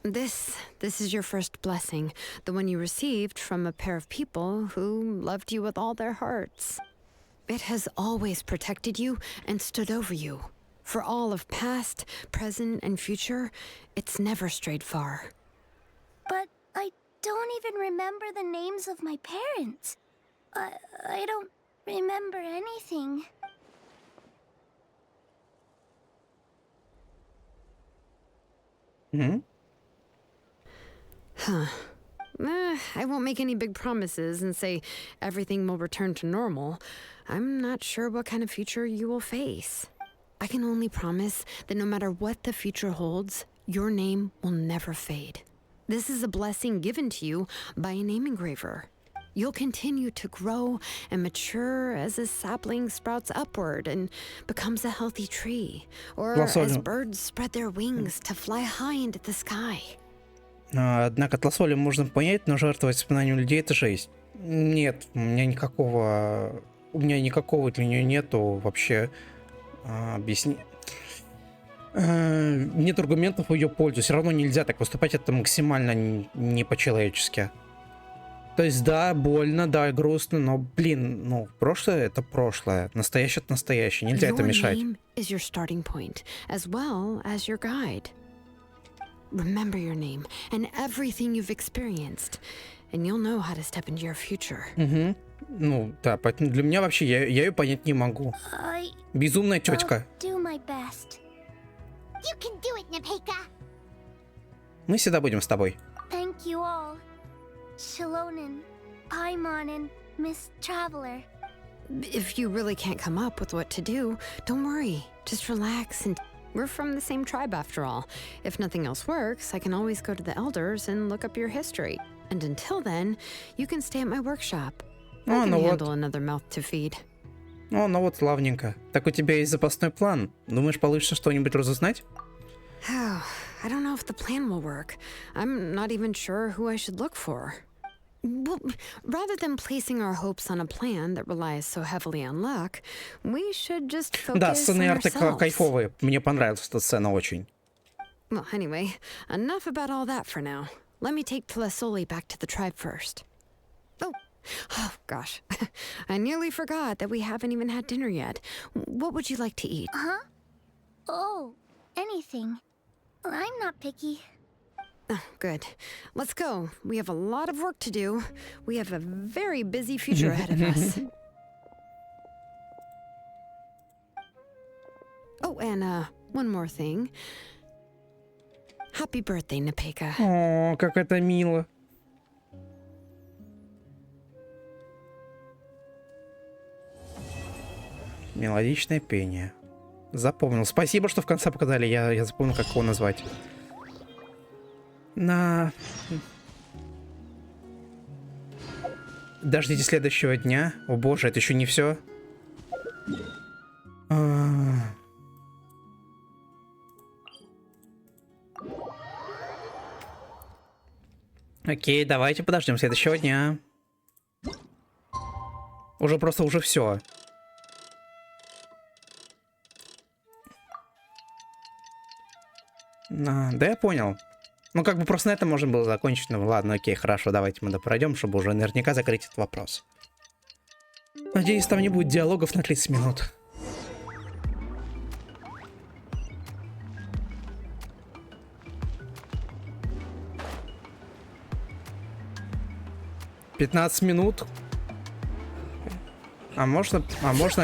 This is your first blessing, the one you received from a pair of people who loved you with all their hearts. It has always protected you and stood over you. For all of past, present, and future, it's never strayed far. But I don't even remember the names of my parents. I don't remember anything. I won't make any big promises and say everything will return to normal. I'm not sure what kind of future you will face. I can only promise that no matter what the future holds, your name will never fade. This is a blessing given to you by a name engraver. You'll continue to grow and mature as a sapling sprouts upward and becomes a healthy tree, or as birds spread their wings to fly high into the sky. Однако тласолем можно понять, но жертвовать воспоминанием людей — это жесть. Нет, у меня никакого для нее нету вообще объяснить. Нет аргументов в ее пользу. Все равно нельзя так поступать, это максимально не по-человечески. То есть, да, больно, да, грустно, но, блин, ну, прошлое — это прошлое. Настоящее — это настоящее. Нельзя это мешать. Is your starting point, as well as your guide. Remember your name and everything you've experienced, and you'll know how to step into your future. Ну, да, поэтому для меня вообще я ее понять не могу. Безумная тетка. Мы всегда будем с тобой. Thank you all. Shilonen, Paimon, and Miss Traveler. If you really can't come up with what to do, don't worry. Just relax, and we're from the same tribe after all. If nothing else works, I can always go to the elders and look up your history. And until then, you can stay at my workshop. О, I can ну вот. handle another mouth to feed. О, ну вот, славненько. Так у тебя есть запасной план. Думаешь, получится что-нибудь разузнать? I don't know if the plan will work. I'm not even sure who I should look for. Well, rather than placing our hopes on a plan that relies so heavily on luck, we should just focus Да, on сцены арты ourselves. кайфовые. Мне понравилась эта сцена очень. Well, anyway, enough about all that for now. Let me take Tlasoli back to the tribe first. Oh gosh. I nearly forgot that we haven't even had dinner yet. What would you like to eat? Huh? Oh, anything. I'm not picky. Oh, good. Let's go. We have a lot of work to do. We have a very busy future ahead of us. Oh, and one more thing. Happy birthday, Nepeka. О, как это мило. Мелодичное пение. Запомнил. Спасибо, что в конце показали. Я запомнил, как его назвать. Дождите следующего дня. О боже, это еще не все. Окей, давайте подождем следующего дня. Уже все. Да, я понял. Ну, как бы просто на этом можно было закончить. Ну, ладно, окей, хорошо, давайте мы пройдем, чтобы уже наверняка закрыть этот вопрос. Надеюсь, там не будет диалогов на 30 минут. «15 минут. А можно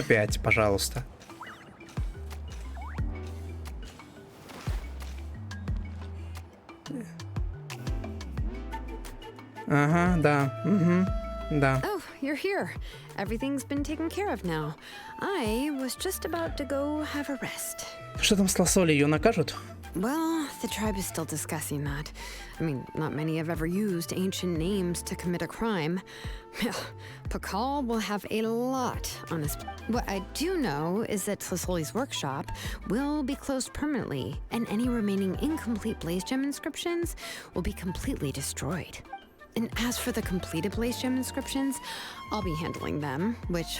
5, пожалуйста. Ага, да. Угу, да. Oh, you're here. Everything's been taken care of now. I was just about to go have a rest. Что там с Лосоли? Ее накажут? Well, the tribe is still discussing that. I mean, not many have ever used ancient names to commit a crime. Pakal will have a lot on his... What I do know is that Tlasoli's workshop will be closed permanently, and any remaining incomplete Blaze Gem inscriptions will be completely destroyed. And as for the completed Blaze Gem inscriptions, I'll be handling them, which...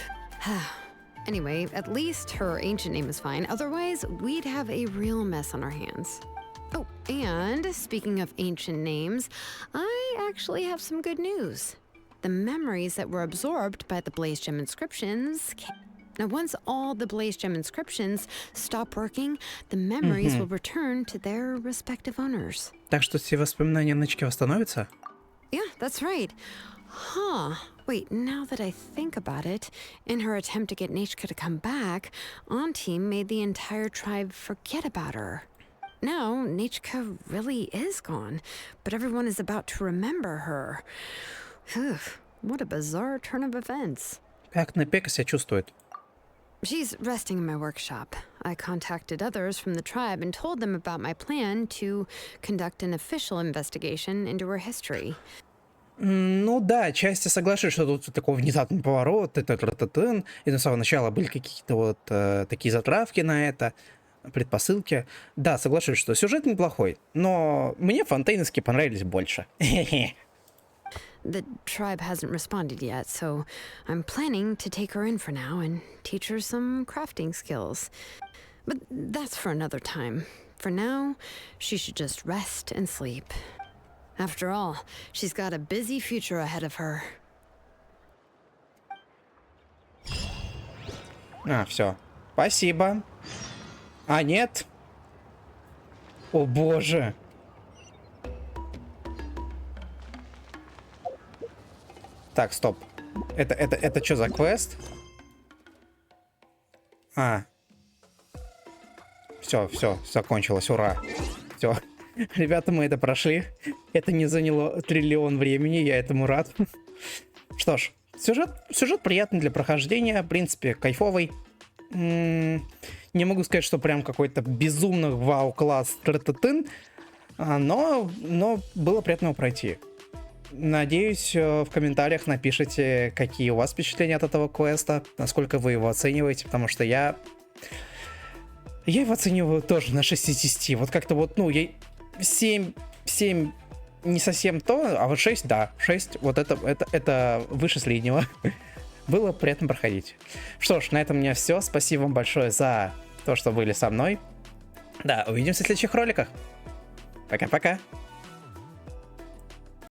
Anyway, at least her ancient name is fine. Otherwise, we'd have a real mess on our hands. Oh, and speaking of ancient names, I actually have some good news. The memories that were absorbed by the Blaze Gem inscriptions... Now, once all the Blaze Gem inscriptions stop working, the memories will return to their respective owners. Так что все воспоминания нычки восстановятся? Yeah, that's right. Huh. Wait, now that I think about it, in her attempt to get Nechka to come back, Auntie made the entire tribe forget about her. Now, Nechka really is gone, but everyone is about to remember her. What a bizarre turn of events. Как Непека себя чувствует? She's resting in my workshop. I contacted others from the tribe and told them about my plan to conduct an official investigation into her history. Ну да, отчасти соглашусь, что тут такой внезапный поворот, и на самого начала были какие-то вот такие затравки на это, предпосылки. Да, соглашусь, что сюжет неплохой, но мне фонтейновские понравились больше. The tribe hasn't responded yet, so I'm planning to take her in for now and teach her some crafting skills. But that's for another time. For now, she should just rest and sleep. After all, she's got a busy future ahead of her. Все. Спасибо. А, нет. О, боже. Так, стоп. Это что за квест? Все, закончилось, ура. Все. Ребята, мы это прошли. Это не заняло триллион времени, я этому рад. Что ж, сюжет приятный для прохождения, в принципе, кайфовый. Не могу сказать, что прям какой-то безумно вау-класс, но было приятно его пройти. надеюсь, в комментариях напишите, какие у вас впечатления от этого квеста, насколько вы его оцениваете, потому что я его оцениваю тоже на 6 из 10. Вот как-то вот, ну, 7 не совсем то, а вот 6, да, 6, вот это выше среднего. Было приятно проходить. Что ж, на этом у меня все. Спасибо вам большое за то, что были со мной. Да, увидимся в следующих роликах. Пока-пока.